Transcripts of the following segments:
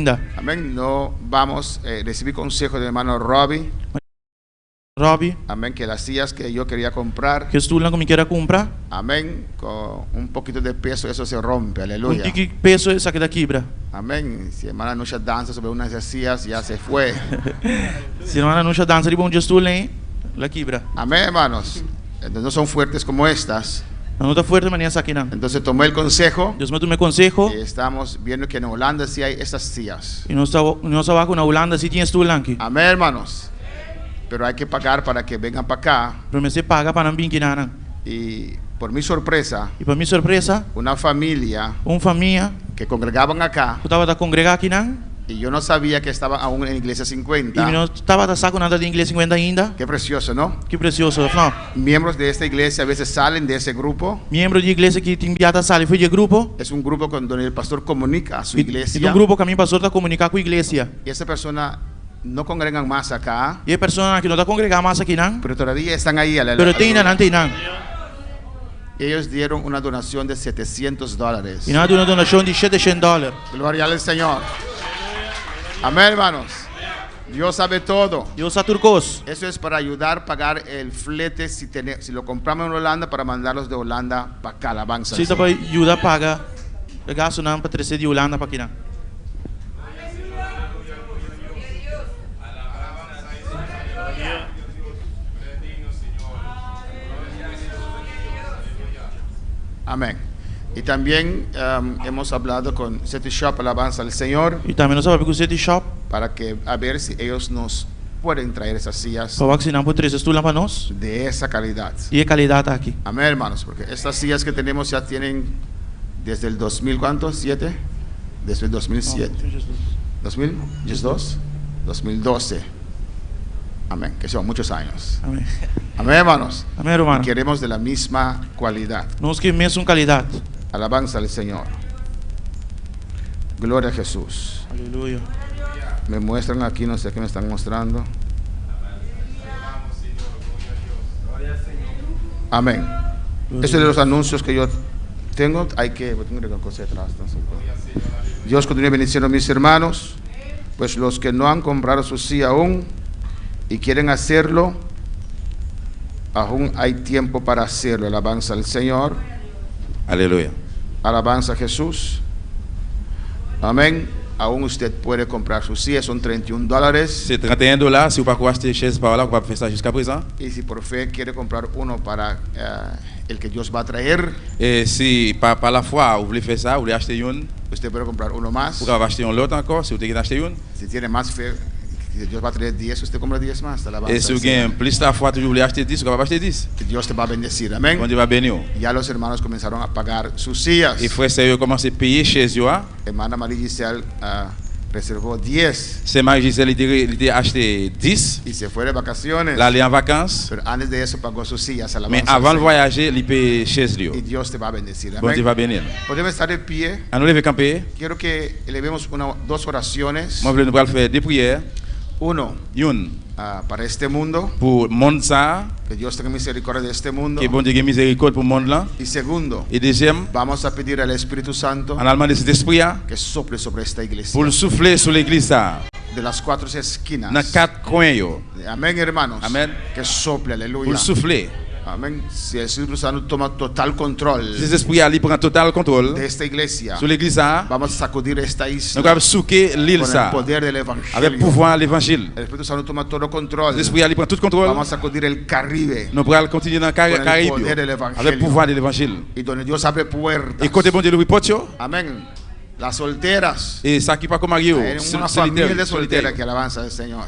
ainda. Amén. No vamos a recibir consejo del hermano Robbie. Robbie, Amén. Que las sillas que yo quería comprar. que stoelen que me queira comprar, Amén. Con un poquito de peso eso se rompe. com Aleluya. que peso essa aqui da quebra. Amén. Si hermana Nusha danza sobre unas de esas sillas, ya se fue. Se não ela não já dança de bom dia stoelen, la quebra. Amén, hermanos. Entonces no son fuertes como estas. Não tá forte maneira essa aqui não. Entonces tomé el consejo. Deus me tomei consejo Y estamos viendo que en Holanda sí hay estas sillas. e nós estava na Holanda se tinha stoelen aqui. Amén, hermanos. Pero hay que pagar para que vengan para acá. Para mim você paga para não vir aqui não. Y por mi sorpresa, E para minha surpresa, una familia família que congregaban acá, que estava da congregar aqui não, y yo no sabía que estaban aún en Iglesia e 50. não estava da saco nada de inglês 50 ainda. Qué precioso, ¿no? Que precioso, não. Miembros de esta iglesia a veces salen de ese grupo. Membro de igreja que tem enviado a sala foi de grupo. Es un grupo con donde el pastor comunica a su E iglesia. um grupo que a mim pastor está comunicar com a igreja. Y esa persona no congregan más acá, E a pessoa que não está congregar mais aqui não, pero todavía están ahí. pero tem ainda não tem não. Ellos dieron una donación de $700. E nós damos uma donação de $700. Gloria al Señor. Amén, hermanos. Dios sabe todo. Deus está turcos. Eso es para ayudar a pagar el flete si lo compramos en Holanda, para mandarlos de Holanda para acá, alabanza. Se dá para ajudar a pagar, eu gasto não para trazer de Holanda para aqui não. Amén. Y también hemos hablado con City Shop, alabanza al Señor, E também nós vamos com o City Shop, para que a ver si ellos nos pueden traer esas sillas para que se não por trazer estudo para nós. de esa calidad. E a qualidade está aqui. Amén, hermanos, porque estas sillas que tenemos ya tienen desde el 2000, ¿cuánto? ¿7? Desde el 2007. 2012. 2012. Amén, que son muchos años. Amém. Amén, hermanos. Amém, irmão. Queremos de la misma cualidad. Nós que mesmo qualidade. Alabanza al Señor. Gloria a Jesús. Aleluia. Me muestran aquí, no sé qué me están mostrando. Amén. Estos son los anuncios que yo tengo. Tengo una cosa atrás. Dios continúe bendiciendo a mis hermanos. Pues los que no han comprado su silla aún y quieren hacerlo, aún hay tiempo para hacerlo. Alabanza al Señor. Aleluya. Alabanza a Jesús. Amén. Aún usted puede comprar su silla, son $31. C'est $31. Si vous ne pouvez pas acheter chaise par là, vous pouvez faire ça jusqu'à présent. Y si por fe quiere comprar uno para el que Dios va a traer, Et si par la foi, vous voulez faire ça, vous voulez acheter une, usted puede comprar uno más. vous pouvez acheter une l'autre encore, si vous voulez acheter une. Si tiene más fe, que Dios va a traer 10, usted compra 10 más. Alabanza Et si al vous avez Señor. plus la foi, toujours vous voulez acheter 10, vous pouvez acheter 10. Que Dios te va a bendecir. Bon Amén. Dieu va bénir. Ya los hermanos comenzaron a pagar sus sillas. Et frère, sérieux, commencez à payer chez eux. Hermana María Giselle reservó 10 C'est Marie-Gisèle, il a acheté 10. y se fue de vacaciones. Là, elle est en vacances. Pero antes de eso pagó sus sillas. Mais Alabanza al avant de Señor. voyager, il paye chez lui. Y Dios te va a bendecir. Bon Dieu va Amén. bénir. Podemos estar de pie. À nous lever camper. Quiero que elevemos dos oraciones. Moi, je voulais nous faire deux prières. Uno, Une para este mundo. pour le monde ça, Que Dios tenga misericordia de este mundo. que bon Dieu ait miséricorde pour le monde là. Y segundo, Et deuxième, vamos a pedir al Espíritu Santo en allemand de cet esprit que sople sobre esta iglesia pour le souffler sur l'église ça, de las cuatro esquinas. dans quatre coins yo. Amén, hermanos. Amén. Que sople, Pour aleluya. le souffler. Amén. Si el Espíritu Santo toma total control Cet esprit là, il prend total contrôle de esta iglesia, sur l'église ça. vamos a sacudir esta Nous isla allons souquer l'île con el ça poder del avec Evangelio. pouvoir l'évangile. El Espíritu Santo toma todo control. L'esprit là, il prend tout contrôle. Vamos a sacudir el Caribe Nous allons continuer dans le con el Caraïbe poder del avec Evangelio. pouvoir de l'évangile. Y donde Dios abre puertas. Et côté bon Dieu le porte yo. Amén. Las solteras. Et ça qui pas comme Mario, Hay una familia de solteras que alabanza al Señor.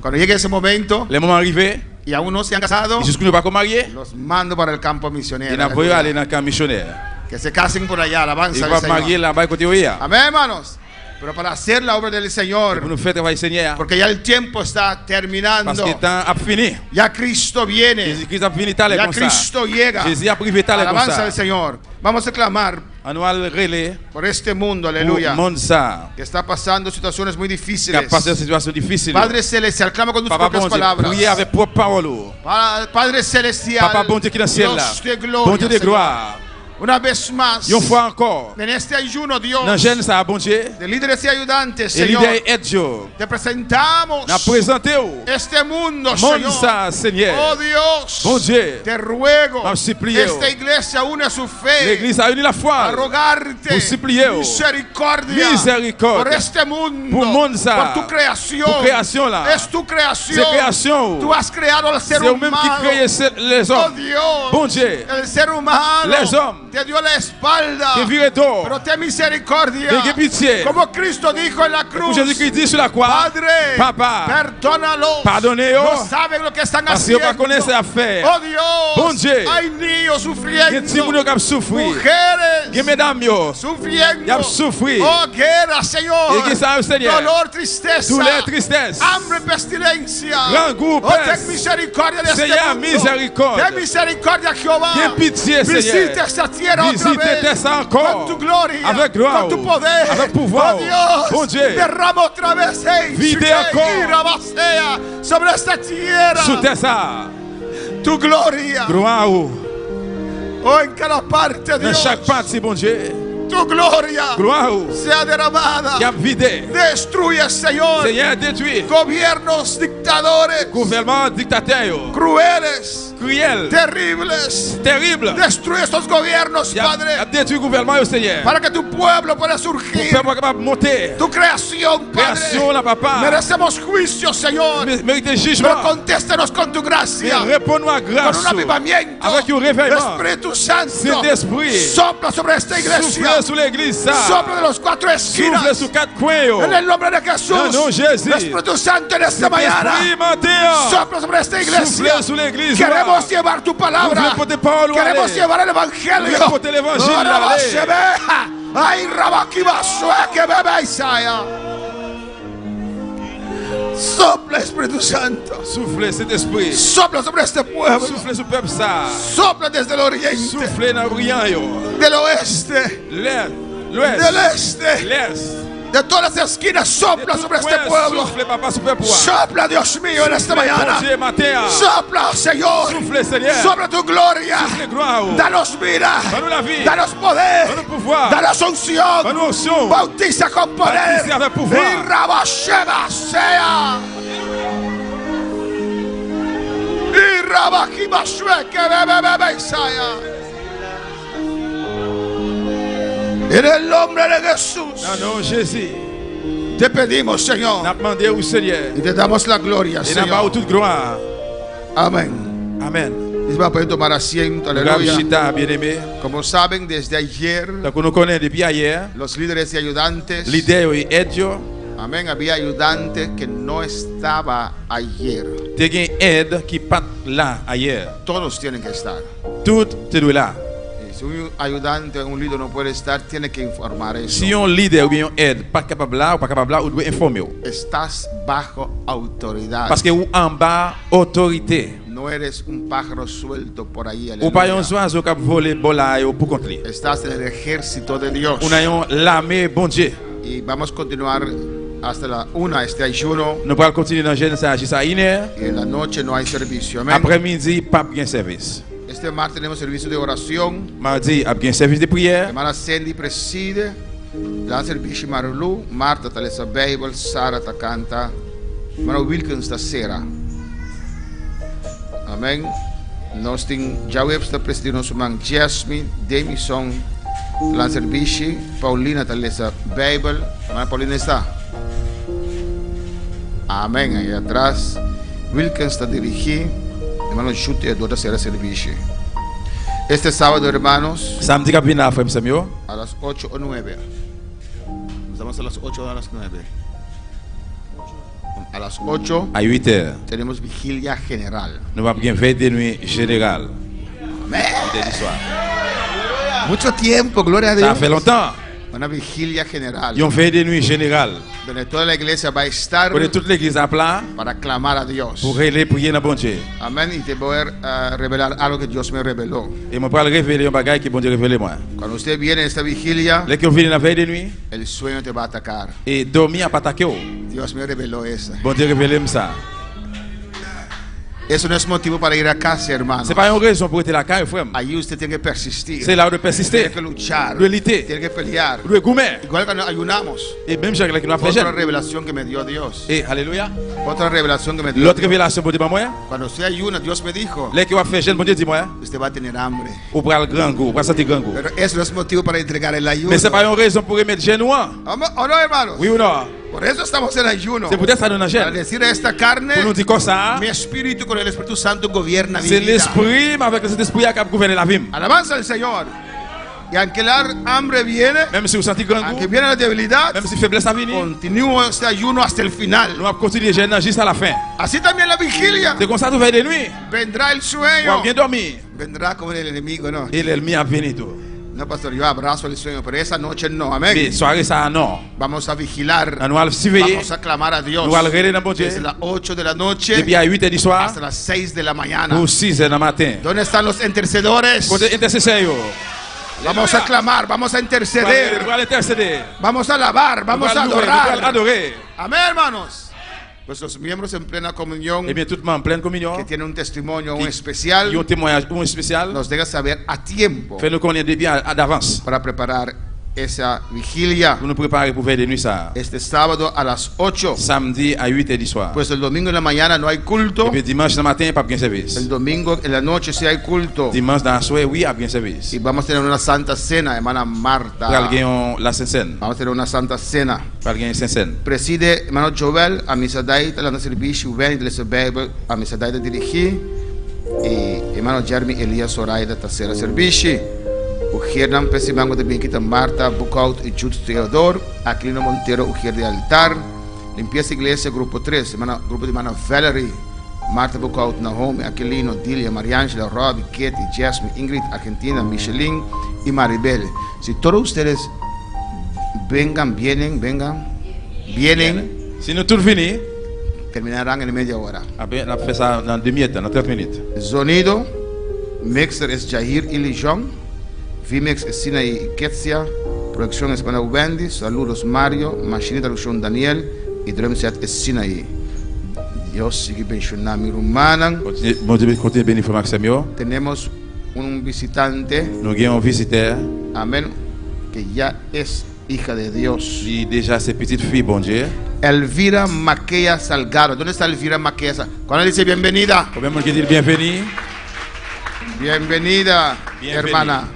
Cuando llegue ese momento Les moments arrivés, y aún no se han casado, et jusqu'à nous pas comme mariés, los mando para el campo misionero. et n'a pas aller dans le camp missionnaire. Que se casen por allá, Et alabanza va al marier Señor. là-bas côté oya. Amén, hermanos. Pero para hacer la obra del Pour Señor, nous faire travailler Seigneur. porque ya el tiempo está terminando. Parce que le temps a fini. Ya Cristo viene. Jésus-Christ a fini talé Ya comme ça. Cristo llega. Jésus a privé talé comme Alabanza al ça. Señor. Vamos a clamar On va le relais por este mundo, pour aleluya, le monde ça. que está pasando situaciones muy Qui a difíciles. passé une situation difficile. Padre Celestial, clama con tus Papa propias bon Dieu, palabras. priez avec propre parole. Padre Celestial, Papa bon Dieu qui est dans le ciel là. Dios de Bon Dieu gloria, de gloire. Una vez más, Yon fois encore. en este ayuno, Dios, Dans jeune ça, bon Dieu. de líderes y ayudantes, Et Señor, leader aide yo. te presentamos N'a présenté ou. este mundo, Monde Señor. ça, Seigneur. Oh Dios, Bon Dieu. te ruego, Vamos supplier. esta iglesia une su fe L'église a uni la a foi. rogarte Por supplier. misericordia Misericordia. por este mundo, Por monde ça. por tu creación. Por création là. Es tu creación. C'est création. Tú has creado al ser C'est eux-mêmes qui humano. créent les Oh hommes. Dios, Bon Dieu. el ser humano Les hommes. te dio la espalda, Qui virent d'or. pero ten misericordia. Fais pitié. Como Cristo dijo en la Pour cruz, Jésus-Christ dit sur la croix. Padre, Papa. perdónalos. Pardonnez-os. No saben lo que están Parce qu'ils ne haciendo. connaissent à faire. Oh Dios, Bon Dieu. hay niños Il y a sufriendo, des gens qui ont souffert. mujeres Il y a mesdames yo. sufriendo. Y han sufrido. Oh, guerra, Señor. Y que sabe, Señor. Dolor, tristeza, Douleur, tristesse. hambre, pestilencia. Grand goût, Oh, peste. ten misericordia de este Seigneur, mundo. miséricordia. Ten misericordia, Jehová. Ten pitié, Visite Seigneur. esta tierra Visite otra vez. esta encore. Con tu gloria. Avec gloire. Con tu poder. Avec pouvoir. Oh, Dios. Bon Dieu. Derrama otra vez. Vide encore. Sobre esta tierra. Sous ça. Tu gloria. Gloire ou. Oh, en cada parte, Dans Dios. chaque partie, bon Dieu. Tu gloria Gloire ou. sea derramada. Qui a vidé. Destruye, Señor, Seigneur, détruit. gobiernos, dictadores, Gouvernement dictateur. crueles, Cruel. terribles. Terrible. Destruye estos gobiernos, Il a Padre, détruit le gouvernement, Seigneur. para que tu pueblo pueda Pour surgir. faire capable de monter. Tu creación, Création, Padre. la papa. Merecemos juicio, Señor, Mérite pero jugement. contéstanos con tu Mais gracia, réponds-nous à con grâce. un avivamiento. Avec un réveillement. Espíritu Santo, Saint-Esprit. sopla sobre esta iglesia, Souffle sur l'église, ça. sopla de los cuatro esquinas. Souffle sur quatre coins. En el nombre de Jesús, Dans le nom de Jésus. Espíritu Santo, en esta mañana, Esprit matin. sopla sobre esta iglesia. Souffle sur l'église. Queremos llevar tu palabra. Souffle pour tes paroles. Queremos allez. llevar el evangelio. Souffle pour tes évangiles. Ahora allez. se ve. Ay, Rabakiba, que bebe Isaia. Sopla, Espíritu Santo. Souffle cet esprit. Sopla sobre este pueblo. Souffle sur le peuple ça. Sopla desde el oriente, Souffle dans l'Orient. yo. del oeste, L'Est. del L'Ouest. este, L'Est. de todas las esquinas. Sopla sobre este pueblo. Souffle, papa, sur le peuple. Sopla, Dios mío, en esta mañana. Dieu matin. Sopla, Señor, Souffle, Seigneur. sobre tu gloria. Souffle gloire. Danos vida. Donne-nous la vie. Danos poder. Donne-nous pouvoir. Danos unción. Donne-nous onction. Bautiza con poder. Bautiza avec pouvoir. Y Rabasheba sea. Y Rabakibashue que bebe Isaia. En el nombre de Jesús Dans le nom de Jésus. te pedimos, Señor, N'a demandé au Seigneur. y te damos la gloria, Et n'a pas Señor. toute gloire. Amén. Amen. Les va a poder tomar asiento, Regarde, aleluya. Chita, bien-aimé. Como saben, desde ayer, Donc, on nous connaît depuis hier. los líderes y ayudantes, L'idée est aide. amén, había ayudantes que no estaba ayer. Tu as aide qui pas là hier. Todos tienen que estar. Tout te doit là. Y si un ayudante, un líder no puede estar, tiene que informar eso. Si un leader ou bien un aide pas capable là ou pas capable là, on doit informer. Estás bajo autoridad. Parce que ou en bas autorité. No eres un pájaro suelto por ahí. Ou pas un aleluya. oiseau qui voler bolai ou pour contre lui. Estás en el ejército de Dios. On a l'armée bon Dieu. Y vamos a continuar hasta la 1 este ayuno. Nous allons continuer dans Genèse jusqu'à 1h. Y en la noche no hay servicio. Amén. Après-midi, pas bien service. Este martes tenemos servicio de oración. Mardi, a bien service de prière. Hermana Sandy preside. La servicio Marulu. Marta talesa Bible. Sara ta canta. Hermano Wilkins ta sera. Amén. Nós tem Jaweb está presidindo sumang Jasmine, Demison, la servicio. Paulina talesa Bible. Hermana Paulina está. Amén. Ahí atrás. Wilkins está dirigindo. Hermano Chute de otra será servicio. Este sábado, hermanos, Samedi, qui vient là, frère Samuel. a las 8 o 9. Estamos a las 8 o a las 9. A las 8 À 8h. tenemos vigilia general. Nous allons bien veille de nuit générale. Amén. Vendredi soir. Mucho tiempo, gloria a Ça Dios. fait longtemps. Una vigilia general. Ils ont veille de nuit générale. Donde toda la iglesia va a estar Pour toute l'église à plat, para clamar a Dios. pour aller prier dans bon Dieu. Amén. Y te voy a revelar algo que Dios me reveló. Et moi, pour révéler un bagage qui bon Dieu révélé moi. Cuando usted viene a esta vigilia, Les qui ont venu la veille de nuit el sueño te va a atacar. et dormir à pas attaquer. Dios me reveló eso. Bon Dieu révélé ça. Eso no es motivo para ir a casa, hermano. C'est pas une raison pour être la caille, frère. Allí usted tiene que persistir. C'est là où de Tiene persister, que luchar. de lutter, Tiene que pelear. de goumer. Igual cuando ayunamos. Et même Jacques qui nous a fait Otra jeune. revelación que me dio Dios. Et alléluia. Otra revelación que me dio L'autre Dios. révélation pour dire moi, Cuando usted ayuna, Dios me dijo, les qui va faire jeune, bon Dieu dit moi, usted va a tener hambre. ou pour le grand goût, ou pour sentir grand goût. Pero eso no es motivo para entregar el ayuno. Mais c'est pas une raison pour remettre jeune ou non. ¿O no, hermanos? Oui ou non? Por eso estamos en ayuno. C'est peut-être ça nous Para jeune. decir a esta carne, Pour nous dire comme ça, mi espíritu con el Espíritu Santo gobierna mi c'est vida. l'esprit, mais avec cet esprit qui a gouverné la vie. Alabanza al Señor. Y aunque la hambre viene, Même si vous sentez grand aunque goût, viene la debilidad, même si faiblesse a venu, continúo este ayuno hasta el final. nous allons continuer jeune jusqu'à la fin. Así también la vigilia. C'est comme ça, tu vas de nuit. Vendrá el On sueño. va bien dormir. Vendrá como el enemigo, ¿no? Et l'ennemi a venu tout. No, pastor, yo abrazo el sueño, pero esa noche no. Mais Amén. soirée ça non. Vamos a vigilar. Nous allons surveiller. Vamos a clamar a Dios. Nous allons regarder dans bon Dieu. Desde las 8 de la noche Depuis à 8h du soir, hasta las 6 de la mañana. pour 6h du matin. ¿Dónde están los intercedores? Côté intercesseur, yo. Vamos a clamar, vamos a Nous interceder, allons intercéder. vamos a alabar, vamos a Nous allons adorar. adorer. Amén, hermanos. Pues los miembros en plena comunión Eh bien, tout le monde en pleine communion. que tienen un testimonio Qui- especial Il y a un témoignage un spécial. nos deja saber a tiempo Fais-nous connaître bien d'avance. para preparar esa vigilia Pour nous préparer pour faire des nuits ça. este sábado a las 8. Samedi à 8h du soir. Pues el domingo en la mañana no hay culto. Et puis dimanche dans le matin, pas bien service. El domingo en la noche sí hay culto. Dimanche dans la soirée, oui, à bien service. Y vamos a tener una santa cena, hermana Pour Marta. gagner la Sainte-Seine. Vamos a tener una santa cena. Pour gagner Sainte-Seine. Preside hermano Joel, a misa daita la servicio, ven de Bible, a misa daita dirigir. Y hermano Jeremy Elias Zoraida tercera servicio. Ujiernan Pesimango de Benquita Marta, Bucaut y Jude Teodoro, Aquilino Montero, Ujier de Altar. Limpieza Iglesia, grupo 3, grupo de hermana Valerie, Marta Bucaut, Naomi, Aquilino, Dilia, Mariangela, Robbie, Ketty, Jasmine, Ingrid, Argentina, Michelin y Maribel. Si todos ustedes vienen, Si nous tout fini, terminarán en media hora. après on a fait ça dans 2 minutes, dans 30 minutes. Sonido, mixer es Jair Ilijon, VMix es Sinaí Ketsia, producción es Pana Wendy, saludos Mario, machine de traducción Daniel y drum set es Sinaí. Dios sigue bendicionando mi rumana. Continuez bénir frère Maxime yo. Tenemos un visitante, Nous avons un visiteur. amén, que ya es hija de Dios. Il déjà ses petites filles, bon Dieu. Elvira Maquea Salgado. ¿Dónde está Elvira Maquea Salgado? Cuando dice bienvenida, Combien de monde qui dit bienvenue? bienvenida, Bienvenida. hermana.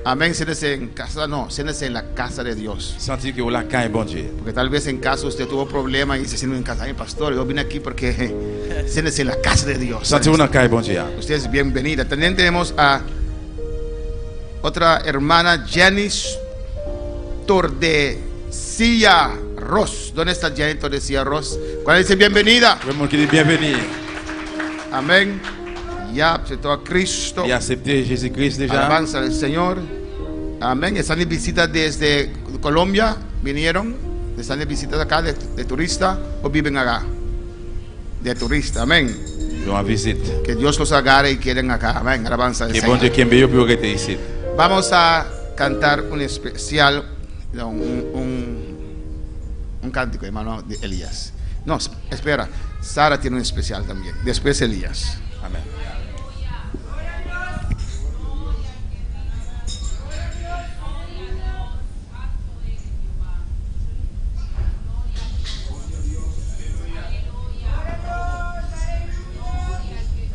Amén, siéntese en casa, no, siéntese en la casa de Dios. Sentir que la caille, bon Dieu. Porque tal vez en casa usted tuvo problemas y se siente en casa. Ay, pastor, yo vine aquí porque siéntese en la casa de Dios. Sentir una caille, bon Dieu. Usted es bienvenida. También tenemos a otra hermana, Janice Tordesilla Ross. ¿Dónde está Janice Tordesilla Ross? Cuando dice bienvenida. Combien de monde qui dit bienvenue? Amén. Ya aceptó a Cristo. Il a accepté Jésus-Christ déjà. Alabanza al Señor. Amén. Están de visita desde Colombia. Vinieron. Están de visita acá de turista o viven acá. De turista. Amén. Ils ont en visite. Que Dios los agarre y queden acá. Amén. Alabanza al Que bon Señor. Dieu qui aime pour rester ici. Vamos a cantar un especial, un cántico, hermano, de Elías. No, espera. Sara tiene un especial también. Después Elías. Amen.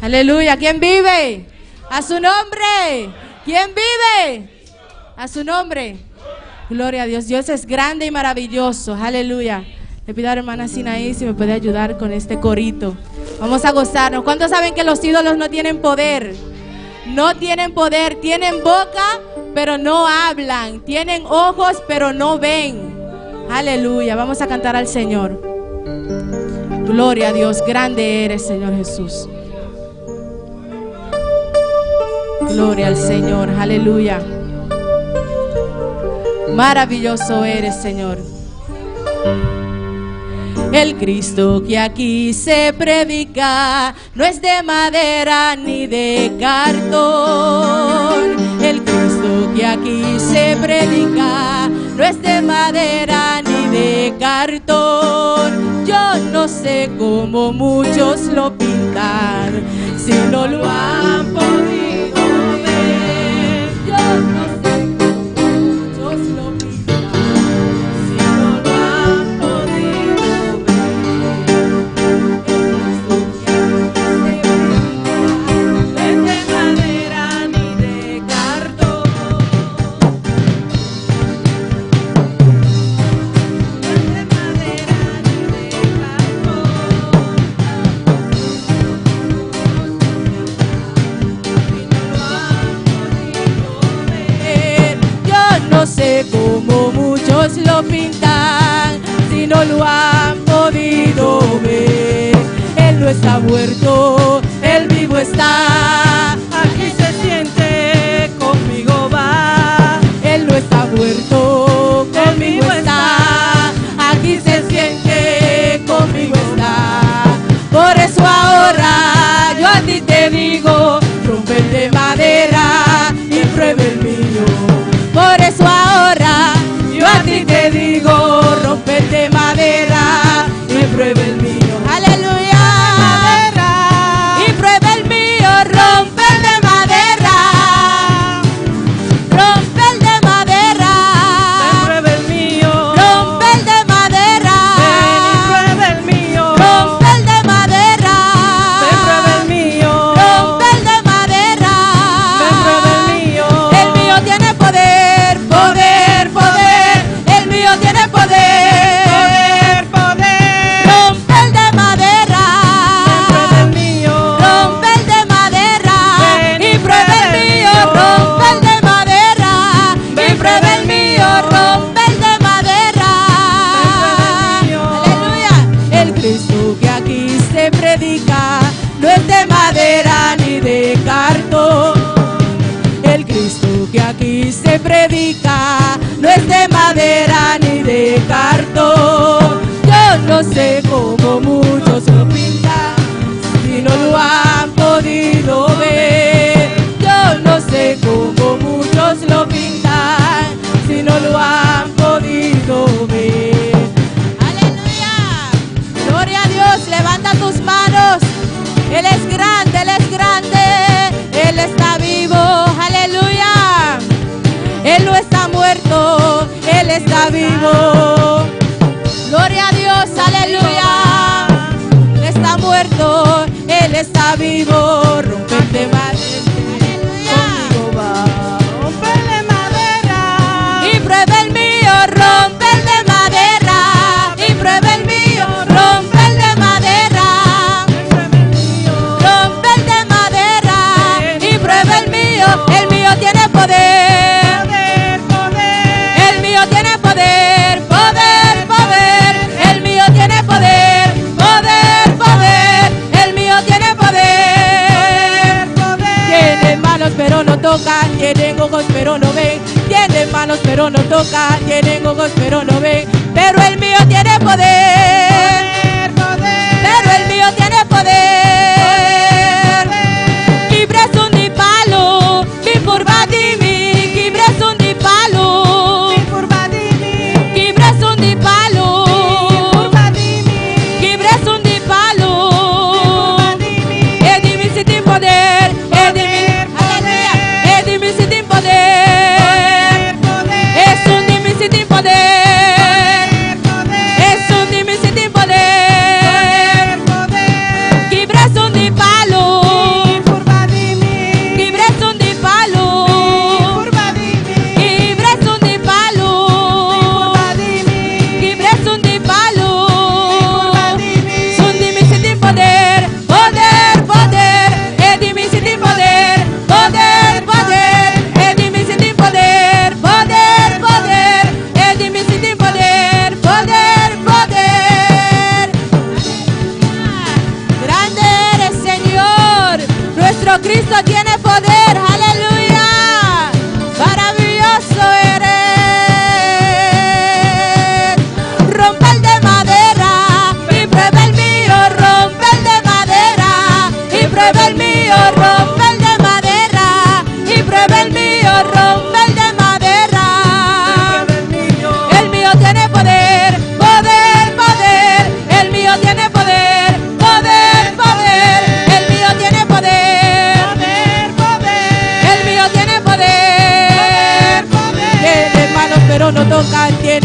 Aleluya. ¿Quién vive? A su nombre. ¿Quién vive? A su nombre. Gloria a Dios. Dios es grande y maravilloso. Aleluya. Le pido a la hermana Sinaí si me puede ayudar con este corito. Vamos a gozarnos. ¿Cuántos saben que los ídolos no tienen poder? No tienen poder. Tienen boca, pero no hablan. Tienen ojos, pero no ven. Aleluya. Vamos a cantar al Señor. Gloria a Dios. Grande eres, Señor Jesús. Gloria al Señor, aleluya. Maravilloso eres, Señor. El Cristo que aquí se predica no es de madera ni de cartón. El Cristo que aquí se predica no es de madera ni de cartón. Yo no sé cómo muchos lo pintan, si no lo han podido ver. Yo no sé cómo muchos lo pintan, si no lo han podido ver. No es de madera ni de cartón. No sé cómo muchos lo pintan, si no lo han podido ver. Él no está muerto, Él vivo está. Aquí se siente, conmigo va. Él no está muerto, conmigo está. Aquí se siente, conmigo está. Por eso ahora yo a ti te digo, rompe el de madera y prueba el mío. Por eso ahora yo a ti te digo, rompe el de madera y prueba el mío. Aleluya. Y prueba el mío, rompe el de madera. Rompe el de madera. Prueba el mío. Rompe el de madera. Prueba el mío. Rompe el de madera. Prueba el mío. Rompe el de madera. Prueba el mío. El mío tiene poder. No es de madera ni de cartón. El Cristo que aquí se predica no es de madera ni de cartón. Yo no sé cómo muchos lo pintan, si no lo han podido ver. Yo no sé cómo muchos lo pintan, si no lo han podido ver. Aleluya. Gloria a Dios, levanta tus manos. Él es grande, Él es grande, Él está vivo, aleluya. Él no está muerto, Él está vivo. Gloria a Dios, aleluya. Él está muerto, Él está vivo. Rompe el de madera, conmigo va. Rompe el de madera. Y prueba el mío, rompe el de madera. Y prueba el mío, rompe el de madera. El mío tiene poder, el mío tiene poder, poder, poder. El mío tiene poder, poder, poder. El mío tiene poder. Tienen manos pero no tocan, tienen ojos pero no ven. Tienen manos pero no tocan, tienen ojos pero no ven. Pero el mío tiene poder, pero el mío tiene poder. Cristo tiene poder, aleluya. Maravilloso eres. Rompe el de madera y prueba el mío. Rompe el de madera y prueba el mío. Rompe el de madera y prueba el mío. Rompe el de madera. El mío tiene poder, poder, poder. El mío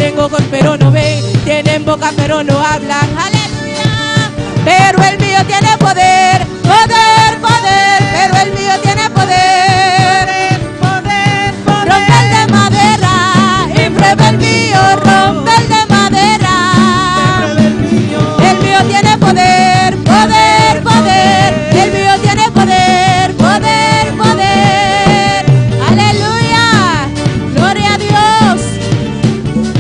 tienen ojos pero no ven, tienen boca pero no hablan, aleluya. Pero el mío tiene poder, poder, poder, pero el mío tiene poder, poder, poder. Rompe el de madera y prueba el mío, rompe el de madera. El mío tiene poder, poder, poder, el mío tiene poder, poder, poder. Aleluya, gloria a Dios.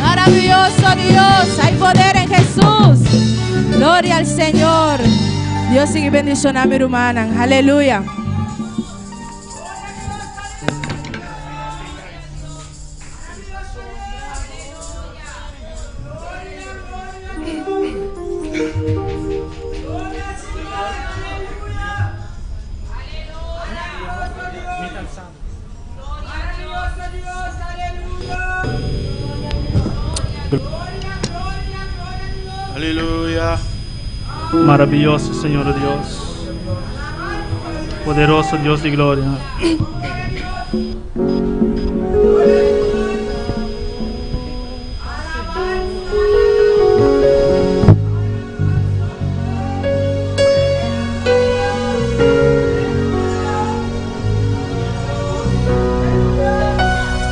Maravilloso Dios, hay poder en Jesús. Gloria al Señor. Dios sigue bendición a mi hermana. Aleluya. Aleluya. Maravilloso Señor Dios, poderoso Dios de gloria.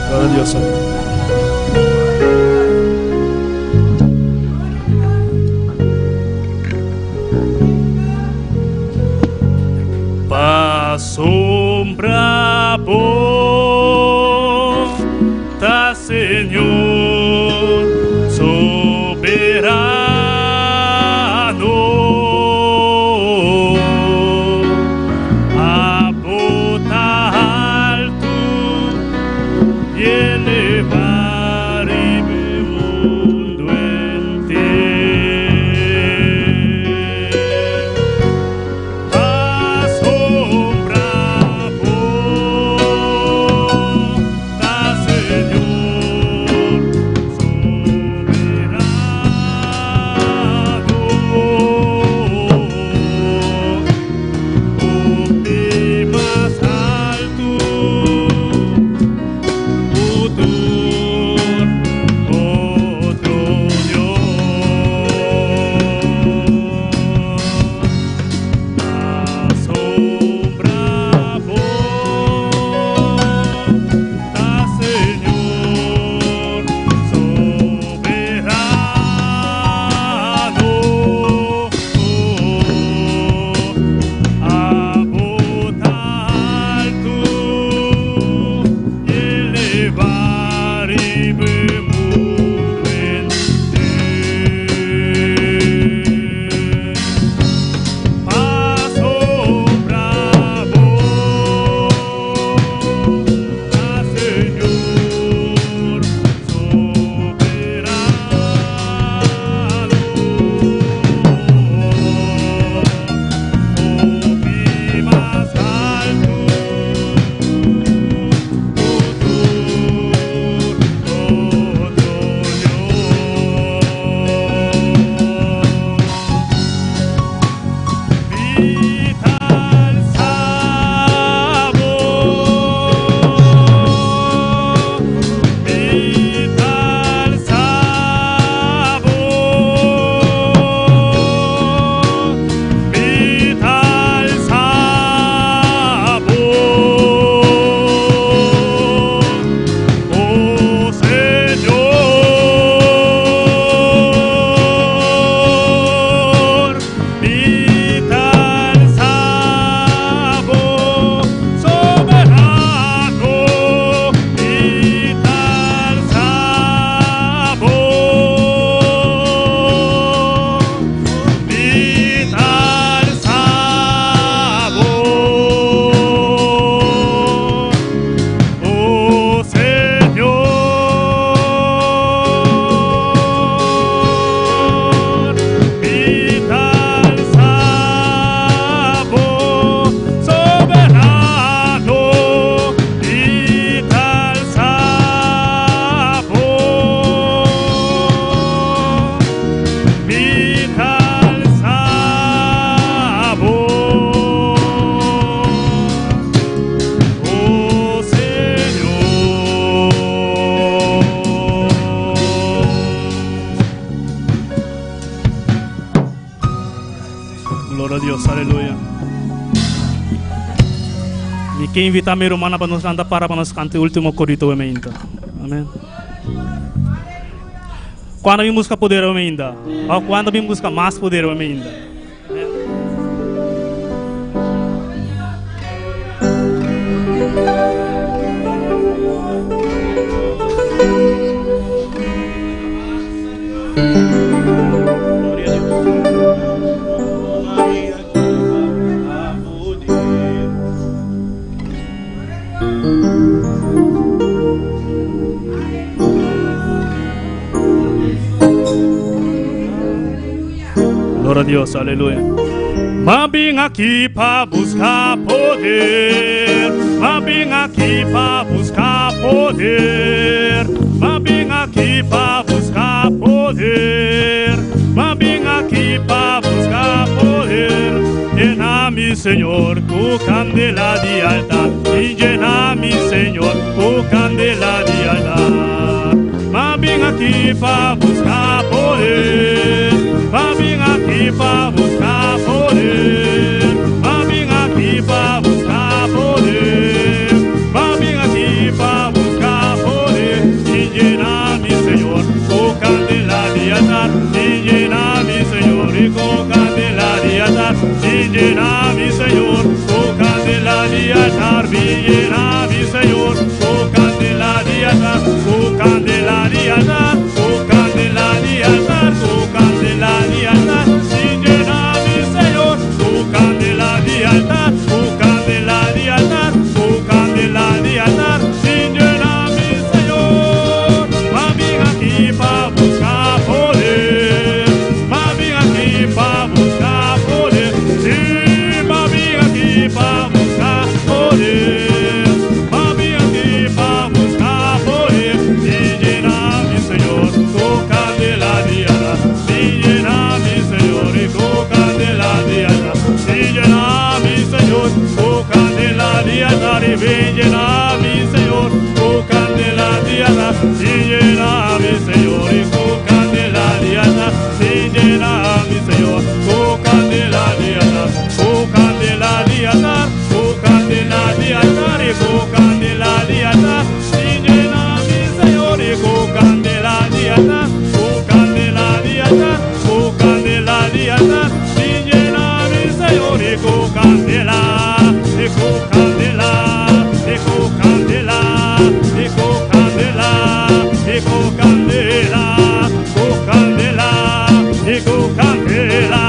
Gloria a Dios, Señor. Sombra bota, Señor, soberano, a bota alto y elevado. Aleluia. E quem invitar meu irmão para nos cantar para nós cantar o último corito ainda. Amém. Quando me busca poder ainda, ou quando me busca mais poder ainda. Glória a Deus, aleluia. Mas vim aqui para buscar poder. Mas vim aqui para buscar poder. Mas vim aqui para buscar poder. Mas vim aqui para buscar poder. Llena-me, Senhor, com candela de altar. E llena-me, Senhor, com candela de altar. Mas vim aqui para buscar poder. Mas vim aqui para buscar poder. Mas vim aqui para buscar poder. Mas vim aqui para buscar poder. E llena-me, Senhor, com candela de altar. E llena-me, Senhor, e com candela de altar. E llena-me, Senhor, com candela de altar. E llena-me, Senhor, com candela de altar. Com candela de altar. Com candela de altar. Com candela de altar. E llena-me, Senhor, com candela de altar. Com candela de altar. Com candela de altar. E llena-me, Senhor. Mas vim aqui para buscar poder. Mas vim aqui para buscar poder. Sim, mas vim aqui para buscar poder. Mas vim aqui para buscar poder. E llena-me, Senhor, com candela de altar. E llena-me, Senhor, e com candela de altar. E llena-me, Senhor, com candela de altar. E vem llena-me, Senhor, com candela de altar. E llena-me, Senhor, e com candela de altar. E llena-me, Senhor, com candela de altar. Com candela de altar. Com candela de altar. E com candela de altar. E llena-me, Senhor, e com candela de altar. Com candela de altar. Com candela de altar. E llena-me, Senhor, e com candela. E com candela. E com candela. E com candela. E com candela. Com candela. E com candela.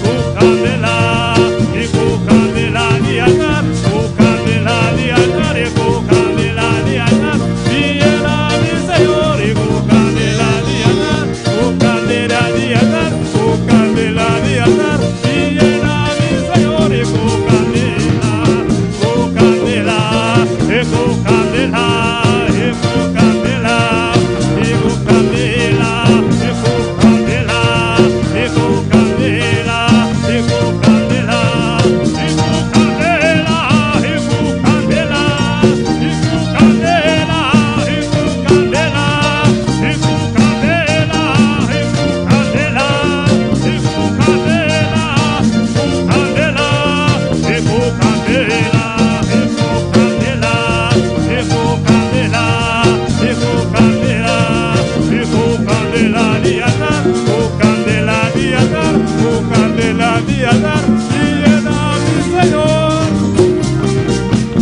Com candela. E com candela de altar. Com candela de altar. E com candela de altar. E llena-me, Senhor, e com candela de altar. Com candela de altar. Com candela de altar. E llena-me, Senhor, e com candela. Com candela. E com candela. E com candela. E com candela. E com candela. E com candela. E com candela. E com candela. E com candela. E com candela. E com candela. E com candela. E com candela. E com candela. Com candela. E com candela. E com candela. E com candela. E com candela. E com candela de altar. Com candela de altar. Com candela de altar. E llena-me, Senhor.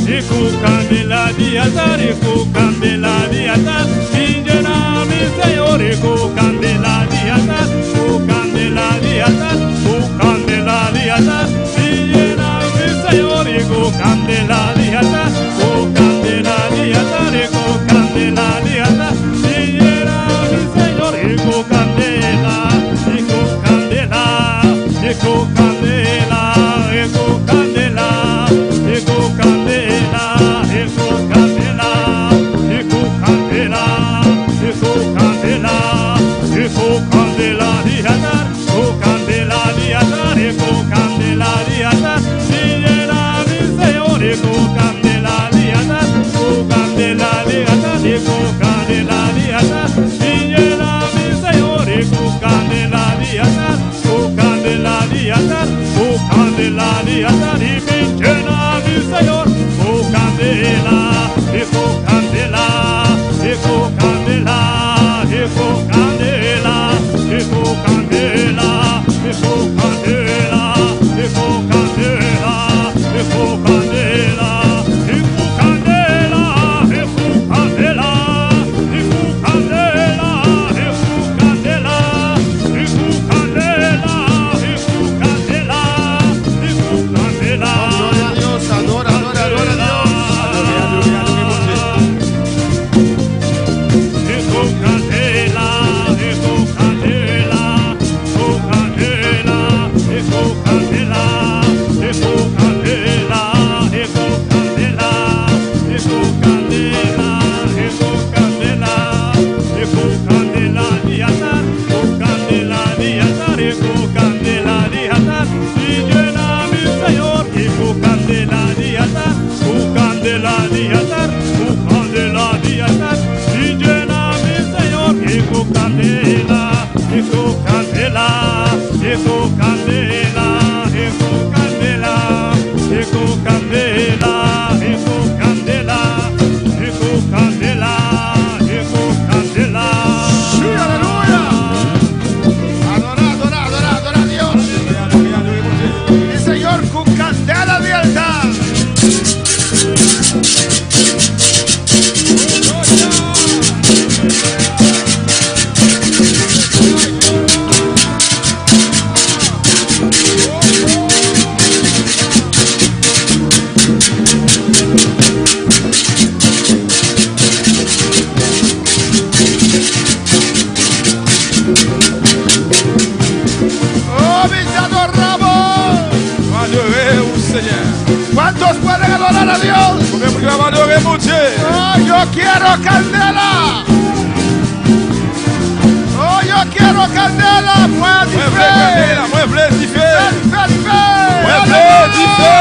E com candela de altar. E com candela de altar. E llena-me, Senhor. E com candela de altar. Com candela de altar. Com candela de altar. E llena-me, Senhor. E com candela de altar. Com candela de altar. E com candela de altar. E llena-me, Senhor. E com candela. E com candela. E com candela. E com candela. E com candela. E com candela. atar y me llena mi Señor. Oh candela, oh candela, oh candela, oh candela, oh candela, oh candela, oh candela, oh candela, oh candela, oh candela, oh candela, oh candela, oh candela, oh candela, oh candela. Gloria a Dios, adora, adora, adora a Dios. Sí, aleluya. Adora, adora, adora, adora a Dios. Mi Señor, con candela de altar. Oh, mis adorados. Adorez au Seigneur. ¿Cuántos pueden adorar a Dios? Combien vous pouvez adorer mon Dieu? Oh, yo quiero candela. Oh, yo quiero candela. Moi, Moi, vle candela, moi, vle di fè. Moi, vle di fè.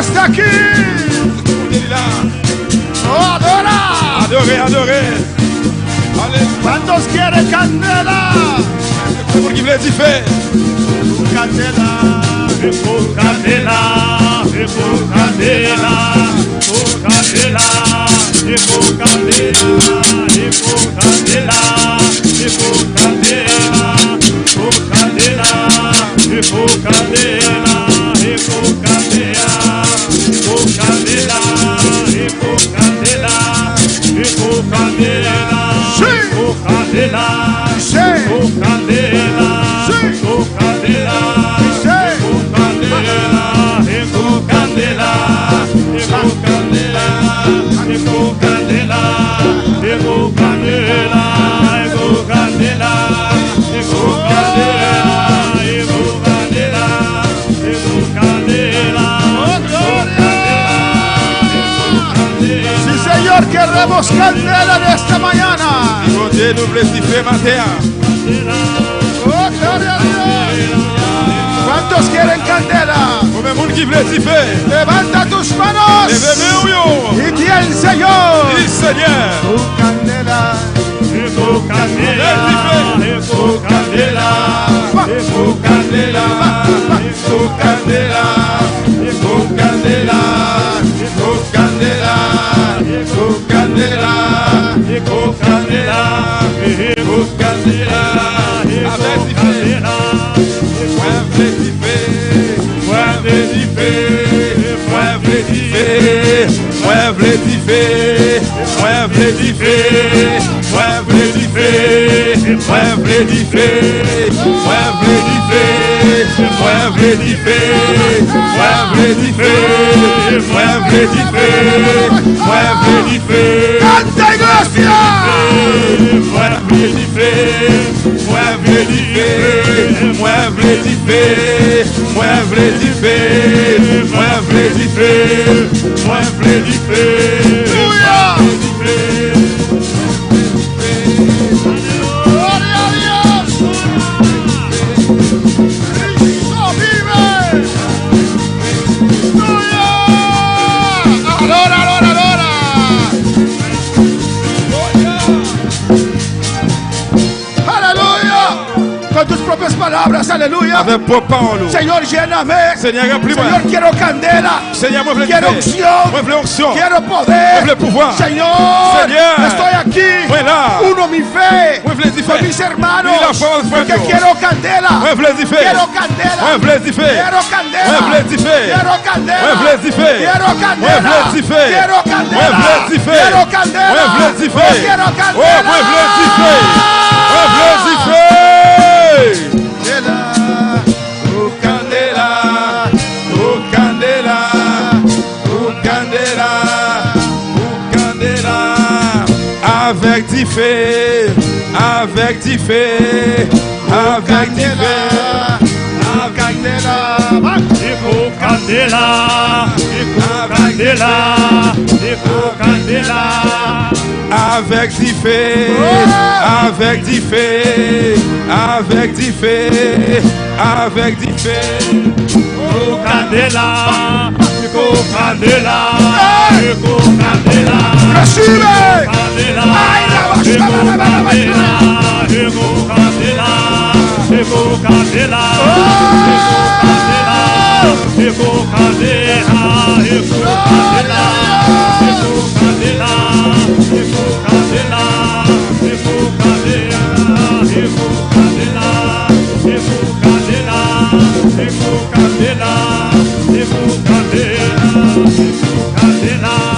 Está aquí. Oh, adora. Adorez, adorez. Alléluia. ¿Cuántos quieren candela? C'est pour qui veut di fè. Candela. Candela, candela, candela, candela, Queremos candela de esta mañana. Mon Dieu, nous voulons di fè matin. Oh, gloria a Dios. ¿Cuántos quieren candela? Combien moun qui veut di fè? Levanta tus manos Levez-vous yo. y di al Señor. Dis Seigneur. Candela. Candela, candela, candela, Avec di fè. Ouais, avec di fè. vle di fe. ¡Canta, iglesia! ¡Gloria a Dios! ¡Cristo vive! ¡Aleluya! ¡Adora, adora, adora! ¡Aleluya! Con tus propias palabras, aleluya. Avec vos paroles. Señor, lléname. Seigneur, remplis-moi. Señor, quiero candela. Seigneur, moi, je Quiero veux unción. Moi, je veux onction. Quiero Moi, poder. je veux pouvoir. Señor, Seigneur. estoy aquí. Moi, là. Uno mi fe Moi, je veux dire con mis hermanos. Mira, frère, frère, Porque Dios. quiero candela. Moi, je veux dire Quiero candela. Moi, je veux dire Quiero candela. Moi, je veux dire Quiero candela. Moi, je veux dire Quiero candela. Moi, je veux dire Quiero Moi, candela. je veux dire Quiero candela. Moi, je veux dire Oh, quiero candela. Oh, moi, je veux dire Moi, je veux dire Oh, candela. Oh, candela. Oh, candela. Oh, candela. Avec du feu. Avec du feu. Avec du feu. Eko candela, Eko candela, Eko candela. Avec du feu, avec du feu, avec du feu, avec du feu. Eko candela, Eko candela, Eko candela. Recibe. Candela, Ay, la Eko basura, candela, Eko candela, Eko candela, Eko candela, Eko candela, Eko candela, Eko candela, Eko candela, Eko candela, Eko candela, Eko candela, Eko candela, Eko candela,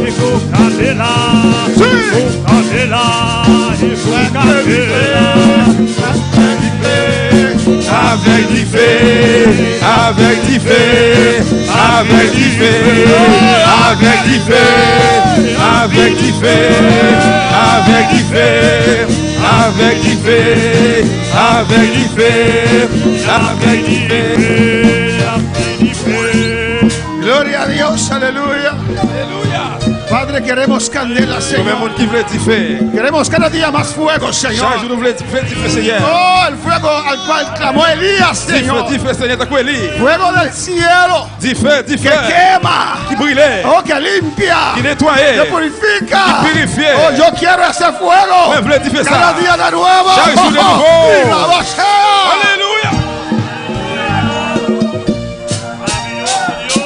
Eko candela, Eko candela, Eko candela. Avec du feu, avec du feu, avec du feu, avec du feu, avec du feu, avec du feu, avec du feu, avec du feu, avec du feu. Gloria a Dios, aleluya. Alléluia. Padre, queremos candela, Comme un Señor. monde qui veut du feu. Queremos cada día más fuego, Chaque Señor. jour nous voulons du feu, Seigneur. Oh, el fuego al cual clamó Elías, Señor. Du feu, Seigneur, t'as quoi, Eli? Fuego del cielo Du feu, que quema, qui brûlait, oh, que limpia, qui nettoyait, que purifica. qui purifiait. Oh, yo quiero ese fuego Moi, je voulais du feu, cada ça. día de nuevo. Chaque jour de Oh, nouveau. y la bajea. Alléluia.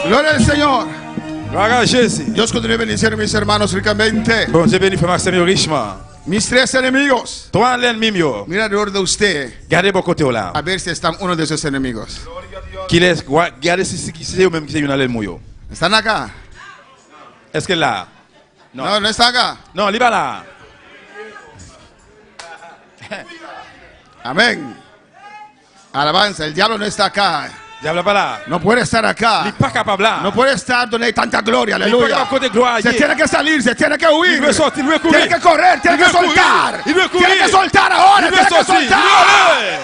Gloria al Señor. Gloire à Jésus. Dios continúe bendiciendo a mis hermanos ricamente. Bon Dieu bénit Frère Maxime richement. Mis tres enemigos. Toi, l'ennemi, mio. Mira alrededor de usted Gardez bon côté là. a ver si están uno de esos enemigos. Qui laisse, gardez si c'est eux-mêmes qui sont dans l'ennemi. ¿Están acá? Est-ce que là? No, no están acá. Non, il est pas là. Amén. Alabanza, el diablo no está acá. Diable pas là. No puede estar Il acá. n'est pas capable là. No puede estar donde hay tanta gloria. Il n'est pas Aleluya. capable côté gloire. Se tiene que salir, se tiene que huir. Il veut sortir, il veut courir. Tiene que correr, tiene Il que veut courir. soltar. Il veut courir. Tiene que soltar ahora, Il veut tiene que sortir. Il soltar. veut aller.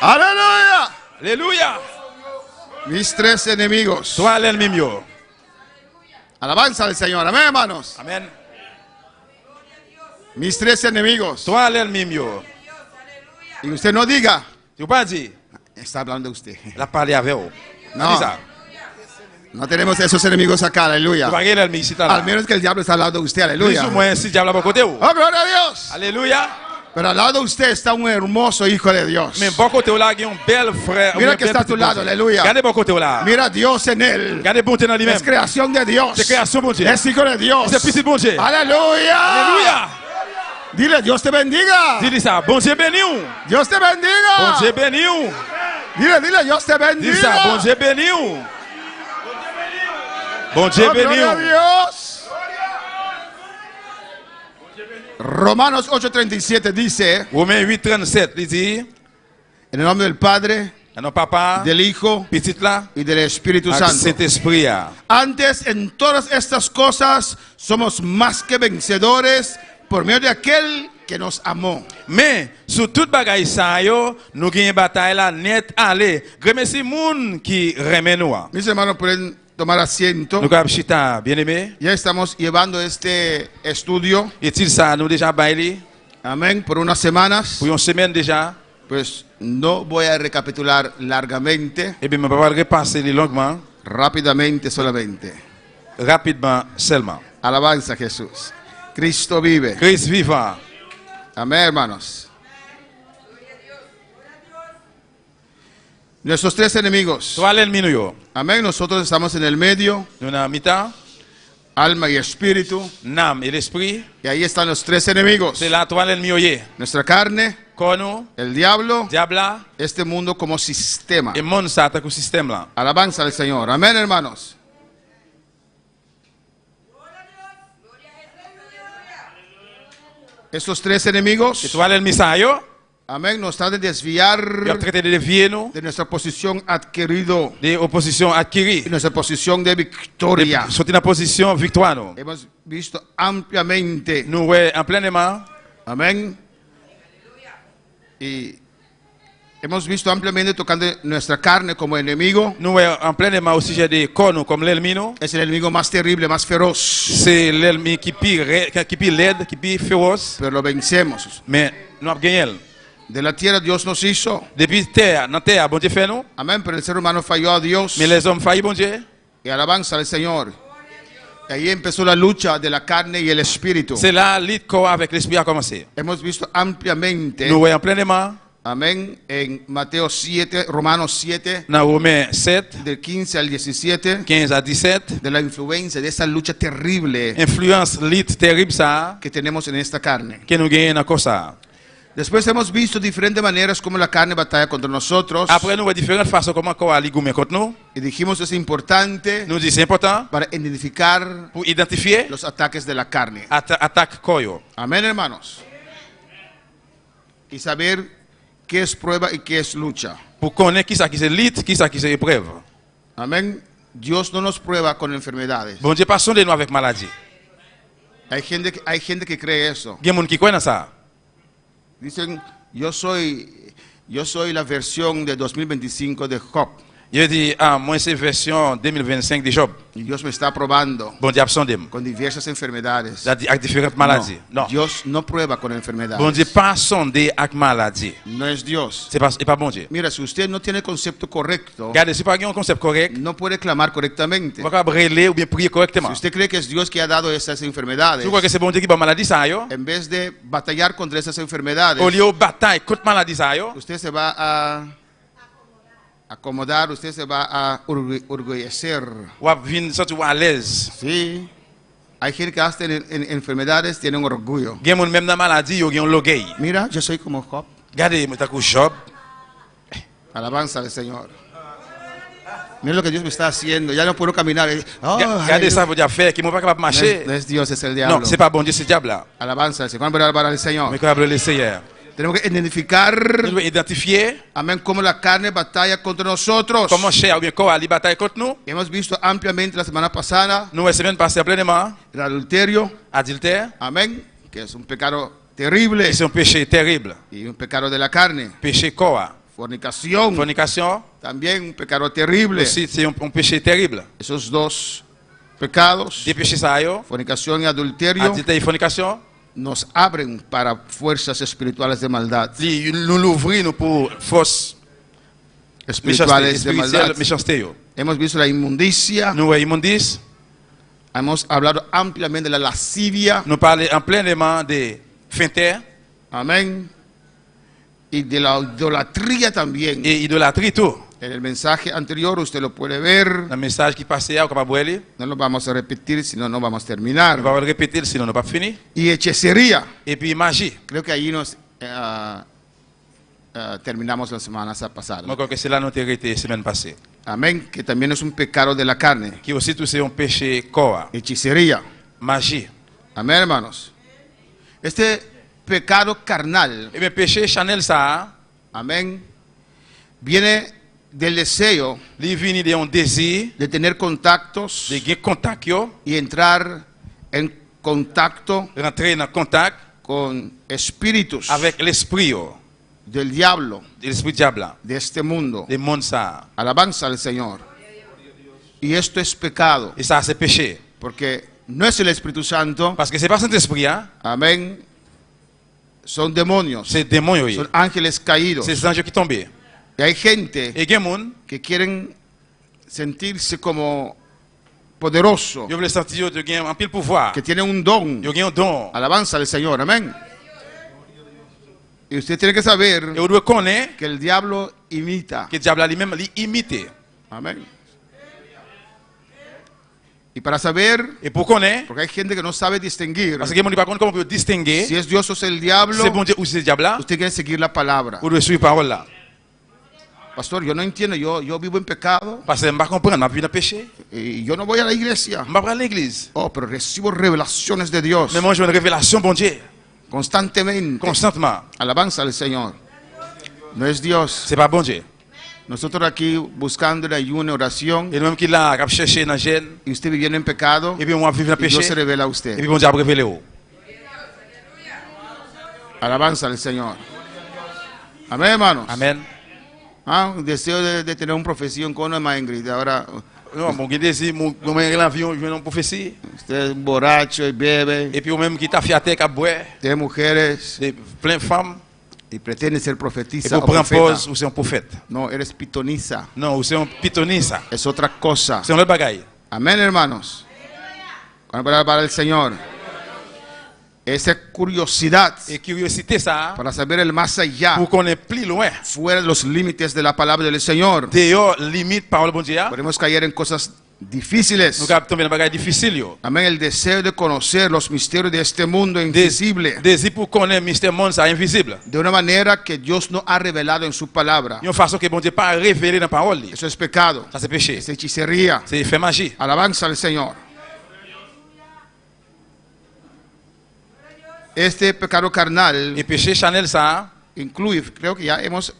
Aleluya. Alléluia. Mis tres enemigos. Toi, l'ennemi, mio. Alabanza al Señor. Amén, hermanos. Amen. Mis tres enemigos. Toi, l'ennemi, mio. Y usted no diga, Tu peux pas dire. está hablando usted. Il a parlé avec vous. No. Dis ça. No tenemos esos enemigos acá, aleluya. Tu vas regarder l'ennemi ici, là. Al menos que el diablo está al lado de usted, Plus aleluya. ou moins, si diable a bon côté. Oh, gloria a Dios. Alléluia. Pero al lado de usted está un hermoso hijo de Dios. Mais bon côté là, il y a un bel frère. Mira un que bel está a tu petit lado, bon Dieu. aleluya. Regardez bon côté là. Mira Dios en él. Regardez bonté dans lui-même. Es creación de Dios. C'est création, bon Dieu. Es hijo de Dios. C'est petit bon Dieu. Aleluya. Alléluia. Dile, Dios te bendiga. Dis ça. Bon Dieu béni ou. Dios te bendiga. Bon Dieu béni ou. Dile, Dios te bendiga. Dis ça. Bon Dieu béni ou. Bon Dieu Oh, béni gloria a ou. Dios. Romanos 8:37 dice, Romains 8:37, il dit, en el nombre del Padre, non papa, del Hijo petit là, y del Espíritu avec Santo. Saint-Esprit. Antes, en todas estas cosas, somos más que vencedores por medio de aquel que nos amó. Mais, sur toute bagaille ça, yo, nous gagnons bataille là, net, allez. Remercie moun qui remet nous. Mis hermanos pueden tomar asiento. Nous avons chita, bien aimé. Ya estamos llevando este estudio, Est-il ça, nous déjà bailé? amén, por unas semanas. Pour une semaine déjà. Pues no voy a recapitular largamente, Eh bien, je ne vais pas repasser longuement, rápidamente solamente. rapidement seulement. Alabanza a Jesús. Cristo vive. Christ vivant. Amén, hermanos. Nuestros tres enemigos. Toi l'ennemi nous yo. Amén. Nosotros estamos en el medio, Nous avons mi-temps, alma y espíritu. l'âme et l'esprit. Y ahí están los tres enemigos. C'est là toi l'ennemi yo. Nuestra carne, Quand nous, el diablo, diable là, este mundo como sistema. et monde ça attaque au système là. Alabanza al Señor. Amén, hermanos. Estos tres enemigos, Et toi l'ennemi ça yo, amén, nos tratan de il a desviar traité de dévier nous, de nuestra posición adquirido, des oppositions de acquises. nuestra posición de victoria. Sorti dans la position victoire nous. Hemos visto ampliamente, Nous ouais en pleinement. amén, y hemos visto ampliamente tocando nuestra carne como enemigo. Nous ouais en pleinement au sujet des corps nous comme l'ennemi nous. Es el enemigo más terrible, más feroz, C'est l'ennemi qui pire laide, qui pire féroce. pero lo vencemos. Mais nous avons gagné. De la tierra Dios nos hizo, Depuis terre, dans terre, bon Dieu fait nous. amén, pero el ser humano falló a Dios. Mais les hommes faillis, bon Dieu. Y alabanza al Señor. Y ahí empezó la lucha de la carne y el espíritu. C'est là, le corps avec l'esprit a commencé. Hemos visto ampliamente, Nous voyons pleinement amén, en Mateo 7, Romanos 7, dans Romains 7, del 15 al 17, 15 à 17, de la influencia de esa lucha terrible influence lit terrible ça, que tenemos en esta carne. que nous gagnons dans ça. Después hemos visto diferentes maneras como la carne batalla contra nosotros. Après, nous voyons différentes façons comment corps a ligoumer contre nous. Y dijimos es importante Nous disons c'est important para identificar pour identifier los ataques de la carne. attaque corps. Amén, hermanos. Y saber qué es prueba y qué es lucha. Pour connaître qui ça qui c'est lit, qui ça qui c'est épreuve. Amén. Dios no nos prueba con enfermedades. Bon Dieu pas sondé nous avec maladie. Hay gente que cree eso. Il y a des gens qui connaissent ça. Dicen, yo soy la versión de 2025 de Job. Il dit ah moi c'est version 2025 de Job. Y Dios me está probando Bon Dieu a sondé con diversas enfermedades. avec différentes maladies. Non. Dios no prueba con enfermedades. Bon Dieu pas sondé avec maladie. No es Dios. C'est pas bon Dieu. Mira, si usted no tiene el concepto correcto, Regardez, si pas un concept correct, no puede clamar correctamente. on va pas brûler ou bien prier Si correctement. usted cree que es Dios que ha dado esas enfermedades, Tu crois que c'est bon Dieu qui va maladie ça yo? en vez de batallar contra esas enfermedades, Au lieu de bataille contre maladie ça yo, usted se va a acomodar, usted se va a orgullecer. ou va venir sentir à l'aise. Sí. Hay gente que hasta en enfermedades tienen orgullo. Gen moun même dans maladie yo gen l'orgueil. Mira, yo soy como Job. Regardez, moi takou Job. Alabanza al Señor. Mira lo que Dios me está haciendo. Ya no puedo caminar. Oh, Regardez ça veut dire faire qui moi pas capable no marcher. es Dios, es el diablo. Non, c'est pas bon Dieu, c'est diable là. Alabanza al Señor. Vamos a alabar al Señor. Mais capable le Seigneur. Tenemos que identificar, Nous devons identifier amén, cómo la carne batalla contra nosotros. comment cher ou bien corps a li bataille contre nous. Hemos visto ampliamente la semana pasada Nous la semaine passée pleinement el adulterio, adultère, amén, que es un pecado terrible c'est un péché terrible. y un pecado de la carne. Péché corps. Fornicación, Fornication también un pecado terrible. aussi c'est un péché terrible. Esos dos pecados, Des péchés ça yo, fornicación y adulterio, adultère et fornication, nos abren para fuerzas espirituales de maldad. li nous l'ouvrir nous pour force Espirituales de spirituelle maldad. méchanceté yo. Hemos visto la inmundicia, Nous immondices, hemos hablado ampliamente de la lascivia, nous parler en pleinement de finter amén, y de la idolatría también. et idolâtrie tout. En el mensaje anterior usted lo puede ver, Dans le message qui passait au capable brûler, no lo vamos a repetir, si no, no vamos a on terminar. va le répéter sinon on n'a pas fini. Y hechicería, Et puis magie. creo que allí nos terminamos la semana pasada. Moi crois que c'est là notre hérité semaine passée. Amén, que también es un pecado de la carne, Qui aussi tout c'est un péché corps, hechicería. magie. Amén, hermanos. Este pecado carnal, Et bien, péché Chanel, ça, amén, viene del deseo il vient de un désir de tener contactos de gagner contact, yo, y entrar en contacto rentrer en contact con espíritus avec l'esprit, yo, del diablo de l'esprit diable, de este mundo. des mondes, ça. Alabanza al Señor. Y esto es pecado, Et ça, c'est péché. porque no es el Espíritu Santo, Parce que c'est pas Saint-Esprit, hein, amén, son demonios, c'est démon, yo, son ángeles caídos. c'est les anges qui tombent. Y hay gente Et gen moun, que quieren sentirse como poderoso, yo voulais sentir yo de gen un pile pouvoir. que tienen un don. Yo gen un don. Alabanza al Señor, amén. Y usted tiene que saber Et on doit connaître que el diablo imita, que le diable lui-même l'imite. amén. Y para saber, Et pour connaître, porque hay gente que no sabe distinguir parce que mon pas comment on peut distinguer si es Dios o es el diablo, c'est bon Dieu ou c'est le diable là, usted quiere seguir la palabra. ou doit suivre la parole là. Pastor, yo no entiendo, yo vivo en pecado Parce que je ne comprends pas, je dans le péché. y yo no voy a la iglesia. Je ne vais pas à l'église. Oh, pero recibo revelaciones de Dios Mais moi, j'ai une révélation, bon Dieu, constantemente. constantement. Alabanza al Señor. No es Dios. C'est pas bon Dieu. Nosotros aquí buscando en ayuno, oración, Et nous-mêmes qui là, qui chercher dans le gène, y usted viviendo en pecado, et puis on va vivre dans le y Dios péché, se revela a et usted. puis bon Dieu a révélé. Alabanza al Señor. Amén, hermanos. Amen. Ah, un deseo de tener una profesión con una Ingrid. Ahora Non, mon guide, c'est mon l'avion, je viens en prophétie. usted es borracho y bebe, Et puis ou même qui t'a fiaté, qui boit, tiene mujeres plein de femmes, y pretende ser et profetisa pour o prendre profeta. pause, ou c'est un prophète. No, eres pitoniza. Non, ou c'est un pitoniste. Es otra cosa. C'est un autre bagaille. Amén, hermanos. Con la palabra para el Señor. Esa curiosidad Et curiosité, ça, para saber el más allá, pour qu'on est plus loin. fuera de los límites de la palabra del Señor. Dehors, limite, parole bon Dieu, Podemos caer en cosas difíciles. nous captons une bagaille difficile, yo. Amén. El deseo de conocer los misterios de este mundo invisible Désir pour connaître le mystère monde, ça invisible. de una manera que Dios no ha revelado en su palabra. Une façon que bon Dieu pas révélé dans la parole. Eso es pecado. Ça, c'est péché. Es hechicería. C'est fait magie. Alabanza al Señor. Este pecado carnal Et péché Chanel, ça, incluye, creo que ya hemos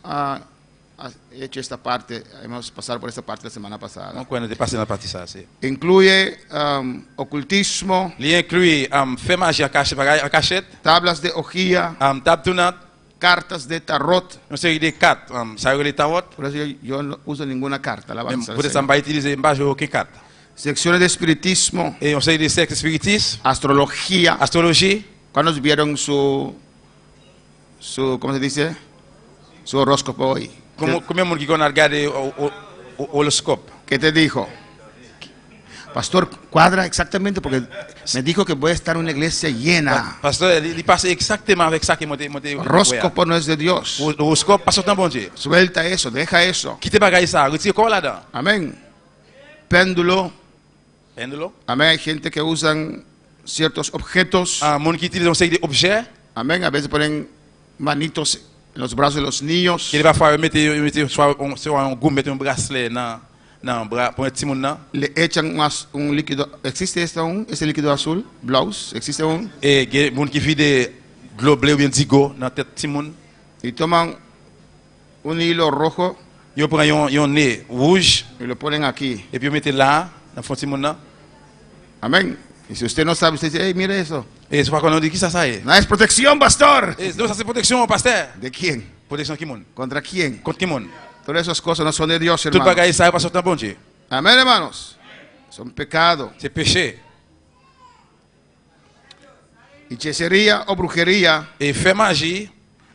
hecho esta parte, hemos pasado por esta parte la semana pasada. on connaît dépassé dans la partie, ça, c'est. Incluye ocultismo, Il inclut fait magie en cachette, tablas de hojía, table tournante, cartas de tarot. une série de cartes, ça a les tarot. Por eso yo no uso ninguna carta. Alabanza al Pour ça, Señor. on va utiliser pas aucune carte. Secciones de espiritismo, Et on série de sectes spiritisme, astrología. astrologie. ¿Cuándo vieron su, ¿cómo se dice? Su horóscopo hoy. Combien de monde qui a regardé l'horoscope? ¿Qué te dijo? Pastor, cuadra exactamente porque me dijo que voy a estar en una iglesia llena. Pasteur, il passe exactement avec ça qui m'a Horóscopo no es de Dios. L'horoscope passe autant bon Dieu. Suelta eso, deja eso. Quittez bagaille ça, retirez quoi là-dedans? Amén. Péndulo. Pendule. Amén. Hay gente que usan ciertos objetos. Monde qui utilise une série d'objets, Amén. A veces ponen manitos en los brazos de los niños. qui va falloir mettre soit un goût, mettre un bracelet dans le bras pour un petit monde là. Le echan un líquido. ¿Existe ese líquido azul? Blaus. ¿Existe un? Et il y a des gens qui font des globes ou bien digo dans la tête petit monde. Y toman un hilo rojo Ils prennent un nez rouge y lo ponen aquí. et puis ils mettent là dans le petit monde là. Amén. Y si usted no sabe, usted dice, hey, mire eso. Et c'est pas qu'on dit qui ça est. No es protección, pastor. Et donc ça c'est protection pasteur. ¿De quién? Protection qui monde? ¿Contra quién? Contre qui monde? Todas esas cosas no son de Dios, Tout hermanos. bagaille ça passe autant bon Dieu. Amén, hermanos. Son pecado. C'est péché. Hechicería o brujería. Et faire magie,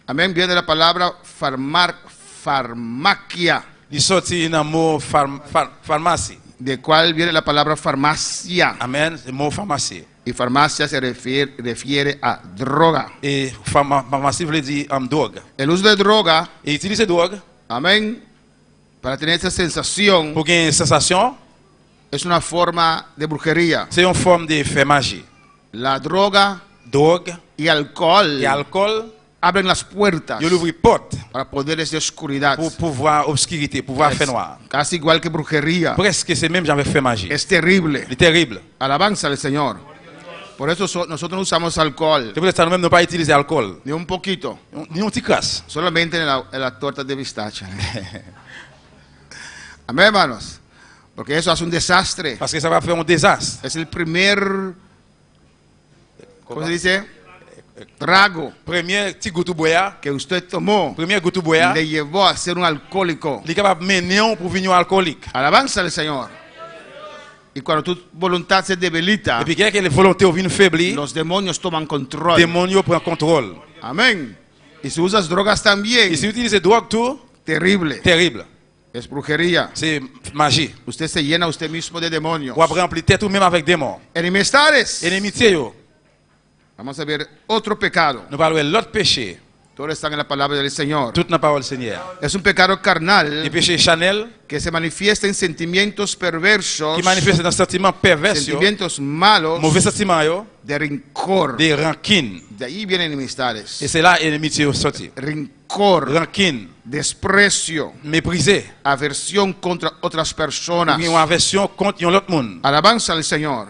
Amén. Viene de la palabra farmaquia. il sortit dans le mot pharmacie. De cuál viene la palabra farmacia. Amen, le mot pharmacie. Y farmacia se refiere a droga. Et pharmacie veut dire drogue. El uso de droga, Et utiliser drogue amén, para tener esa sensación, pour gagner une sensation, es una forma de brujería. c'est une forme de faire magie. La droga Drogue y alcohol et alcool, abren las puertas il ouvre porte para poderes de oscuridad. pour pouvoir obscurité, pouvoir faire noir. Casi igual que brujería. Presque c'est même j'avais fait magie. Es terrible. C'est terrible. Alabanza al Señor. Por eso nosotros no usamos alcohol, C'est pour ça que nous-mêmes, nous pas utiliser l'alcool. ni un poquito, Ni un petit crasse. solamente en la torta de pistache. Amén, hermanos. Porque eso hace un desastre. Parce que ça va faire un désastre. Es el primer, ¿cómo se dice? Trago Premier petit goutte boya, que usted tomó premier goutte boya, le llevó a ser un alcohólico. il est capable de mener pour venir alcoolique. Alabanza al Señor. Y cuando tu voluntad se debilita, Et puis quelqu'un qui a la volonté de venir faiblir, los demonios toman les control. démons prennent contrôle. Amén. Y si usas drogas también, Et si vous utilisez drogue tout, terrible. terrible. Es brujería. C'est magie. Usted se llena usted mismo de demonios. Ou après remplir tête ou même avec démons. Enemistades. Inimitié yo. Vamos a ver otro pecado. Nous parlons de l'autre péché. Todos están en la palabra del Señor. Toute la parole Seigneur. Es un pecado Le carnal péché Chanel que se manifiesta en sentimientos perversos, qui manifeste un sentiment pervers, sentimientos malos mauvais sentiment yo, de rencor. des rancines. De ahí vienen enemistades. Et c'est là inimitié yo sorti. Rencor, Rancine, desprecio, méprisé. aversión contra otras personas. Ou une aversion contre l'autre monde. Alabanza al Señor.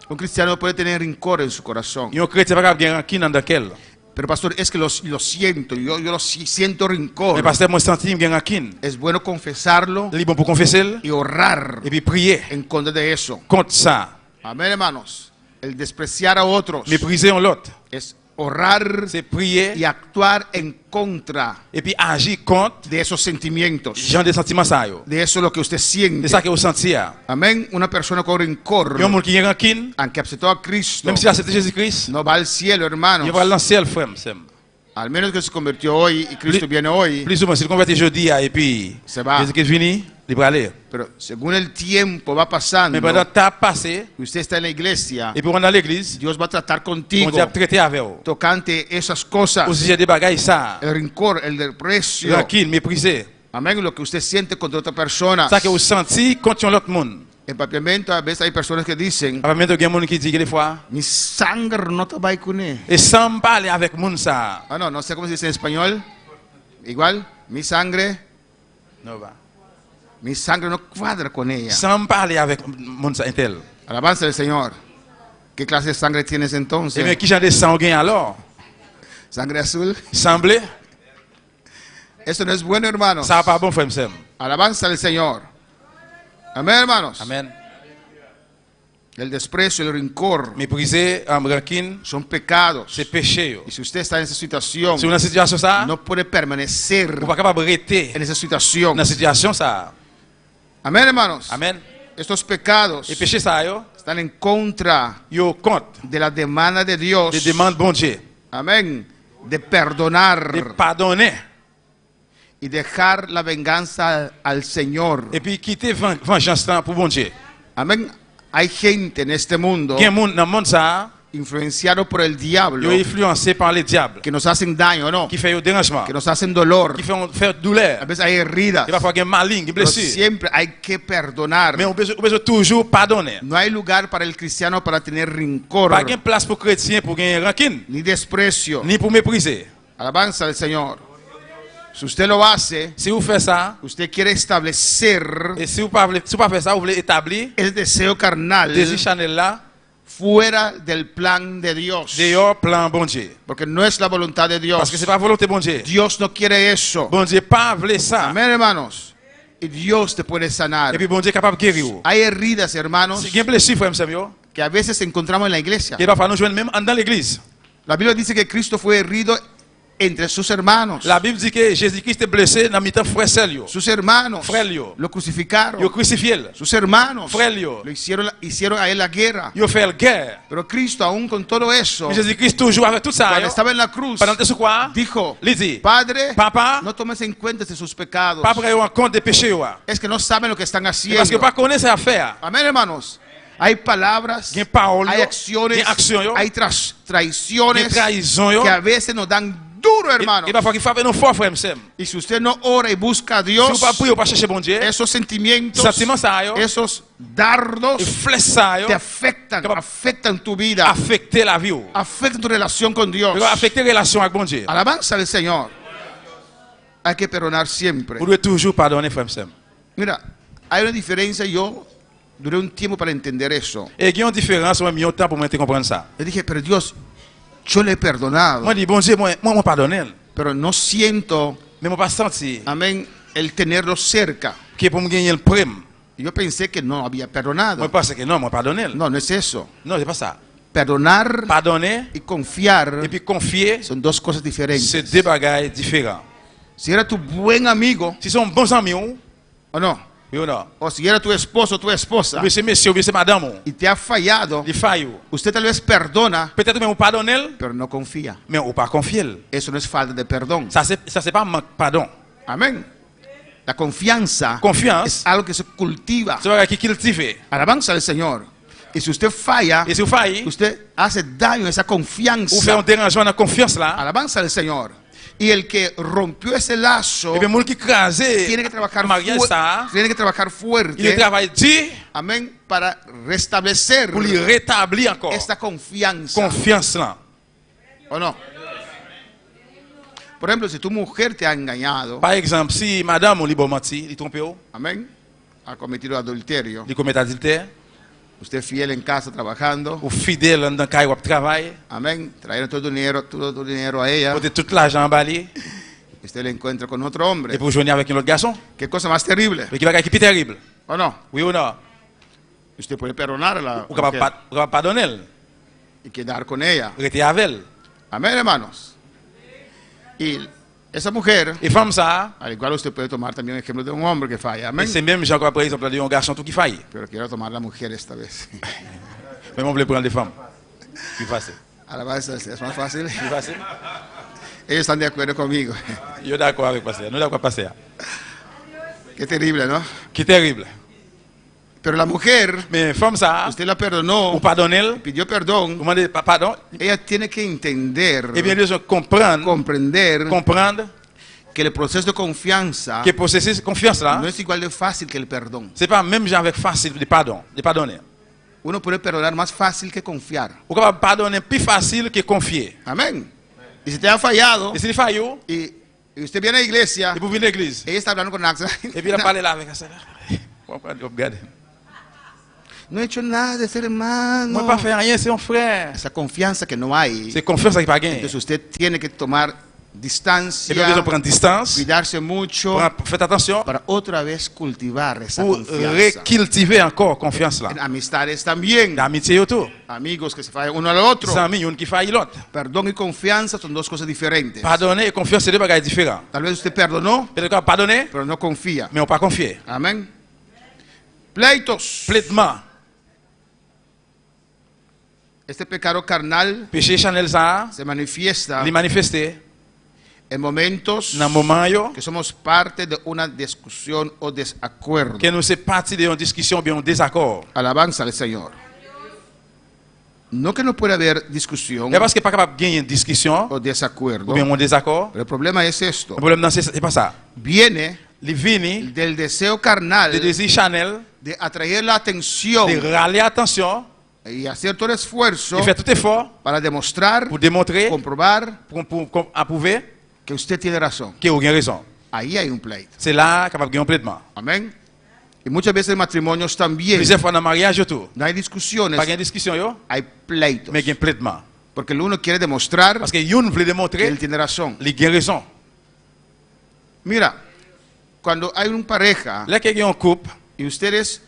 Un cristiano puede tener rencor en su corazón. Un chrétien pas capable de rancune dans lequel. Pero pastor, es que lo siento, yo siento rencor. Mais pasteur, moi senti me rancune. Es bueno confesarlo Il est bon pour confesser y orar et puis prier en contra de eso. contre ça. Amén, hermanos. El despreciar a otros Mépriser l'autre. es orar C'est prier y actuar en contra et puis agir contre de esos sentimientos. genre de sentiments ça yo. De eso es lo que usted C'est siente. ça que vous sentiez. Amén. Una persona con rencor, Un monde qui a rancune, aunque aceptó a Cristo, même si accepte Jésus-Christ, no va al cielo, hermanos. il va dans le ciel, frère. Al menos que se convirtió hoy y Cristo viene hoy, Plus souvent, s'il convertit jeudi et puis se va. Jésus-Christ vini, il va aller. Pero según el tiempo va pasando, Mais pendant le temps passé, y usted está en la iglesia, et puis on est dans l'église, Dios va a tratar on contigo dit à traiter avec vous. tocante esas cosas. Au sujet des bagailles, ça, El rencor, el desprecio. rancune, mépriser. Amén. Lo que usted siente contra otra persona. Ça que vous sentez contre l'autre monde. En papiamento, a veces hay personas que dicen, Après, il y a des gens qui disent que des fois, mi sangre no te va a con él. et sans parler avec le monde, ça. Ah, no, no sé cómo se dice en español. Igual, mi sangre no cuadra con ella. Sans parler avec le monde, ça, intel. Alabanza del Señor. ¿Qué clase de sangre tienes Et bien, entonces? qui genre de sanguin alors? ¿Sangre azul? Semblé? Eso no es bueno, hermanos. Ça va pas bon, frère, m'sem. Alabanza del Señor. Amén, hermanos. Amen. El desprecio, el rencor Mépriser, rancune, son pecados. c'est péché. Yo. Y si usted está en esa situación, Si une situation ça, no puede permanecer vous pas capable de rester en esa situación. dans la situation ça. Amén, hermanos. Amen. Estos pecados Et péché ça, yo, están en contra yo compte de la demanda de Dios. des demandes bon Dieu, Amén. De perdonar de pardonner y dejar la venganza al Señor. et puis quitter vengeance là pour bon Dieu. Amén. Hay gente en este mundo Il y a monde dans le monde ça, influenciado por el diablo yo influencé par les diables que nos hacen daño, ¿no? qui fait au dérangement, Que nos hacen dolor. qui fait douleur. A veces hay heridas. Il va falloir malign, Pero blessure. siempre hay que perdonar. Mais on besoin toujours pardonner. No hay lugar para el cristiano para tener rencor Pas de place pour chrétien pour gagner rancune, ni desprecio. ni pour mépriser. Alabanza al Señor. Si usted lo hace, Si vous faites ça, usted quiere establecer et si vous pas faire ça, vous voulez établir el deseo carnal désir Chanel là, fuera del plan de Dios. dehors plan bon Dieu. Porque no es la voluntad de Parce que Dios. c'est pas volonté bon Dieu. Dios no quiere eso. Bon Dieu pas voulu ça. Amén, hermanos. Y Dios te puede sanar. Et puis bon Dieu est capable de guérir. Hay heridas, hermanos, Si il y a un blessure, frère, m'sem yo, que a veces encontramos en la iglesia. il va falloir nous joindre même dans l'église. La Biblia dice que Cristo fue herido entre sus hermanos. La Bible dit que Jésus-Christ est blessé dans mi-temps frère seul yo. Sus hermanos Frère yo. lo crucificaron. Yo crucifié. Sus hermanos Frère yo. lo hicieron a él la guerra. Yo fait la guerre. Pero Cristo, aún con todo eso, Mais Jésus-Christ toujours avec tout ça. cuando yo, estaba en la cruz, Pendant ce quoi? dijo, Il dit, Padre, Papa, no tomes en cuenta de sus pecados. pas prendre en compte des péchés yo. Es que no saben lo que están Parce que haciendo. pas connaître cette affaire. Amén, hermanos. Hay palabras, Gen parole hay yo, acciones, gen action yo, hay traiciones gen trahison yo. que a veces nos dan duro, hermanos. Il va falloir qu'il fasse nos fort frère m'sem. Y si usted no ora y busca a Si Dios, vous pas prier ou pas chercher bon Dieu, esos sentimientos, sentiment ça yo, esos dardos et flèche ça yo, te afectan tu vida, affecter la vie yo. afectan tu relación con Dios. Il va affecter la relation avec bon Dieu. Alabanza al Señor. Hay que perdonar siempre. Vous devez toujours pardonner frère m'sem. Mira, hay una diferencia. Yo duré un tiempo para entender eso. Et il y a une différence, moi, il y a un temps pour moi te comprendre ça. Yo dije, pero Dios, yo le he perdonado, Moi, je dis, bon Dieu, moi, pardonne. pero no siento, Mais moi, pas senti amén, el tenerlo cerca. que pour me gagner le prime. Y yo pensé que no había Moi, perdonado. je pense que non, moi, pardonne. No, no es eso. Non, c'est pas ça. Perdonar Pardonner y confiar et puis confier, son dos cosas diferentes. c'est deux bagages différents. Si era tu buen amigo, Si sont bons amis, ou o no, oui ou non? o si era tu esposo o tu esposa, Ou bien c'est monsieur, ou bien c'est madame, ou y te ha fallado, il faille. usted tal vez perdona, Peut-être même vous pardonnez, pero no confía. mais ou pas confier. Eso no es falta de perdón. Ça, c'est pas manque pardon. Amén. La confianza Confiance, es algo que se cultiva. c'est un qui cultive. Alabanza al Señor. Y si usted falla, Et si vous faillez, usted hace daño a esa vous faites un confianza. dérangement dans la confiance là. Alabanza al Señor. Y el que rompió ese lazo Et bien, moun qui crase, tiene que trabajar, mariage ça, tiene que trabajar il fuerte. travaille dur Amén. Para restablecer pour lui rétablir encore esta confianza. confiance là. ¿O no? Por ejemplo, si tu mujer te ha engañado, Par exemple, si madame ou li bon menti, li trompe ou, amén, ha cometido adulterio, li commet adultère, usted fiel en casa trabajando, ou fidèle dans caille ou travail, amén, trayendo todo el dinero a ella, porter tout l'argent en bali, usted le encuentra con otro hombre. et pour joindre avec un autre garçon. Qué cosa más terrible, Mais qui va qui plus terrible. ¿o no? Oui ou non? Usted puede perdonar a la Ou capable mujer pardonner, y quedar con ella. rester avec elle. Amén, hermanos. Y esa mujer, Et femme ça, al igual usted puede tomar también el ejemplo de un hombre que falla, et amén. c'est même genre par exemple de un garçon tout qui faille. Pero quiero tomar la mujer esta vez. Mais on voulait prendre des femmes. Plus facile. Alabanza, es más fácil. Plus facile. Ellos están de acuerdo conmigo. Yo d'accord avec passer. Nous d'accord passer. Qué terrible, ¿no? Qui terrible. Pero la mujer, Mais femme ça, usted la perdonó, ou pardonner, pidió perdón, comment dire pardon, ella tiene que entender, et bien les comprendre, comprender comprendre que el proceso de confianza que processus confiance là, no es igual de fácil que el perdón. c'est pas même genre avec facile de pardon, de pardonner. Uno puede perdonar más fácil que confiar. Ou capable pardonner plus facile que confier. Amén. Y si te ha fallado Et s'il faille, y usted viene a la iglesia, et pour venir à l'église, ella está hablando con Axa. et puis il a parlé là avec ça. Regarde. No he hecho nada de ser hermano. Moi pas faire rien, c'est un frère. Esa confianza que no hay. C'est confiance qui pas gagner. Entonces usted tiene que tomar Et distancia, puis besoin prendre distance, cuidarse mucho faites attention para otra vez cultivar esa pour confianza. recultiver encore confiance là. En amistades también. L'amitié autour. Amigos que se fallan uno al otro. Les amis, une qui faille l'autre. Perdón y confianza son dos cosas diferentes. Pardonner et confiance, c'est deux bagages différents. Tal vez usted perdonó, Peut-être qu'on pardonner, pero no confía. mais on pas confier. Amén. Pleitos. Complètement. Este pecado carnal Péché Chanel ça, se manifiesta les manifester en momentos dans moment yo que somos parte de una discusión o desacuerdo. que nous c'est partie d'une discussion ou bien un désaccord. Alabanza al Señor. No que no puede haber discusión Et parce que pas capable de gagner une discussion o desacuerdo. ou bien un désaccord, Pero el problema es esto. le problème dans c'est pas ça. Viene Les vini, del deseo carnal les désirs Chanel, de atraer la atención de râler attention, y hacer todo esfuerzo de faire tout effort para demostrar, pour démontrer, comprobar pour approuver que usted tiene razón. que vous avez raison. Ahí hay un pleito. C'est là capable de gagner complètement. Amén. Y muchas veces en matrimonios también Plusieurs fois dans le mariage tout, no hay discusiones, pas gagner discussion yo, hay pleitos. mais gagner complètement. Porque el uno quiere demostrar Parce que une veut que démontrer, él tiene razón. il gagne raison. Mira, cuando hay una pareja Là qu'il y a un couple, y ustedes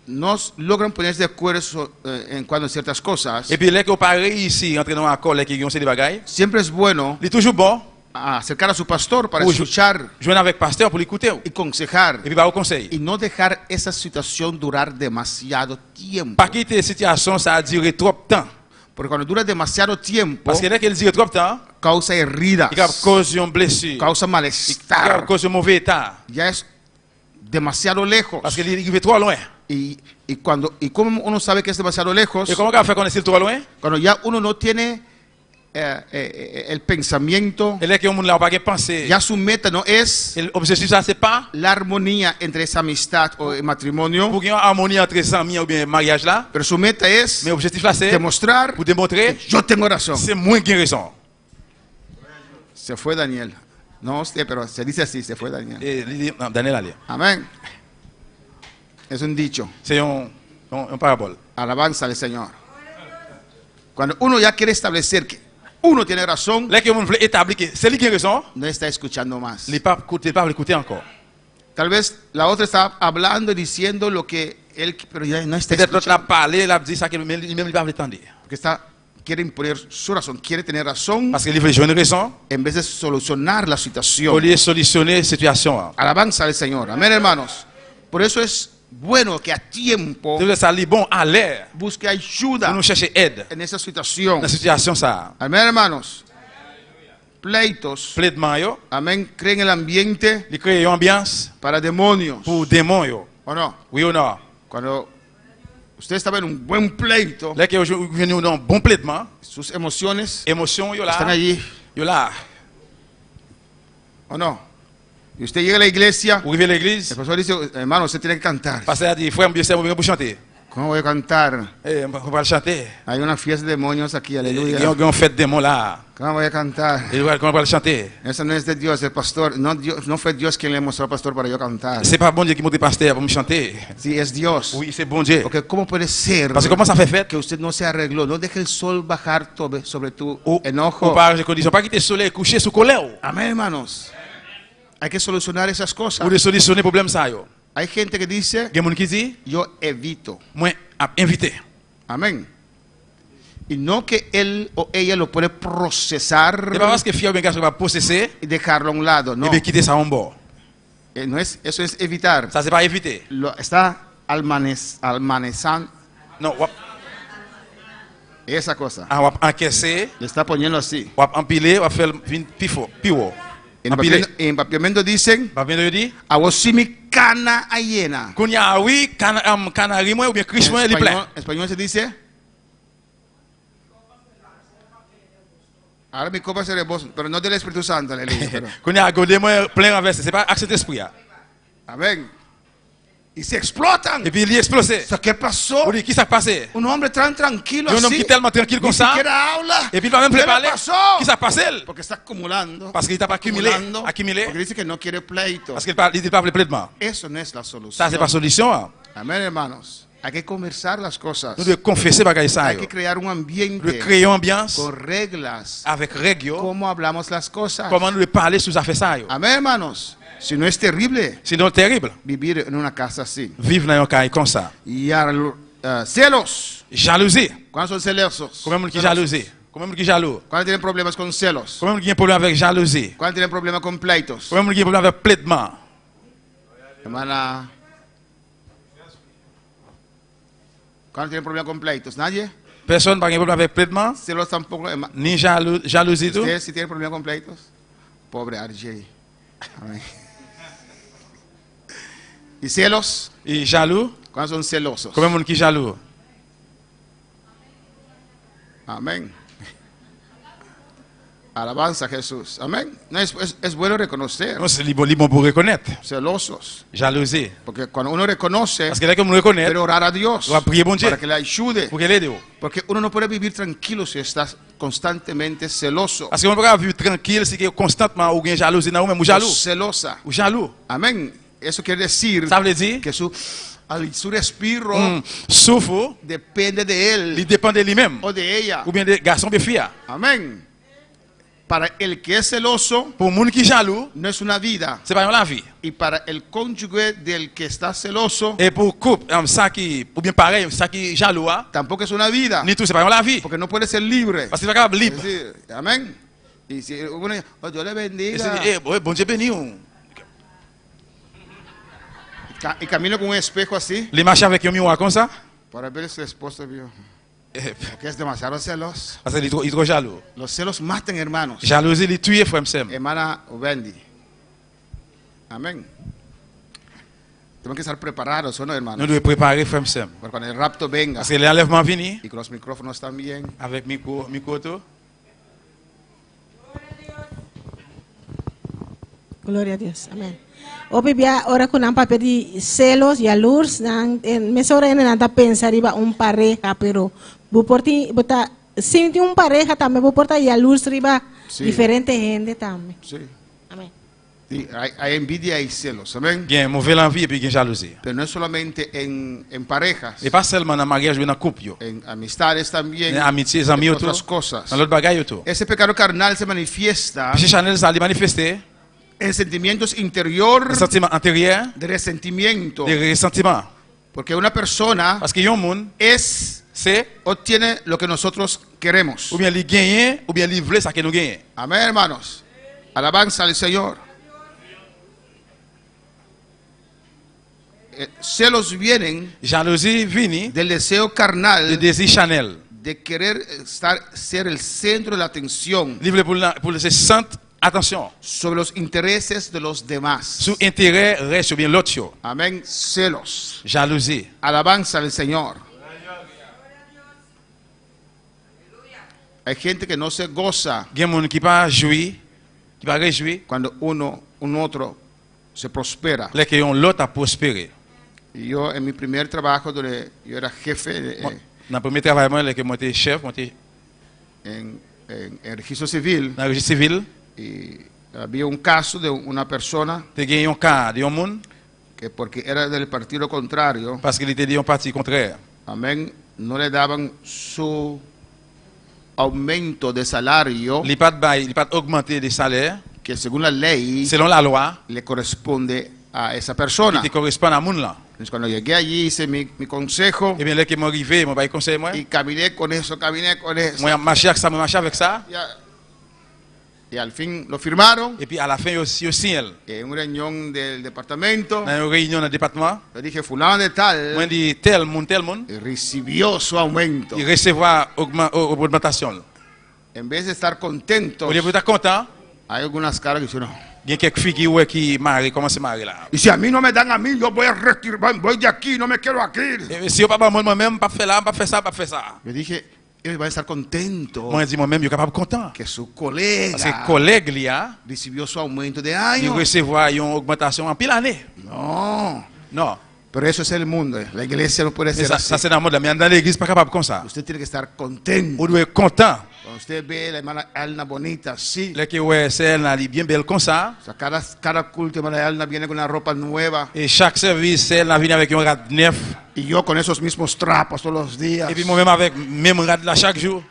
no logran ponerse de acuerdo en cuanto a ciertas cosas, et puis là que vous pas réussi à entrer dans un accord, là qu'il y a des bagailles, siempre es bueno il est toujours bon, acercar a su pastor para Oui, escuchar joindre avec pasteur pour l'écouter, y aconsejar et puis par au conseil. y no dejar esa situación durar demasiado tiempo. Pas quitter la situation, ça a duré trop de temps. Porque cuando dura demasiado tiempo, Parce que là qu'elle dure trop de temps, causa heridas, il cause une blessure, causa il malestar, cause un mauvais état. ya es demasiado lejos. Parce qu'il est trop loin. Y cómo uno sabe que es demasiado lejos, Et comment on va faire qu'on est trop loin? cuando ya uno no tiene el pensamiento, Et là que le monde là pas penser. ya su meta no es Et l'objectif ça c'est pas la armonía entre esa amistad o el matrimonio, pour qu'il y ait une harmonie entre les amis ou bien mariage là, pero su meta es mais l'objectif là c'est demostrar pour démontrer yo tengo razón. c'est moins qui a raison. Se fue Daniel. No usted, pero se dice así, se fue Daniel. Et Daniel allez. Amén. Es un dicho. C'est une parabole. Alabanza al Señor. Cuando uno ya quiere establecer que uno tiene razón, Là que on veut établir que c'est lui qui a raison, no está escuchando más. il pas écouter encore. Tal vez la otra está hablando y diciendo lo que él, pero ya no está Peut-être l'autre l'a escuchando. parlé, il a dit ça que même il pas entendre. Porque quiere imponer su razón, quiere tener razón Parce qu'il veut jouer une raison en vez de solucionar la au situación. lieu de solutionner la situation. Alabanza al Señor. Amén, hermanos. Por eso es bueno que a tiempo C'est ça li bon à l'air busque pour ayuda nous chercher aide en esa situación. dans la situation ça. Amén, hermanos. Pleitos. Plaidement yo, Amén. Creen el ambiente il crée une ambiance para demonios. pour démons yo. ¿O no? Oui ou non? Cuando usted estaba en un buen pleito, Là que vous venez dans bon plaidement, sus emociones émotion yo están là, allí. yo là. ¿O no? Y usted llega a la iglesia, Vous arrivez à l'église, el pastor dice, hermano, usted tiene que cantar. pasteur a dit frère, Dieu c'est pour chanter. ¿Cómo voy a cantar? On va le chanter. Hay una fiesta de demonios aquí, Il y aleluya. a une fête démons là. ¿Cómo voy a cantar? Et on va le chanter. Eso no es de Dios, el pastor, no fue Dios quien le mostró al pastor para yo cantar. C'est pas bon Dieu qui monte pasteur pour me chanter. Sí, es Dios. Oui, c'est bon Dieu. Porque ¿cómo puede ser Parce que comment ça fait fête? que usted no se arregló? No deje el sol bajar sobre tu Ou enojo. par condition pas quitter le soleil coucher sous colère. Amén, hermanos. Hay que solucionar esas cosas. Pour de solutionner problème ça yo. Hay gente que dice, Gen moun qui dit, yo evito. moi a invité. Amén. Y no que él o ella lo puede procesar C'est pas parce que fille ou bien garçon va possesser, y dejarlo a un lado. No, il veut quitter ça en bord. no es, eso es evitar. Ça c'est pas éviter. Está almanezando Non, ou esa cosa. encaisser, Le está poniendo así. ou empiler, ou faire vin pifo, piwo. En Empiler. empapiamiento dicen, Pas bien de dire, awosimi cana ayena. qu'on y a oui, canari moi ou bien criche moi, il est plein. En español se dice, ahora mi copa se rebosa, pero no del Espíritu Santo, aleluya. Pero, Qu'on y a godé moi plein renversé, c'est pas accès d'esprit. amén. Y se explotan. Et puis il est explosé. ¿Qué pasó? Ou dit, qui s'est passé? Un hombre tan tranquilo Un homme así, qui est tellement tranquille comme ni ça, siquiera habla. et puis il va même ¿Qué le préparer. pasó? Qui s'est passé? Porque está acumulando. Parce qu'il t'a pas accumulé, Acumulando, accumulé. porque dice que no quiere pleito. Parce qu'il parle, il dit pas pleinement. Eso no es la solución. Ça c'est pas solution. Hein. Amén, hermanos. Hay que conversar las cosas. Nous devons confesser bagaille ça. Hay Yo. que crear un Nous ambiente devons créer une ambiance con reglas. avec règles. Yo. Cómo hablamos las cosas. Comment nous devons parler sous affaire ça. Yo. Amén, hermanos. Si no es terrible Sinon terrible. vivir en una casa así. Vivre dans un cas comme ça. Y celos. Jalousie. ¿Cuándo son celosos? Combien de monde qui jalousie? Combien de monde qui jaloux? ¿Cuándo tienen problemas con celos? Combien de monde qui a un problème avec jalousie? ¿Cuándo tienen problemas con pleitos? Combien de monde qui a un problème avec plaidement? Hermana. ¿Cuándo tienen problemas con pleitos? ¿Nadie? Personne n'a un problème avec plaidement? Celos tampoco. Ni jalousie tout? ¿Ustedes sí tienen problemas con pleitos? Pobre RJ. Amén. ¿Y celos? Et jaloux? ¿Cuándo son celosos? Combien de monde qui jaloux? Amén. Alabanza a Jesús. Amén. No, es bueno reconocer. Non, c'est libre pour reconnaître. Celosos. Jalousie. Porque cuando uno reconoce, Parce que là, comme nous reconnaît, quiere orar a Dios on va prier bon Dieu para que le ayude. pour qu'elle aide. Porque uno no puede vivir tranquilo si está constantemente celoso Parce qu'on ne peut pas vivre tranquille si constamment ou bien jalousie dans ou même ou o jaloux. celosa. Ou jaloux. Amén. Eso quiere decir Ça veut dire que su respiro souffle, depende de él il dépend de lui-même. o de ella. Ou bien des garçons ou des filles. Amén. Para el que es celoso, Pour le monde qui est jaloux, no es una vida. c'est pas la vie. Y para el cónyuge del que está celoso, Et pour couple, ça qui, ou bien pareil, ça qui est jaloux, tampoco es una vida. ni tout, c'est pas la vie. Porque no puede ser libre. Parce que c'est pas capable Es libre. decir, amén. Y si uno dice, oh, Dios le Et bendiga. c'est, bon Dieu béni. Y camino con un espejo así Les marcher avec un miroir comme ça, para ver si su esposo vio. Porque es demasiado celoso. parce qu'il est trop jaloux. Los celos matan, hermanos. Jalousie, il tue, frère Sam. Hermana Wendy. Amén. Tenemos que estar preparados, ¿o no, Nous hermanos? devons préparer, frère Sam. Para cuando el rapto venga Parce que l'enlèvement vini, y con los micrófonos también. avec micro tout. Gloria a Dios. Amén. Opi bia ora con un papel de celos y alurs me sobra en nada pensar iba un pareja pero buporti bota sin un pareja también buporta y alurs riba Sí. diferente gente también. Sí. Amén. Sí, hay envidia y celos, amén. Il y a une mauvaise envie et puis il y a une jalousie. Pero no es solamente en parejas, Et pas seulement dans le mariage, mais dans le couple. en amistades también, En amitié, les amis en autour. otras cosas. Dans l'autre bagaille autour. Ese pecado carnal se manifiesta Puis Chanel, ça a manifesté en sentimientos interior un sentiment intérieur, de resentimiento. des ressentiments. Porque una persona Parce qu'il y a un monde, c'est obtiene lo que nosotros queremos. ou bien il gagne, ou bien il veut ça que nous gagnons. Amén, hermanos. Alabanza al Señor. Celos vienen Jalousie vini del deseo de carnal désir Chanel. de querer ser el centro de la atención Livre pour se sentir attention. sobre los intereses de los demás. Sous intérêt reste ou bien l'autre. Amén. Celos. Jalousie. Alabanza al Señor. Hay gente que no se goza Il y a des gens qui pas joui, qui pas réjoui, cuando un otro se prospera. les qui ont l'autre à prospérer. Y yo en mi primer trabajo, donde yo era jefe Dans le premier travail, moi, les que moi j'étais chef, moi j'étais en registro civil, dans le registre civil, y había un caso de una persona tu gagné un cas de un monde que porque era del partido contrario, parce qu'il était de un parti contraire. amén, no le daban su aumento de salario Il pas augmenté les salaires que según la ley selon la loi le corresponde a esa persona. qui correspond à monde là. Entonces cuando llegué allí hice mi consejo Et bien là que moi arrivé, moi pas conseil moi. y caminé con eso. Moi marché avec ça, moi marché avec ça. Y al fin lo firmaron Et puis à la fin yo signe en una reunión del departamento. dans une réunion dans le département. Le dije, fulano de tal Moi dit tel monde, recibió su aumento. il recevra augmentation. En vez de estar contentos, Au lieu d'être content, hay algunas caras que dicen, no. il y a quelques filles qui marient, comment c'est marié là. Y si a mí no me dan a mí, yo voy a retirar, voy de aquí, no me quiero aquí. Et si yo pas moi-même pas faire là, pas faire ça, pas faire ça. Yo dije, él va a estar contento Moi dit moi-même, je suis capable content. que su Parce que colega collègue là, recibió su aumento de il años. recevra une augmentation en pile année. No, Non. pero eso es el mundo. La iglesia no puede Mais ser ça, así. ça c'est dans le monde là, mais dans l'église pas capable comme ça. Usted tiene que estar contento. On doit être content. Cuando usted ve a la hermana Alna bonita, sí. Là que ouais, c'est elle bien belle comme ça. O sea, cada culto, hermana Alna viene con una ropa nueva. Et chaque service, c'est elle vient avec un rat neuf. Y yo con esos mismos trapos todos los días. Et puis moi-même avec même rat là chaque jour.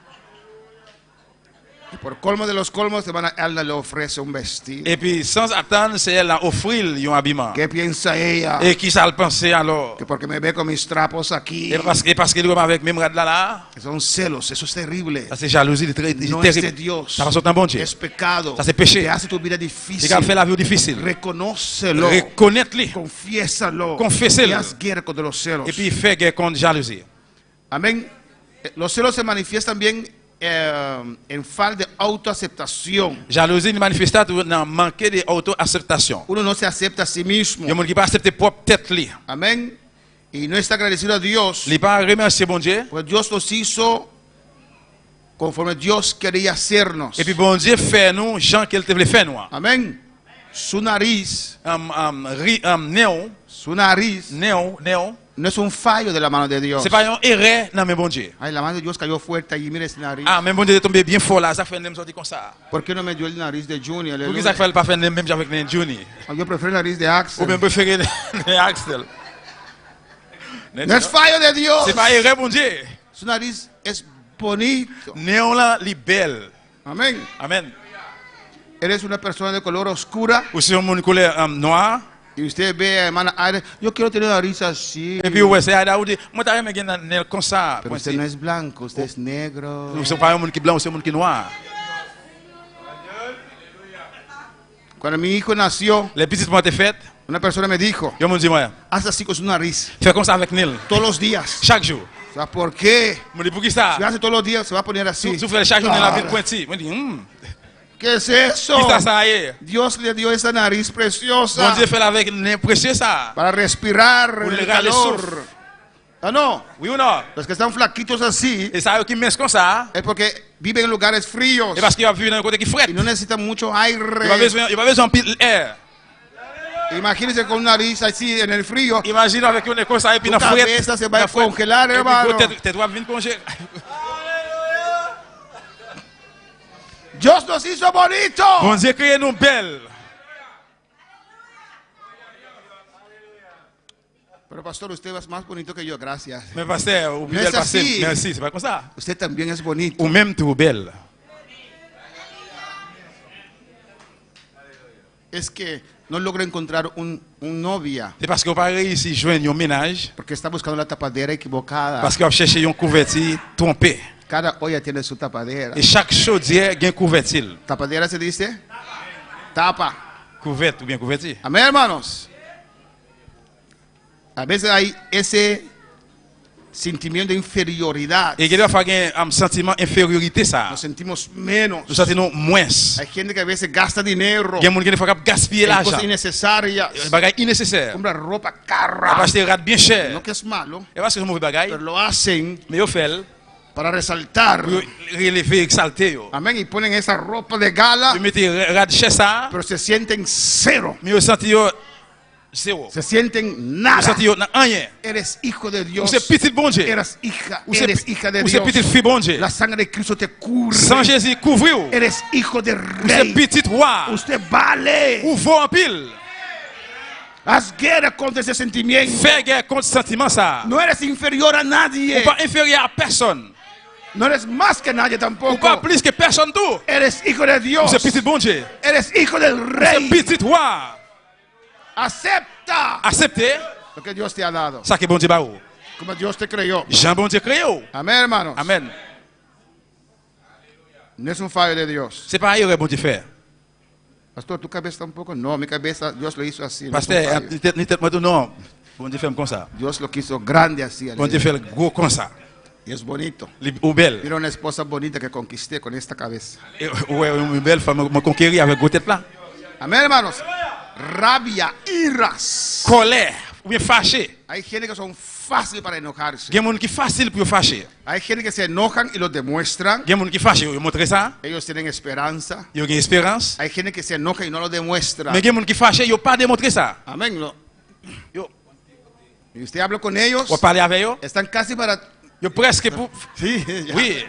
Y por colmo de los colmos, hermana Alna le ofrece un vestido. Et puis sans attendre, c'est elle a offrir un habillement. ¿Qué piensa ella? Et qui ça le penser alors? Que porque me ve con mis trapos aquí. Et parce qu'il est avec même rat là. Son celos, eso es terrible. Ça c'est jalousie, c'est No es de terrible. Dios. Ça va sortir un bon Dieu. Es pecado. Ça, c'est péché. Te hace tu vida Il difícil. a fait la vie difficile. Reconócelo. Reconnaître-le. Confiésalo. Conféselo. Y haz guerra contra los celos. Et puis fait guerre contre jalousie. Amén. Los celos se manifiestan bien en falta de autoaceptación. Jalousie ne manifeste dans manquer d'auto-acceptation. Uno no se acepta a sí mismo. Il y a des gens qui ne pas accepter propre tête. Amén. Y no está agradecido a Dios. Il ne pas remercier bon Dieu. Pues Dios nos hizo conforme Dios quería hacernos. Et puis bon Dieu fait nous, gens qu'il te voulait faire nous. Amén. Su nariz, Néon, su nariz néon, no es un fallo de la mano de Dios. c'est pas un erreur dans mes bon Dieu. Ay, la mano de Dios cayó fuerte allí, mire ese nariz. Ah, même bon Dieu est tombé bien fort là, ça fait un sorti comme ça. ¿Por qué no me dio el nariz de Junior? Pour qui Aleluya. ça fait pas faire le même avec les Johnny? Yo prefiero el nariz de Ou Axel. bien préférer les Axel. No es fallo de Dios. C'est pas erreur bon Dieu. Su nariz es bonito. Néon là, il est belle. Amén. Amen. Eres una persona de color oscura Ou si on a une couleur noire. y usted ve a hermana Aire, yo quiero tener nariz así. Et puis ouais, c'est Ada ou dit, moi t'as aimé gagner comme ça. Pero usted no es blanco, usted es negro. Nous sommes pas un monde qui blanc, ou c'est un monde qui noir. Cuando mi hijo nació, Les petites mois étaient faites. una persona me dijo, Yo me dis moi, haz así con su nariz fais comme ça avec Neil. todos los días. Chaque jour. O sea, ¿por qué? Je me dis pour qui ça? Si hace todos los días, se va a poner así. Tu fais chaque jour dans la ville Ah, pointie. Je me dis, ¿Qué es eso? qui ça y est? Dios le dio esa nariz Bon preciosa Dieu fait avec précieux ça. para respirar Pour el le regarder calor. souffle. Ah, no. Oui ou non? Los que están flaquitos así Et ça qui mince comme ça, es porque viven en lugares fríos et parce qu'il a vu dans un côté qui fret. y no necesitan mucho Il va aire. besoin de pile air. Imagínense con una nariz así en el frío. Imagine avec une comme ça et puis Tu dans fret. cabeza se va a congelar, hermano. Tes doigts viennent congeler. Dios nos hizo bonito. Bon Dieu crée nous belle. Pero pastor, usted es más bonito que yo, gracias. Mais pasteur, ou Mais belle ça, pasteur, si. merci, c'est pas comme ça. Usted también es bonito. Ou même tu belle. Es que no logro encontrar un novia C'est parce qu'on pas réussi à joindre un ménage, porque está buscando la tapadera equivocada. parce qu'on cherche un couverture trompé. Cada olla tiene su tapadera. Et chaque chaudière a un couverture. ¿Tapadera se dice? Tapa. Couverte ou bien couverture. Amén, hermanos. A veces hay ese sentimiento de inferioridad. Et il y a un sentiment d'infériorité ça. Nos sentimos menos. Nous sentons moins. Hay gente que a veces gasta dinero Il y a des gens qui font gaspiller en l'argent. cosas innecesarias. Des bagages innécessaires. Compra ropa On cara. va acheter des rats bien No chers. que es malo, Et parce que c'est un mauvais bagage, pero lo hacen mais ils font para resaltar. pour relever, exalter. Amén. Y ponen esa ropa de gala, Ils mettent rats chers ça, pero se sienten cero. mais ils sentent zéro. Se sienten Ils nada. sentent rien. Eres hijo de Ou Dios. c'est petit bon Dieu. Eres hija Ou c'est de ou Dios. petite fille bon Dieu. La sangre de Cristo te cubre. Sans Jésus, couvrir. Eres hijo de Ou c'est rey. petit roi. Usted vale. Ou vaut en pile. Haz guerra contra ese sentimiento. Faire guerre contre ce sentiment ça. No eres inferior a nadie. Ou pas inférieur à personne. No eres más que nadie Ou pas tampoco. plus que personne tout. Eres hijo de Ou Dios. c'est petit bon Dieu. Eres hijo del Ou c'est rey. petit roi. Acepta Acceptez lo que Dios te ha dado. ça que bon Dieu ba ou. Como Dios te creyó. Jean bon Dieu créé ou. Amén, hermanos. Amen. No es un fallo de Dios. C'est pas erreur bon Dieu faire. Pastor, tu cabeza está un poco. No, mi cabeza, Dios lo hizo así. No es un Pasteur, fallo. ni tête moi non. Bon Dieu fait comme ça. Dios lo quiso grande así. Bon Dieu fait le gros comme ça. Y es bonito. Ou belle. Mira una esposa bonita que conquisté con esta cabeza. Ouais, une belle femme me conquérir avec gros tête là. Amén, hermanos. Rabia, iras. Colère ou bien fâché. Hay gente que son fáciles para enojarse. Il y a des gens qui facile pour fâcher. Hay gente que se enojan y lo demuestran. Il y a des gens qui fâché, ils montrent ça. Ellos tienen esperanza. Ils ont une espérance. Hay gente que se enoja y no lo demuestra. Mais il y a des gens qui fâché, ils n'ont pas démontré ça. Amén. No. Yo, Y usted habla con ellos. on parler avec eux. Están casi para. Ils presque pour. Sí, ya. Oui.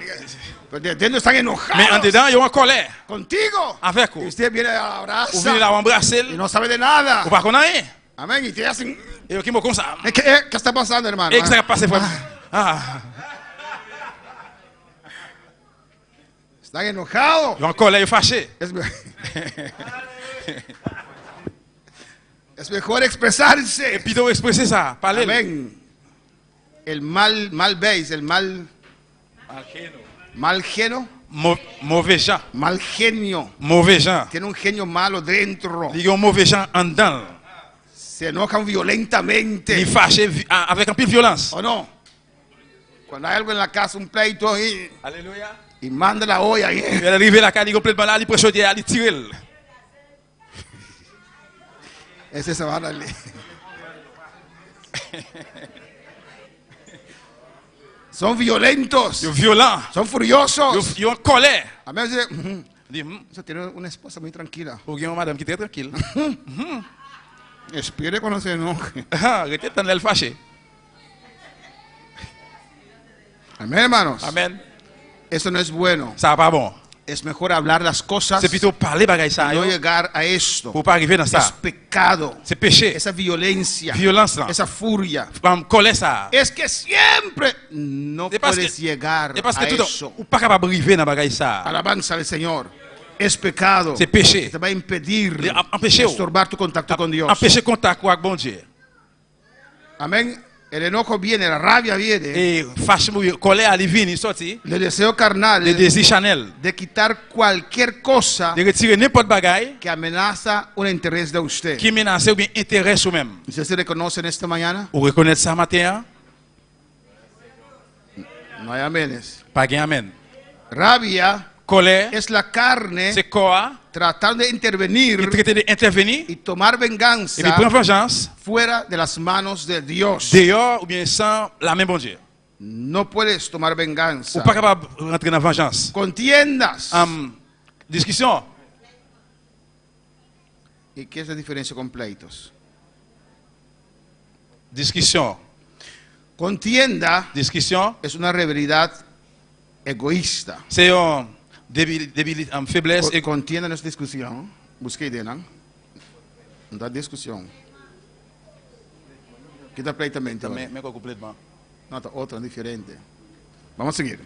Pero de dentro están Mais en enojados. dedans, ils ont en colère. Contigo. Avec Y eux. usted viene a Ou abrazar. venir la embrasser. Y no sabe de nada. Ou pas qu'on a rien. Amén. Y te hacen. Et qui me comme ça. ¿Qué está pasando, hermano? Et que ça va passer. Ah. Están enojados. Ils ont en colère, ils sont fâchés. Es, es mejor expresarse. Puis ils ont expressé ça. Parler. Amén. El mal veis, el mal geno, Mauvais gens. mal genio. Mauvais gens. Tiene un genio malo dentro. Ils ont mauvais gens en dedans. Se enojan violentamente. Ils fâchés avec un peu de violence. ¿O no? Cuando hay algo en la casa, un pleito ahí, Alléluia. y manda la olla ahí. Il est arrivé à la calle, il est complètement là, il prend chaud, il tire. Ese se va a darle. Son violentos. Ils sont violents. Son furiosos. Ils ont en colère. Amén. Dice, Il dit, eso tiene una esposa muy tranquila. ou bien une madame qui est très tranquille. Espere cuando se enoje. Arrêtez de le fâcher. Amén, hermanos. Amen. Eso no es bueno. Ça va pas bon. Es mejor hablar las cosas C'est plutôt parler bagaille ça. y no llegar a esto. Pour pas arriver dans Es ça. pecado. C'est péché. Esa violencia. Violence là. Esa furia. Comme colère ça. Es que siempre no C'est parce puedes que, llegar c'est parce a que tout eso. ou pas capable d'arriver dans bagaille ça. Alabanza al Señor. Es pecado. C'est péché. Te va a impedir Empêcher. estorbar tu contacto con Dios. Empêcher contact avec bon Dieu. Amén. El enojo viene, la rabia viene. Et fâche, colère, elle vient, il sorti. El deseo carnal Le désir Chanel. de quitar cualquier cosa De retirer n'importe bagaille que amenaza un interés de usted. qui menace ou bien intéresse ou même. ¿Usted se reconoce en esta mañana? Ou reconnaître ça matin, No hay amenes. pas gain amen. Rabia Colère, es la carne c'est quoi? tratando de intervenir Il traite d'intervenir y tomar et puis venganza prendre vengeance fuera de las manos de Dios. dehors ou bien sans la main bon Dieu. No puedes tomar venganza. Ou pas capable de rentrer dans la vengeance. Contiendas. Discussion. ¿Y qué es la diferencia con pleitos? Discussion. Contienda Discussion. es una rivalidad egoísta. C'est une faiblesse et Contienda no es discusión. Busqué idea, ¿no? No es discusión. Quita pleitamente. Também, ahora. me completamente. No, otra diferente. Vamos a seguir.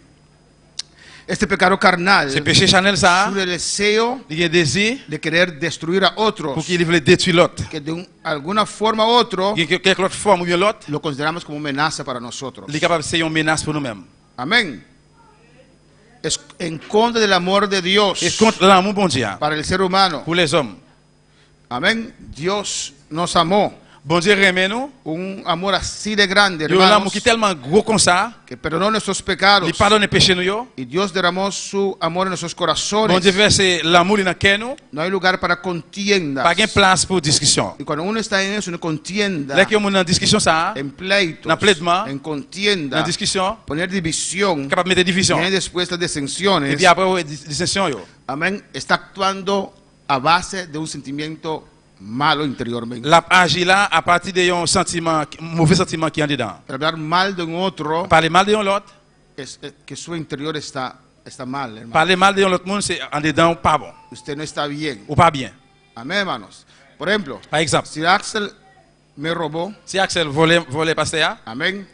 Este pecado carnal Se péché Chanel ça, es el deseo il y a désir de querer destruir a otros, pour qu'il voulait détruire l'autre. que de alguna forma u otra Il y a quelque autre forme ou bien l'autre, lo consideramos como una amenaza para nosotros. il est capable de ser une menace pour nous-mêmes. Amén. Es en contra del amor de Dios Et contre l'amour bon Dieu, para el ser humano. pour les hommes. Amén. Dios nos amó. Bon Dieu remet nous. Un amor así de grande, Il y a un amour hermanos, qui est tellement gros comme ça, que perdonó nuestros pecados. il pardonne les péchés nous. Yo. Y Dios derramó su amor en nuestros Bon corazones. Dieu verse l'amour dans le cœur nous. No hay lugar para contiendas. Pas de place pour discussion. Y cuando uno está en eso, en contienda, Là que on dans discussion ça, en pleitos, Na pleitement, en dans contienda, discussion, poner división, capable de mettre division. viene después las Et disensiones. puis après dissension yo. Amén. Está actuando a base de un sentimiento malo interiormente. La agi là à partir de un sentiment, mauvais sentiment qui est en dedans. El hablar mal de un otro Parler mal de l'autre, es que su interior está mal, hermano. parler mal de l'autre monde, c'est en dedans pas bon Usted no está bien. ou pas bien. Amén, hermanos. Por ejemplo, Par exemple, si Axel me robó, si Axel volait pasteur, amén,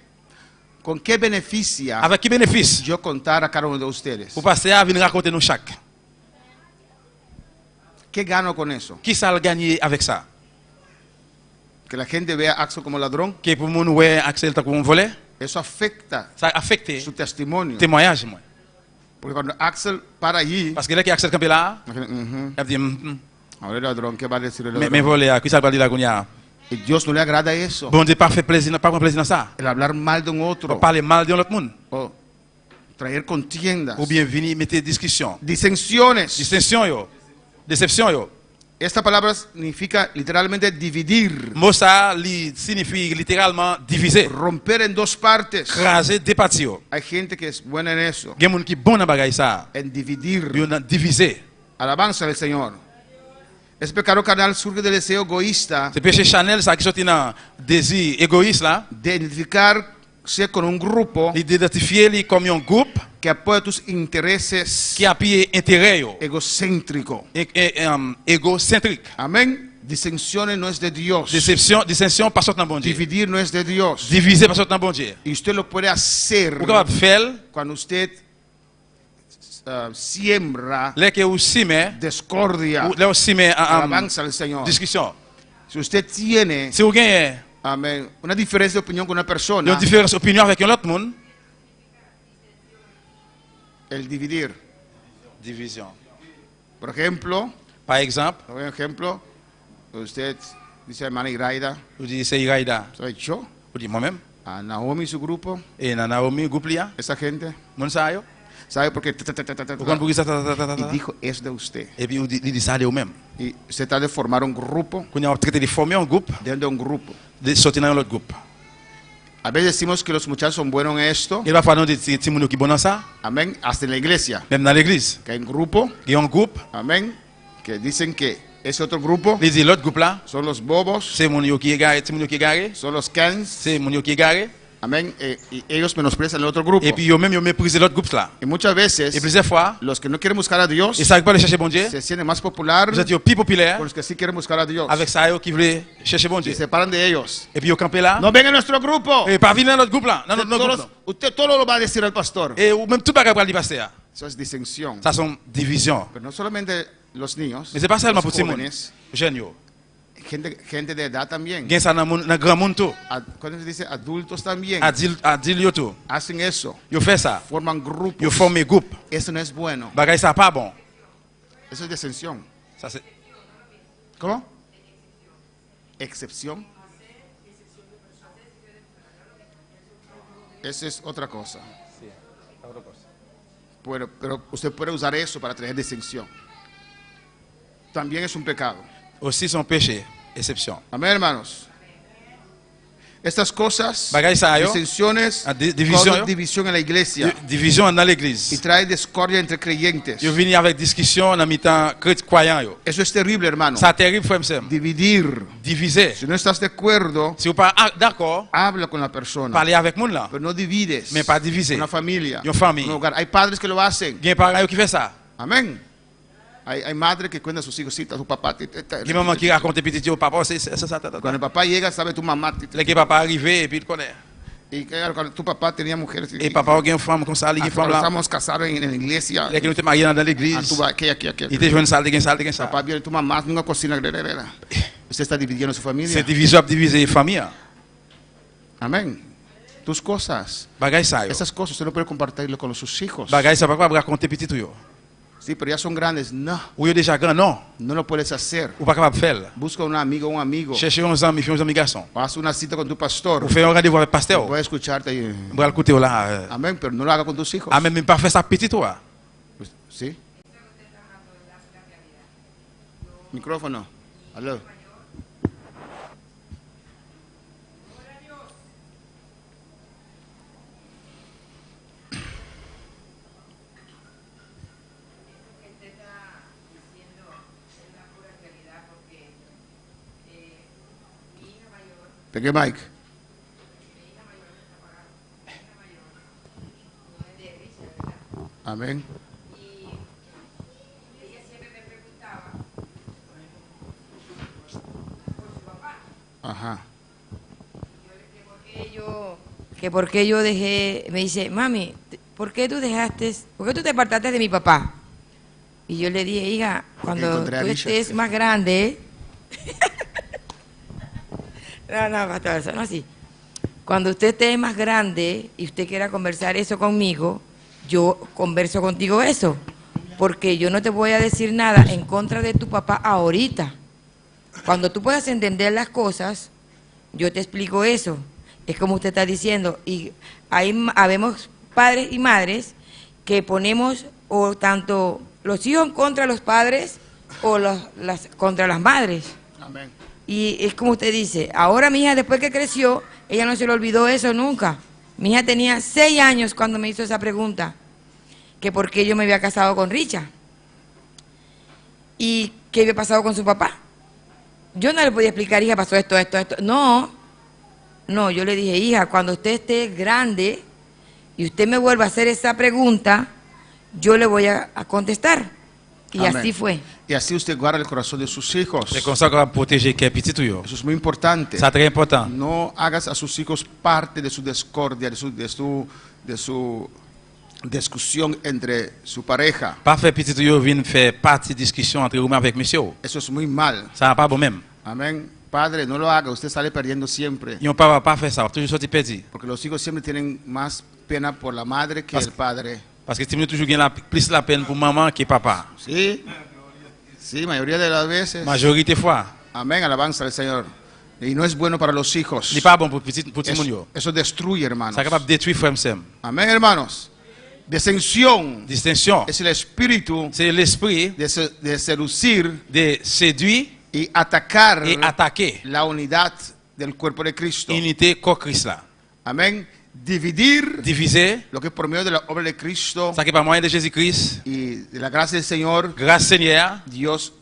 ¿con qué beneficia avec quel bénéfice yo contar a cada uno de ustedes? pour pasteur venir raconter nous chaque? ¿Qué gano con eso? Qui ça a gagné avec ça? Que la gente vea a Axel como ladrón. Que pour mon ouais Axel tant qu'on volait, Eso afecta ça affecte su testimonio. témoignage moi. Porque cuando Axel para allí, Parce que là que Axel campé là, ujú, il dit ahora el ladrón, ¿qué va a decir el mais ladrón? volé, qui ça va dire la gounia? Y Dios no le agrada eso. Bon Dieu pas fait plaisir, pas prendre plaisir dans ça. El hablar mal de un Pour otro parler mal de l'autre monde o traer contiendas, ou bien venir mettre discussion, disensiones. dissension yo, déception yo. Esta palabra significa literalmente dividir, Mot ça signifie littéralement diviser, romper en dos partes. craser, départir yo. Hay gente que es buena en eso, Gen moun qui bon dans bagay ça, en dividir. yo nan diviser. Alabanza al Señor. Ese pecado carnal surge del deseo egoísta C'est péché Chanel ça qui sorti dans désir égoïste là, de identificarse con un grupo d'identifier comme un groupe que apoya tus intereses qui appuie intérêt yo, egocéntrico. égocentrique. Amén. Disensiones no es de Dios. Déception, dissension pas sorti dans bon Dieu. Dividir no es de Dios. Diviser pas sorti dans bon Dieu. Y usted lo puede hacer Ou capable faire cuando usted siembra là que aussi mais discordia. ou là aussi mais Alabanza al Señor. discussion. Si usted tiene, Si vous gagnez amén, una diferencia de opinión con una persona, une différence d'opinion avec un autre monde, el dividir. division. Por ejemplo, Par exemple, por ejemplo, usted dice, hermana Iraida, vous dites c'est Iraïda, soy yo, vous dites moi-même, a Naomi y su grupo, et dans Naomi groupe là, esa gente, mon ça yo, ¿sabe por qué? vous comprenez ça Y dijo, es de usted. et puis vous dites ça de vous-même. Y usted trata de formar un grupo Quand on a traité de former un groupe, dentro de un grupo. de sortir dans l'autre groupe. A veces decimos que los muchachos son buenos en esto, Il va falloir nous dire si moun qui bon dans ça, amén, hasta en la iglesia, même dans l'église. que hay un grupo, Il y a un groupe, amén, que dicen que ese otro grupo il dit l'autre groupe là, son los bobos, c'est mon yo qui est garé, c'est mon yo qui est garé, son los cans, c'est mon yo qui est garé, amén, y ellos menosprecian el otro grupo. et puis yo même yo méprise l'autre groupe là. Y muchas veces, Et plusieurs fois, los que no quieren buscar a Dios ils savent pas aller chercher bon Dieu. se sienten más popular Vous êtes plus populaire con los que sí quieren buscar a Dios. avec ça yo qui voulait chercher bon Dieu. Se separan de ellos. Et puis yo campé là, No vengan a nuestro grupo. et pas venir dans notre groupe là, dans notre groupe. là. Usted todo lo va a decir al pastor. Et ou même tout bagage pour le pasteur. Eso es disensión. Ça sont division. Pero no solamente los niños, Mais c'est pas seulement los pour ces monde. jóvenes, Jeunes yo. gente de edad también. Gen ça dans grand monde tout. ¿Cómo se dice? Adultos también. Adil yo tout. Hacen eso. Yo fait ça. Forman grupos. Yo forme groupe. Eso no es bueno. Bagay ça pas bon. Eso es disensión. Ça c'est ¿Cómo? Excepción. Eso es otra cosa. Pero usted puede usar eso para traer disensión. También es un pecado. aussi son péché, exception. Amén, hermanos. Estas cosas, Bagay ça yo. disensiones, Division causan yo. división en la iglesia Division dans y l'église. trae discordia entre creyentes. Yo vini avec discussion dans mi-temps croyant yo. Eso es terrible, hermano. Ça terrible frère m'sem. Dividir. Diviser. Si no estás de acuerdo, Si vous pas d'accord, habla con la persona, parler avec moun là. pero no divides. Mais pas diviser. Una familia, Una familia. un hogar. Hay padres que lo hacen. Gen parents qui fait ça. Amén. Hay madres que cuentan a sus hijos, sí, tu papá. Qui maman qui raconte petit au papa, c'est ça. Cuando el papá llega, sabe tu mamá. Là que papa arrivé et puis il connaît. Y claro, cuando tu papá tenía mujeres. Et papa a une femme comme ça, il Cuando femme là. estamos casados en la iglesia. Là que nous étions mariés dans Ah, l'église. tú vas, aquella. Il était joué une salle, de ça. Papá viene tu mamá, nunca cocina. Usted está dividiendo su familia. C'est divisé famille. Amén. Tus cosas. Bagay ça yo. Esas cosas usted no puede compartirlo con sus hijos. Bagay ça pas raconter petit tout yo. Sí, pero ya son grandes. No, Ou yo déjà grand non, no lo puedes hacer. ou pas capable de faire. Busca un amigo. Cherchez uns amis garçons. O haz una cita con tu pastor. Ou faire un rendez-vous avec pasteur. Voy a escucharte. Pour écouter là. Amén, pero no lo haga con tus hijos. Ah même pas faire ça petit toi. ¿Sí? Micrófono. Aló. Pegué Mike. Amén. Ajá. Que por qué yo dejé, me dice, mami, ¿por qué tú te apartaste de mi papá? Y yo le dije, hija, cuando Encontré a tú Richard. estés más grande, no, pastor, eso no así. Cuando usted esté más grande y usted quiera conversar eso conmigo, yo converso contigo eso, porque yo no te voy a decir nada en contra de tu papá ahorita. Cuando tú puedas entender las cosas, yo te explico eso. Es como usted está diciendo, y ahí habemos padres y madres que ponemos o tanto los hijos contra los padres o contra las madres. Amén. Y es como usted dice, ahora mi hija después que creció, ella no se le olvidó eso nunca. Mi hija tenía 6 años cuando me hizo esa pregunta, que por qué yo me había casado con Richard y qué había pasado con su papá. Yo no le podía explicar, hija, pasó esto. No, yo le dije, hija, cuando usted esté grande y usted me vuelva a hacer esa pregunta, yo le voy a contestar. Y Amén. así fue. Y así usted guarda el corazón de sus hijos. C'est comme ça qu'on va protéger qui est petit tout yo. Eso es muy importante. C'est très important. No hagas a sus hijos parte de su discordia, de su discusión entre su pareja. Pas faire petit tout yo vient faire partie discussion entre vous avec monsieur. Eso es muy mal. Ça va pas bon même. Amén. Padre, no lo haga. Usted sale perdiendo siempre. Yon pas faire ça, toujours sorti perdu. Porque los hijos siempre tienen más pena por la madre que el padre. Parce que tu toujours gagne plus la peine pour maman que papa. ¿Sí? Sí, mayoría de las veces. Majorité fois. Amén, alabanza al Señor. Y no es bueno para los hijos. N'est pas bon pour petit monde yo. Eso destruye, hermanos. Ça capable de détruire frère sem. Amén, hermanos. Desensión Distinction. es el espíritu C'est l'esprit de seducir de séduire y atacar et attaquer la unidad del cuerpo de Cristo. unité corps Christ là. Amén. Dividir Diviser, lo que por medio de la obra de Cristo ça qui par moyen de Jésus-Christ, y de la gracia del Señor, grâce Seigneur, Dios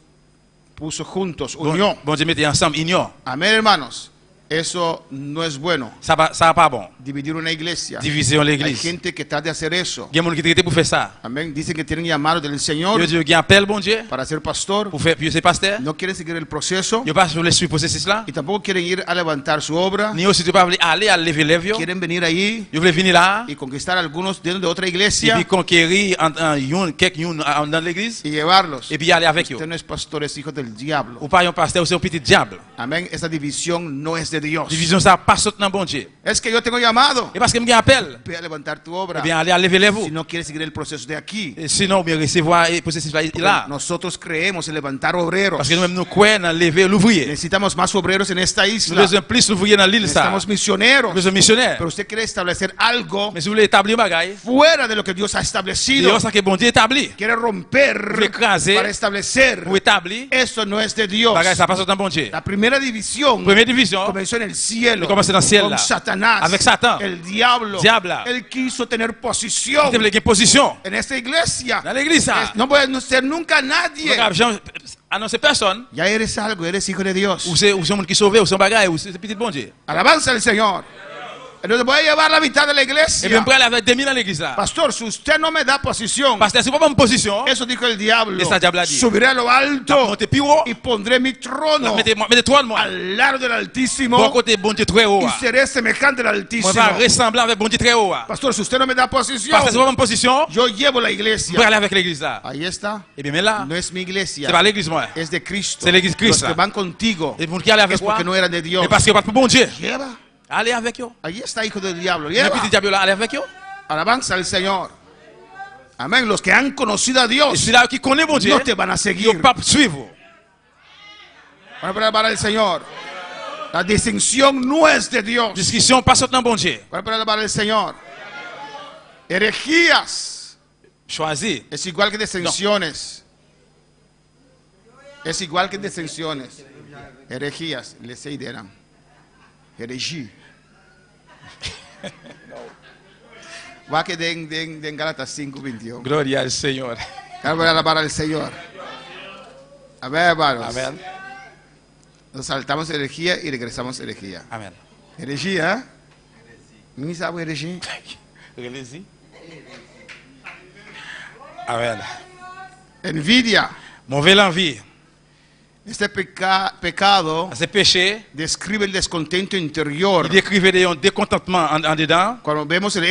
puso juntos, unió. bon Dieu mettez ensemble, union. Amén, hermanos. Eso no es bueno. Ça va pas bon. Dividir una iglesia. Division Hay l'église. gente que trata de hacer eso. Il y a des gens qui traitent pour faire ça. Amén. Dicen que tienen llamado del Señor Yo Dieu qui appelle bon Dieu para ser pastor. pour faire puis c'est pasteur. No quieren seguir el proceso Yo pas sur l'esprit processus là. y tampoco quieren ir a levantar su obra. Ni aussi tu pas aller à lever les vieux. Quieren venir ahí Yo voulais venir là y conquistar a algunos dentro de otra et iglesia puis conquérir quelques dans l'église y llevarlos. et puis aller avec eux. Usted no es pastor, es hijo del diablo. Ou pas un pasteur, c'est un petit diable. Amén. Esa división no es de Dios. Division ça pas saute dans bon Dieu. Es que yo tengo llamado. Et parce que me appelle, Ve a levantar tu eh obra. bien aller à lever les Si vous. no quieres seguir el proceso de aquí. Sinon bien recevoir et processus là. Nosotros creemos en levantar obreros. Parce que nous-mêmes nous croyons dans lever l'ouvrier. Necesitamos más obreros en esta Nous isla. besoin plus l'ouvrier dans l'île ça. Necesitamos misioneros. Nous besoin missionnaire. Pero usted quiere establecer algo Mais si vous voulez établir un bagage, fuera de lo que Dios ha establecido. Dieu ça que bon Dieu établi. Quiere romper Vous écraser. para establecer. Pour établir, Eso no es de Dios. bagage ça passe dans bon Dieu. La primera división Première division, comenzó en el cielo. Commencé dans le ciel con là. Satanás. Avec Satan. El diablo. Diable. Él quiso tener posición Vous voulez une position en esta iglesia. dans l'église ça. No puede ser nunca nadie. Annoncer personne. Ya eres algo, eres hijo de Dios. Ou c'est un monde qui sauvé, ou c'est un bagage, ou c'est petit bon Dieu. Alabanza al Señor. Entonces voy a llevar la mitad de la Et puis, je iglesia. peux aller avec 2000 dans l'église là. Pastor, si usted no me da posición, Pasteur, si vous pas une position, eso dijo el diablo, Et ça, diable a dit. subiré a lo tu alto monter plus haut. y pondré mi trono Mettez 3 de moi. al lado del Bon Altísimo côté, bon Dieu très haut. y seré semejante al Moi, Altísimo. va ressembler avec bon Dieu très haut. Pastor, si usted no me da posición, Pasteur, si vous pas une position, yo llevo la je peux iglesia. aller avec l'église là. Ahí está. Et bien, mais là, No es mi iglesia, c'est pas l'église moi. es de Cristo. C'est l'église Cristo. Los que van contigo Et pour qui aller avec es moi, porque no eran de Dios. mais parce que pas pour bon Dieu. Lleva. Allez avec eux. Ahí está, hijo del diablo. Le Lleva. petit diable là, allez avec eux. Alabanza al Señor. Amén. Los que han conocido a Et Dios celui-là qui connaît bon Dieu, no te van a il seguir. ne pas suivre. Para el Señor. La distinción no es de Dios. Discussion pas sortant bon Dieu. Para el Señor. Herejías Choisis. es igual que disensiones. Es igual que disensiones. Herejías, les dirán. Herejía. Va que den Gálatas 5:21. Gloria al Señor. Voy a alabar al Señor. A ver, hermanos. Amen. Nos saltamos herejía y regresamos herejía. Amen. Herejía, ¿eh? ¿Ni sabe herejía? Allez-y. Amen. Envidia. Mauvaise envie. Este pecado C'est péché. describe el descontento interior. Il décrivait un décontentement en dedans. Cuando vemos el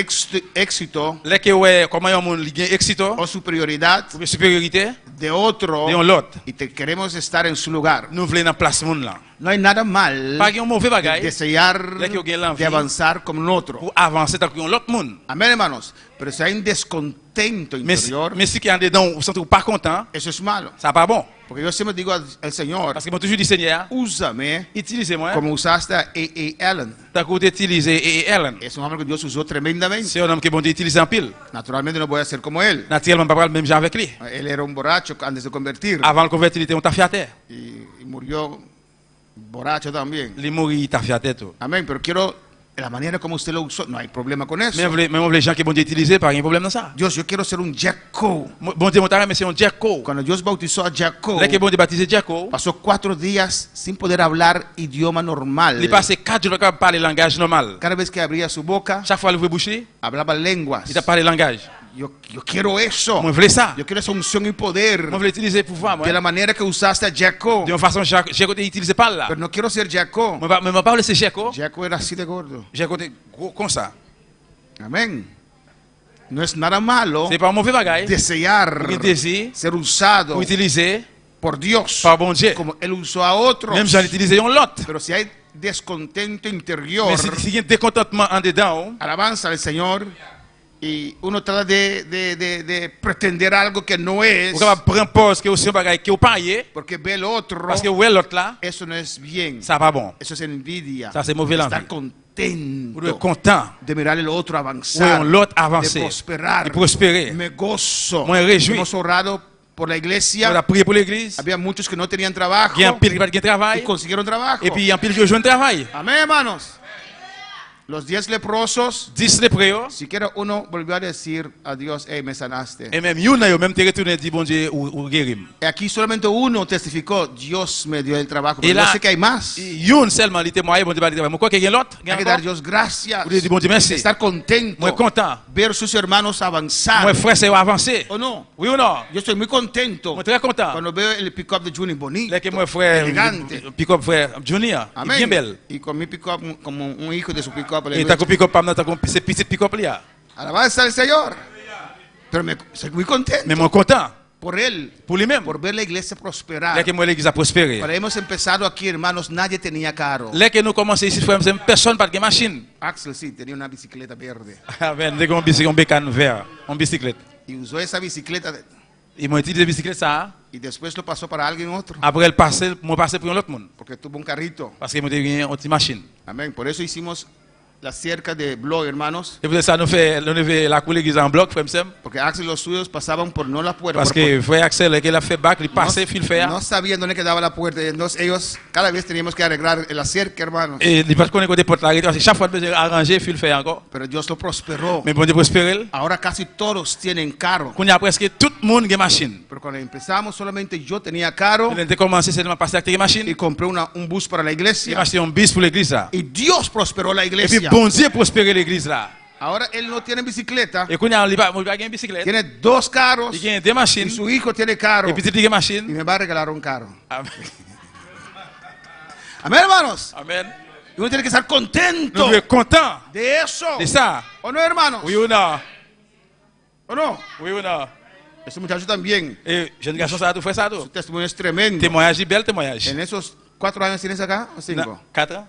éxito Là que ouais, comment un monde gagne excito, o superioridad ou supériorité, de otro de un l'autre. y te queremos estar en su lugar. Nous voulons dans place monde là. No hay nada mal Pas un mauvais de bagage desear Là que gagne l'envie. de avanzar como un otro. pour avancer tant qu'un l'autre monde. Amén, hermanos. Pero si hay un descontento Mais interior, si qui en dedans, vous sentez pas content, eso es malo. ça pas bon. Porque yo siempre digo al Señor, Parce que moi toujours dit Seigneur, úsame utilisez-moi como usaste a A.A. Allen. tant que vous utilisez et Ellen. Es un hombre que Dios usó tremendamente. C'est un homme que bon Dieu utilise en pile. Naturalmente no voy a ser como él. Naturellement, pas le même genre avec lui. Él era un borracho antes de convertir Avant le convertir, il était un tafiaté. y murió borracho también. Il est mort, il tafiaté tout. Amén, pero quiero la manera como usted lo usó, no hay problema con eso. Même les gens qui bon Dieu utilisé, pas un problème dans ça. Dios, yo quiero ser un Jacob. Bon Dieu, mon taré, mais c'est un Jacko. Cuando Dios bautizó a Jacob, Là que bon Dieu baptisé Jacko, pasó 4 días sin poder hablar idioma normal. il passé 4 jours à parler langage normal. Cada vez que abría su boca, Chaque fois qu'il ouvrait bouche, hablaba lenguas. il a parlé langage. Yo quiero eso. Moi, je voulais ça. Yo quiero esa unción y poder Moi, je voulais utiliser pouvoir, moi. de la manera que usaste a Jacob. De une façon, Jacko n'utilisait pas là. Pero no quiero ser Jacob. Moi, je ne pas laisser Jacko. Jacob era así de gordo. Jacko était gros comme ça. Amén. No es nada malo C'est pas un mauvais bagage. desear Pour désir, ser usado pour utiliser, por Dios par bon Dieu. como él usó a otros. Même j'en utilisais un lot. Pero si hay descontento interior, Mais si il y a un décontentement en dedans, alabanza al Señor, y uno trata de pretender algo que no es, vous pouvez prendre pause que aussi un bagage qui est payé, porque ve el otro, parce que ouais l'autre là, eso no es bien. ça va pas bon. Eso es envidia. Ça, c'est mauvais Estar l'envie. Vous contento êtes content. de mirar el otro Ouais, avanzar, l'autre de avancer. prosperar. Et prospérer. Me gozo. Me réjouis. Hemos orado por la iglesia. On a prié pour l'église. Había muchos que no tenían trabajo Il y a un pile qui va de y travail. consiguieron trabajo. Et puis il y a un pile qui rejoint le travail. Amén, hermanos. Los 10 leprosos, 10 lépreux. siquiera uno volvió a decir a Dios, hey, me sanaste. Et même you, même te retourné et dit bon Dieu ou guérim. Y aquí solamente uno testificó, Dios me dio el trabajo. Y Pero yo la- sé que hay más. Youn seulement, il était moyen, bon Dieu va le travail. Mais quoi qu'il y ait l'autre, Hay que dar a Dios gracias. Vous dites, bon Dieu, merci. Estar contento. Moi content. Ver sus hermanos avanzar. Moi frère, c'est avancer. ¿O no? Oui ou non? Yo estoy muy contento Moi très content. cuando veo el pick-up de Juni bonito, Là que moi frère, elegante. pick-up frère Junior, il est bien Amén. belle. Y con mi pick-up, como un hijo de su pick-up. le Et digo, t'as pick-up pas t'as c'est petit pick-up là. Alabanza al Señor. Pero soy muy contento Mais moi content por él, pour lui-même. por ver la iglesia prosperar. Là que moi l'église a prospéré. Cuando hemos empezado aquí, hermanos, nadie tenía carro. Là que nous commençons ici frère, c'est personne pas de machine. Axel sí tenía una bicicleta verde Avec des bicyclette, un bécane vert, en bicyclette. y usó esa bicicleta Ils m'ont utilisé bicyclette ça. y después lo pasó para alguien otro Après elle passait, moi passé pour un autre monde porque tuvo un carrito. parce que moi j'ai une petite machine. Amén. Por eso hicimos la cerca de Blow, hermanos, Et pour ça nous fait la cour l'église en bloc frère Sam. porque Axel y los suyos pasaban por no la puerta. Parce que frère Axel qu'il a fait bac, il passait fil fer. no sabían dónde quedaba la puerta. Entonces ellos, cada vez teníamos que arreglar la cerca, hermanos. Et il pas connaître côté porte la parce que chaque fois besoin arranger fil fer encore. Pero Dios lo prosperó. Mais bon Dieu prospérer. Ahora casi todos tienen carro. Qu'on y a presque tout le monde qui machine. Pero cuando empezamos solamente yo tenía carro Il a commencé seulement passer avec y machine. compré un bus para la Il a iglesia. acheté un bus pour l'église ça. Y Dios prosperó la Et puis iglesia. iglesia. Bon Dieu prospérer l'église là. Ahora él no tiene bicicleta, Et qu'on a une bicyclette. tiene 2 carros Il y a des y machines. su hijo tiene carro Et puis il y a des y machines. me va a regalar un carro. Amen. Amén, hermanos. Amen. Y uno tiene que estar Nous contento devons être contents de eso. de ça. ¿O no, hermanos? Oui ou non? ¿O no? Oui ou non? Este muchacho también. Et jeune garçon, ça a tout fait ça Su tout. testimonio es tremendo. Témoignage, bel témoignage. En esos 4 años tienes acá, o 5, 4 ans?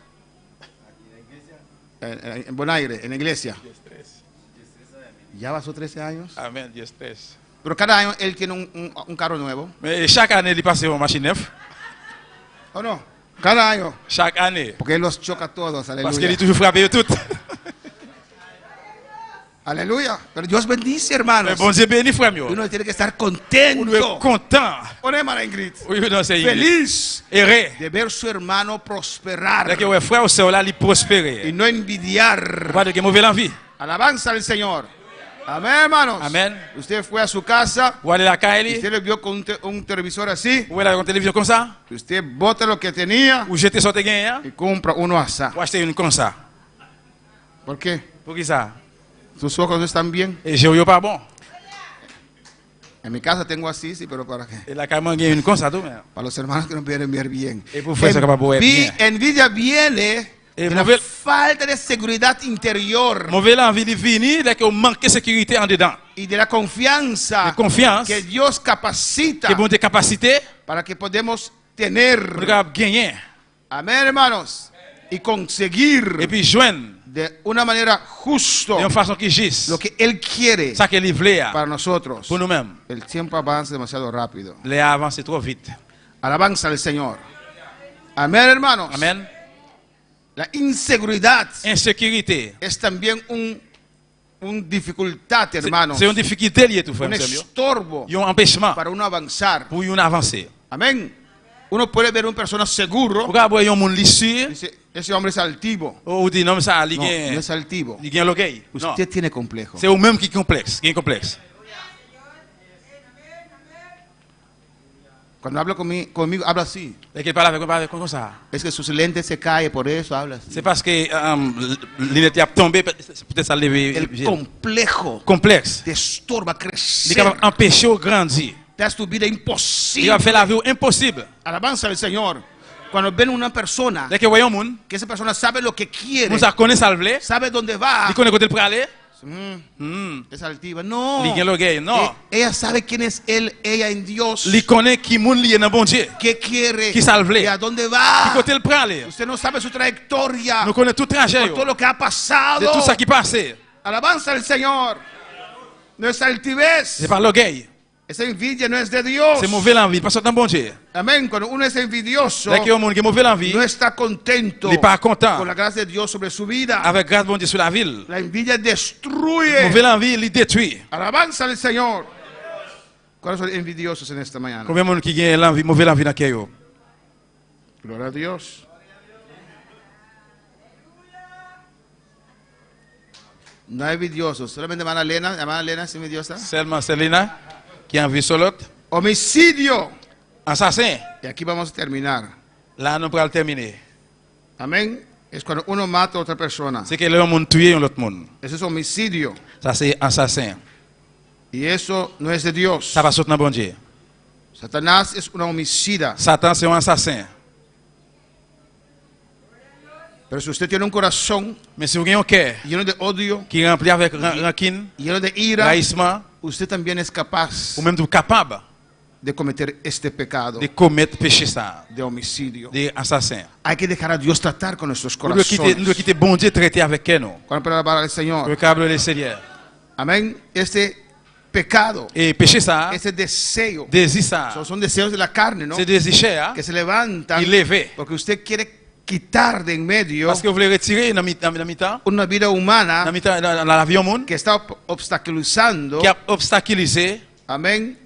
en Bonaire, en la iglesia. Ya pasó 13 años. Amen, Dieu stress. Pero cada año él tiene un carro nuevo. Mais chaque année, il passe une machine neuve. ¿O no? Cada año. Chaque année. Porque él los choca a todos. Parce qu'il Aleluya. est toujours frappé toutes. Aleluya. Pero Dios bendice, Mais hermanos. bon Dieu bénit, frère. Y uno tiene que estar On doit être contento. content. ¿O no, hermana Ingrid? Oui ou non, c'est Feliz Erré. de ver su hermano prosperar Dès que ouais, frère ou sœur là, il y prospérer. no envidiar. Pas de mauvaise envie. Alabanza al Señor. Amén, hermanos. Amén. Usted fue a su casa, Ou aller à la caille, usted le vio con un televisor así, ou aller à la télévision comme ça, usted bota lo que tenía ou jeter son gain, y compra uno así. ou acheter une comme ça. ¿Por qué? Pour qui ça? ¿Sus ojos no están bien? Et j'ai pas bon. En mi casa tengo así, sí, pero ¿para qué? Et la caille, gagne une comme ça tout. Para los hermanos que no pueden ver bien. Et pour faire ça capable de bien. Envidia viene Et de la mauvais- falta de seguridad interior Mauvais envie de venir dès qu'on manque de sécurité en dedans. y de la confianza De confiance, que Dios capacita que bon des capacités, para que podemos pour tener. gagner. Amén, hermanos. Y conseguir Et puis joindre de una manera justa d'une façon qui gisse. lo que Él quiere Ça qu'il voulait para nosotros. pour nous-mêmes. El tiempo avanza demasiado rápido. Les avancer trop vite. Alabanza al Señor. Amén, hermanos. Amen. La inseguridad Insécurité. es también un dificultad, hermanos. C'est une difficulté liée tout frère. Un estorbo Il y a un empêchement para uno avanzar. pour une avancer. Amén. Uno puede ver una persona seguro. Pourquoi il y a un monde sûr Dice, ese hombre es altivo. ou dit non ça il No, gagne no es altivo. il gagne l'orgueil. Non. Usted tiene complejo. C'est au même qui est complexe, qui est complexe. Cuando habla conmigo, habla así. Et qu'il parle avec comme ça. Es que sus lentes se caen, por eso habla así. C'est parce que l'inette a tombé, peut-être ça levé. El complejo Complexe. te estorba Il est crecer. capable d'empêcher de grandir. Te hace tu vida Il imposible. va faire la vie impossible. Alabanza al Señor. Cuando ven una persona, Dès que voyons un monde, que esa persona sabe lo que quiere, nous connaît ça le voulait, sabe dónde va, il connaît côté pour aller, es altiva. No. il gagne l'orgueil. Non. Ella sabe quién es él, ella en Dios. Il connaît qui monde lié dans bon Dieu. ¿Qué quiere? Qui salve. ¿Y a dónde Qui va? côté le pour aller. Usted no sabe su trayectoria, Nous connaissons tout trajet. por todo lo que ha De pasado. tout ça qui passe. Alabanza al Señor. No es altivez. C'est par l'orgueil. Esa envidia no es de Dios. C'est mauvais l'envie. Parce que dans bon Dieu. Amén. Cuando uno es envidioso, Dès qu'il y a un monde qui est mauvais l'envie, no está contento il n'est pas content. con la gracia de Dios sobre su vida. Avec grâce bon Dieu sur la ville. La envidia destruye. Mauvais l'envie, il détruit. Alabanza al Señor. ¿Cuáles son envidiosos en esta mañana? Combien de monde qui gagne l'envie, mauvais l'envie dans le cœur? Gloria a Dios. No hay envidiosos. Solamente hermana Elena es envidiosa. Seulement Selena qui a envie sur l'autre. Homicidio. Assassin. Y aquí vamos a terminar. Là, nous pourrons terminer. Amén. Es cuando uno mata a otra persona. C'est que le monde tue l'autre monde. Eso es homicidio. Ça, c'est assassin. Y eso no es de Dios. Ça va sortir dans bon Dieu. Satanás es una homicida. Satan, c'est un assassin. Pero si usted tiene un corazón Mais si vous avez un cœur lleno de odio, qui est rempli avec rancune, lleno de ira, haïssement, usted también es capaz ou même capable de cometer este pecado de commettre péché ça, de homicidio. de assassin. Hay que dejar a Dios tratar con nuestros Nous devons corazones. quitter bon Dieu traiter avec nous. Cuando para alabar al Señor. Le câble le Seigneur. Amén. Este pecado, Et péché ça, ese deseo, désir ça, son deseos de la carne, ¿no? c'est désir cher, Que se levantan y levé. porque usted quiere quitar de en medio Parce que vous voulez retirer dans mi-temps, una vida humana dans la vie au monde, que está obstaculizando, qui a obstaculisé, amén,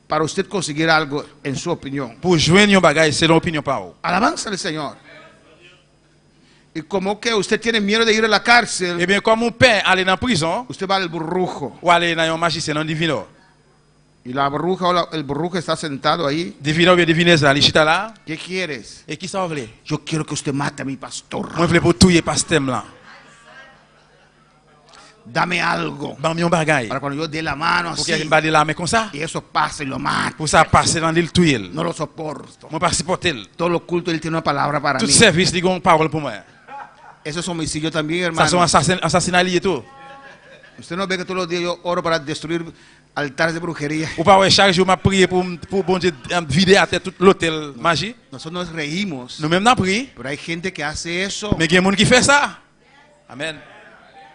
para usted conseguir algo en su opinión. pour joindre un bagage selon l'opinion par vous. Alabanza al Señor. Y como que usted tiene miedo de ir a la cárcel, Eh bien, comme mon père allait dans la prison, usted va al burrujo. ou aller dans un magicien, dans un divino, Y la bruja o el brujo está sentado ahí. Divina ou bien divineza, li chita là. ¿Qué quieres? Et qui ça vle? Yo quiero que usted mate a mi pastor. Moi vle pour touyer pastem là. Dame algo Ban mi yon bagay. para cuando yo dé la mano Pour así qu'il bade la mais comme ça. y eso pase y lo mate. Pour ça passer dans l'île touyer. No lo soporto. Moi pas supporter. Todo lo culto él tiene una palabra para Tout mí. service li gon parole pour moi. Eso es homicidio también, Ça son hermano. assassinat lié tout. Usted no ve que todos los días yo oro para destruir altares de brujería. Ou pas ouais chaque jour m'a prié pour bon Dieu vider à terre tout l'hôtel magie. Nosotros nos reímos, Nous même n'a prié. pero hay gente que hace eso. Mais il y a monde qui fait ça. Amen.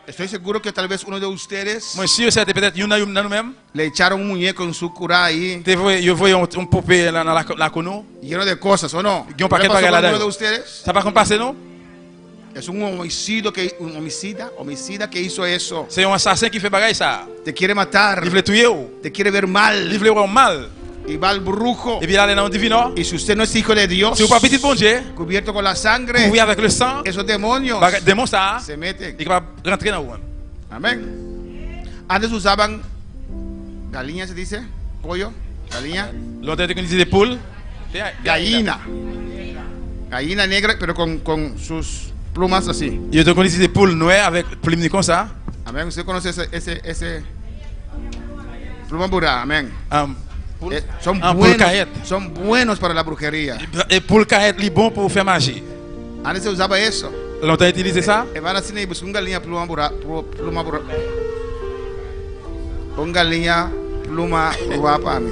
Estoy seguro que tal vez uno de ustedes Moi sûr c'est peut-être yon nan nous même. le echaron un muñeco en su cura ahí, Te voyez yo voyez un poupée là dans la cono. lleno de cosas, ¿o no? Guion paquet ¿Le pasó bagay con là uno de dedans. ustedes? Ça pas qu'on passe non? Es un homicida que hizo eso. C'est un assassin qui fait bagay ça. Te quiere matar, Il veut tuer ou. te quiere ver Il mal. veut voir mal. Y va al brujo. Et puis aller dans le divin. Y si usted no es hijo de Dios, Si vous pas petit bon Dieu, cubierto con la sangre, couvert avec le sang, esos demonios démon ça, se meten. il va rentrer dans vous. Amén. Antes usaban gallina, se dice, pollo, gallina, L'autre est utilisé des poules. gallina, gallina negra, pero con sus plumas así. Il est utilisé des poules noires avec plumes comme ça. Amén. Usted conoce ese pluma burra, amén. Son son buenos para la brujería. Et poule caillette, li bon pour faire magie. Antes se usaba eso. L'autre a utilisé ça. Van así y buscan gallina pluma burra, un gallina pluma burra para mí.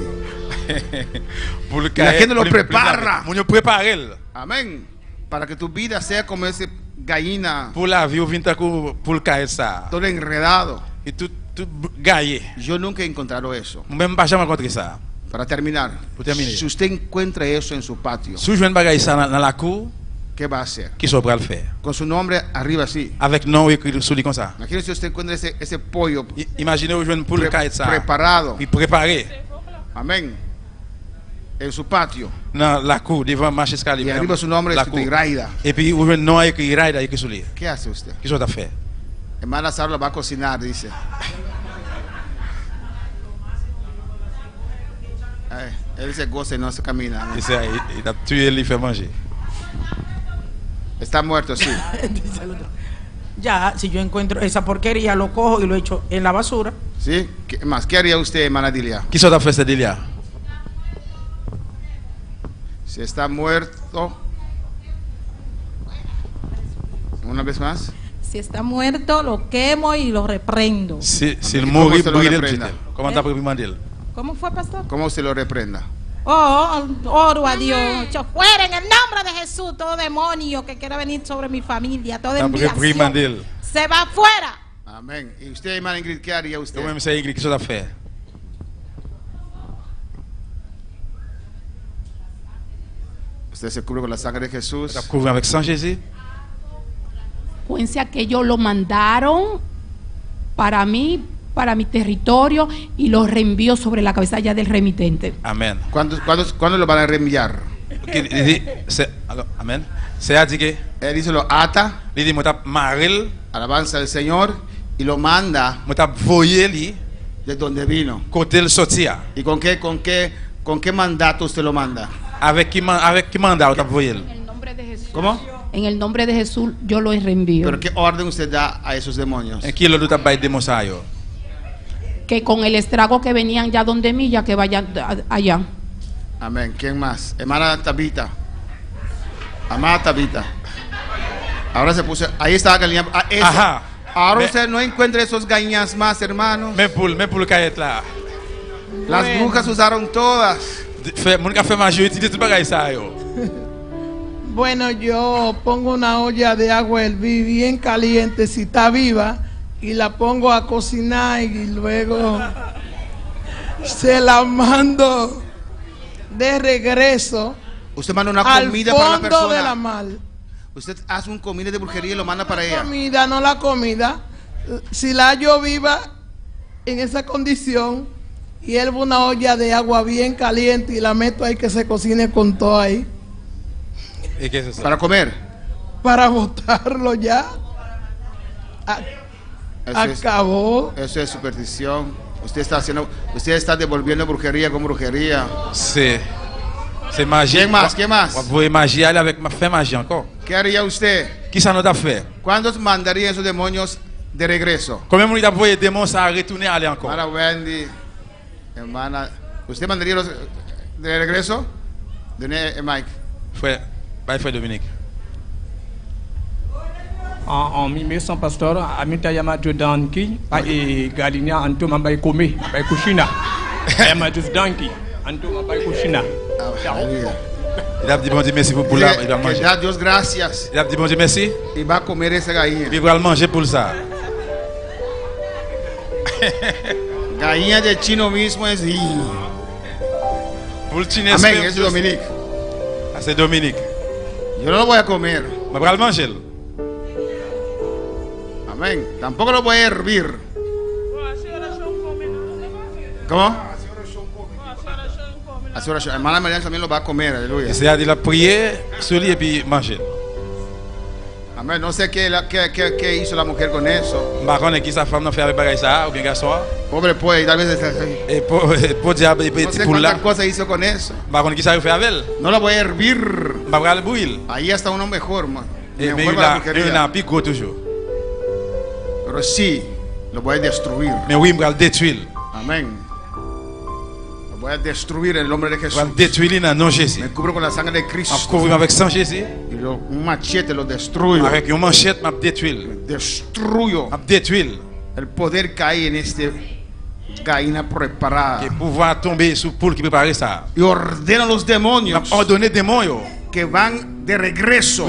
Poule La gente lo prepara. Mon prépare elle. Amén. Para que tu vida sea como ese gallina, Pour la vie ou vinta ko poule caillette ça. todo enredado. Et tout gaillé. Yo nunca he encontrado eso. Même pas jamais rencontré ça. Para terminar, Pour terminer. si usted encuentra eso en su patio, Si je viens bagay ça dans la cour, ¿qué va a hacer? qui soit prêt à le faire? Con su nombre arriba así. Avec nom écrit sur lui comme ça. Imagínese si usted encuentra ese pollo Imaginez où je viens poule caillette ça. preparado. Puis préparé Amén. En su patio. dans la cour devant marché escalier. Y arriba su nombre la es cour. Iraida. Et puis où je nom écrit Iraida écrit sur lui. ¿Qué hace usted? Qui soit à faire? Hermana Sara va a cocinar, dice. Él se goza y no se camina. Amén. Et c'est il a tué il fait manger. Está muerto, sí. Dice el otro. Ya, si yo encuentro esa porquería, lo cojo y lo echo en la basura. ¿Sí? ¿Qué más? ¿Qué haría usted, hermana Dilia? Qui soit à faire cette délire? Si está muerto. Una vez más. Si está muerto, lo quemo y lo reprendo. Si il ¿Cómo mourit, se lo brûler le reprenda? tutel. Comment t'as reprimandé? ¿Cómo fue, pastor? ¿Cómo usted lo reprenda? Oh, oro a Dios. Yo fuera en el nombre de Jesús, todo demonio que quiera venir sobre mi familia, toda enviación, se va afuera. Amén. ¿Y usted, hermana Ingrid, qué haría usted? Moi-même c'est Ingrid qui soit à faire. Usted se cubre con la sangre de Jesús. T'as couvert avec sang Jésus. Consecuencia que ellos lo mandaron para mí, para mi territorio, y lo reenvió sobre la cabeza ya del remitente. Amen. ¿Cuándo lo van a reenviar? Amen. C'est-à-dire que Él dice lo ata, il dit moi t'a marel, alabanza al Señor, y lo manda moi t'a voyé li de donde vino. côté le sortir. ¿Y con qué mandato usted lo manda? Avec qui mandat t'a voyé? En el nombre de Jesús. ¿Cómo? En el nombre de Jesús yo lo reenvío. ¿Pero qué orden usted da a esos demonios? En qui le doute bay démon ça yo? Que con el estrago que venían ya donde mí, ya que vayan allá. Amén. ¿Quién más? Hermana Tabita. Amada Tabita. Ahora se puso. Ahí está Galina. Ajá. Ahora usted no encuentra esos gañas más, hermanos. Mais pour le caillette là. Las brujas usaron todas. Mon ka fait manger utiliser tout bagay ça yo. Bueno, yo pongo una olla de agua hervir bien caliente, si está viva, y la pongo a cocinar y luego se la mando de regreso. Usted manda una al comida para la fondo persona. de la mar. Usted hace un comida de brujería y lo manda para ella. Comida, no la comida. Si la hallo viva en esa condición, hiervo una olla de agua bien caliente y la meto ahí que se cocine con todo ahí. ¿Y qué es eso? Para comer. Para botarlo ya. Eso Acabó. Eso es superstición. Usted está devolviendo brujería con brujería. C'est magie. ¿Quién más? ¿Quién más? Vous pouvez magie aller avec ma fait magie encore. ¿Qué haría usted? Qui ça nous a fait? ¿Cuántos mandaría esos demonios de regreso? Combien de gens envoyé des démons à retourner aller encore? Hermana Wendy, hermana, ¿usted mandaría los de regreso? Mike. Frère, frère Dominique. En 1900 pasteur amita yama jodanki ai galinya antum ambai kome ambai kushina yama jodanki antum ambai kushina. Il a dit bon Dieu merci pour là, il va manger. Da Dios gracias. Il a dit bon Dieu merci. Y va a comer esa gallina. Il va le manger pour ça. Gallina de chino mismo es. Pour le chino. Amén, es Dominique. Ah, c'est Dominique. Yo no lo voy a comer. Me va a manger. Amén. Tampoco lo voy a hervir. ¿Cómo? Así oración. Hermana María también lo va a comer. Aleluya. C'est-à-dire la prière sur lui et puis manger. Amén. No sé qué hizo la mujer con eso. Marron qui sa femme n'a fait avec bagage ça ou bien garçon. Pobre pues, tal vez et pour diable et petit pour là. ¿Qué cosa hizo con eso? Marron qui sa fait avec elle. No la voy a hervir. Va va le bouillir. Ahí está uno mejor, man. Mais il a plus gros toujours. Pero sí, lo voy a destruir. Mais oui, me va le détruire. Amén. Lo voy a destruir en el nombre de Jesús. Va détruire en nom Jésus. Me cubro con la sangre de Cristo. Me couvrir avec sang Jésus. Y un machete lo destruyo. Avec un machete me détruire. Destruyo. Me détruire. El poder cae en este gallina preparada. Et pouvoir tomber sur poule qui prépare ça. Y ordena a los demonios. Ordonner démons que van de regreso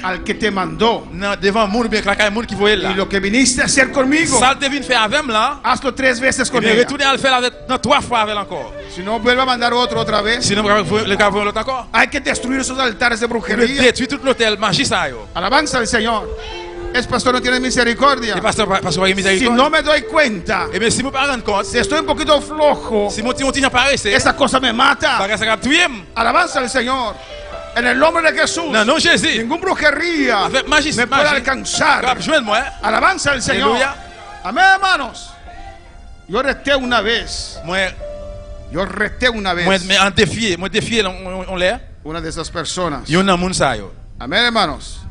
al que te mandó. Y lo que viniste a hacer conmigo, hazlo 3 veces con ella. Si no, vuelve a mandar otro otra vez. Hay que destruir esos altares de brujería. Alabanza al Señor. El pastor no tiene misericordia. Si no me doy cuenta, si estoy un poquito flojo, esa cosa me mata. Alabanza al Señor. En el nombre de Jesús, ningún brujería me puede alcanzar. Alabanza al Señor. Amén, hermanos. Yo reté una vez. Una de esas personas. Amén, hermanos.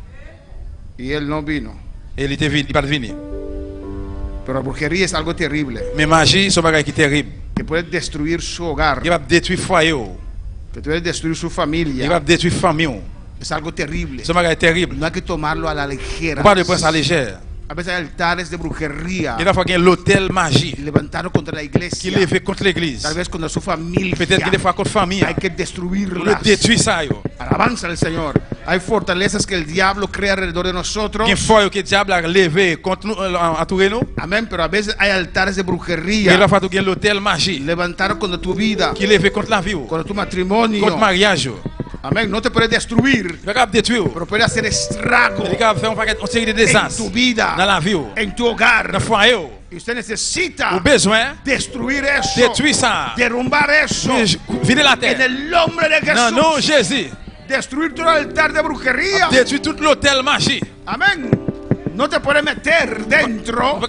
Y él no vino. Pero la brujería es algo terrible. Que puede destruir su hogar. Que puede destruir su familia. Es algo terrible. No hay que tomarlo a la ligera. A veces hay altares de brujería levantados contra la iglesia. Tal vez contra su familia. Hay que destruirlas. Alabanza al Señor. Hay fortalezas que el diablo crea alrededor de nosotros. Amén. Pero a veces hay altares de brujería levantados contra tu vida, contra tu matrimonio. Amén. No te puede destruir, pero puede hacer estrago en tu vida, en tu hogar. Y usted necesita destruir eso, derrumbar eso en el nombre de Jesús. Destruir todo el altar de brujería. Amén. No te puede meter dentro.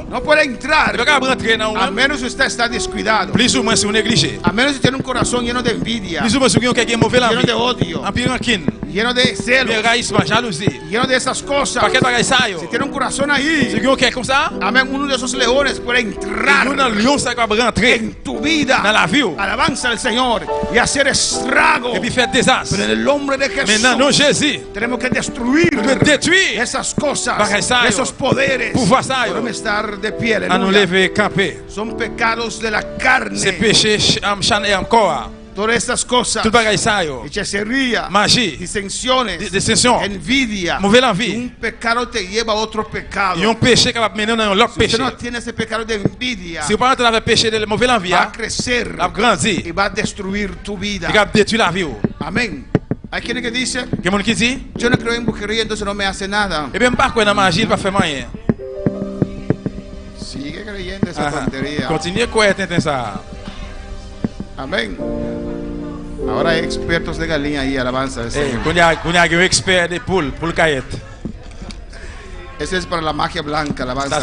No puede entrar. A menos que usted está descuidado. A menos que tiene un corazón lleno de envidia, lleno de odio, lleno de celos, lleno de esas cosas. Si tiene un corazón ahí, amén, uno de esos leones puede entrar en tu vida. Alabanza al Señor y hacer estrago. Pero en el nombre de Jesús tenemos que destruir esas cosas, esos poderes. Podemos estar de pie. Son pecados de la carne. Todas estas cosas, hechicería, disensiones, envidia, un pecado te lleva a otro pecado. Si usted no tiene ese pecado de envidia, va a crecer y va a destruir tu vida. Amén. Hay quienes que dicen, yo no creo en brujería, entonces no me hace nada. Sigue creyendo esa tontería. Amén. Ahora hay expertos de gallina ahí, alabanza. Ese es para la magia blanca, alabanza.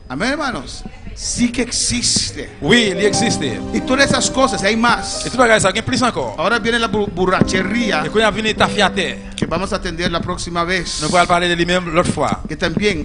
Amén, hermanos. Sí que existe. Oui, il existe. Y todas esas cosas, hay más. Et tu vas regarder ça, il y a plus encore. Ahora viene la borrachería, Et quand il a venu ta fiaté, que vamos a atender la próxima vez, nous allons parler de lui-même l'autre fois. que también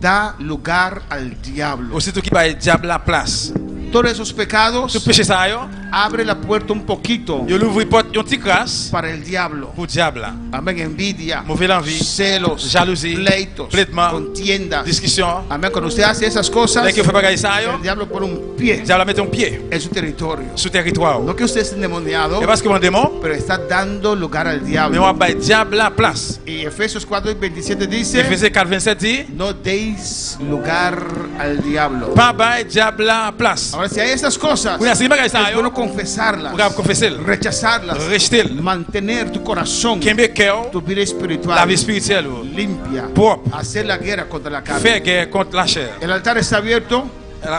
da lugar al diablo. Aussi tout qui va diable la place. Todos esos pecados Tout péché ça yo, abre la puerta un poquito yo l'ouvre porte un petit crasse para el diablo. pour diable. Amén. Envidia, Mauvaise envie, celos, jalousie, pleitos, plaidement, contiendas. discussion. Amén. Cuando usted hace esas cosas, Dès que fait bagaille ça yo, el diablo pone un pie diable met un pied en su territorio. sur territoire. No que usted esté endemoniado, Et parce que mon démon, pero está dando lugar al mais diablo. on va diable la place. Y Efesios 4:27 dice: Ephésiens 4:27 dit, no deis lugar al diablo. pas bail diable la place. Ahora, si hay esas cosas, Oui, así bagaille ça es yo, bueno confesarlas, on va confesser, rechazarlas, rejeter, mantener tu corazón, kembe cœur, tu vida espiritual la vie spirituelle, limpia, propre, hacer la guerra contra la carne. faire guerre contre la chair. El altar está abierto,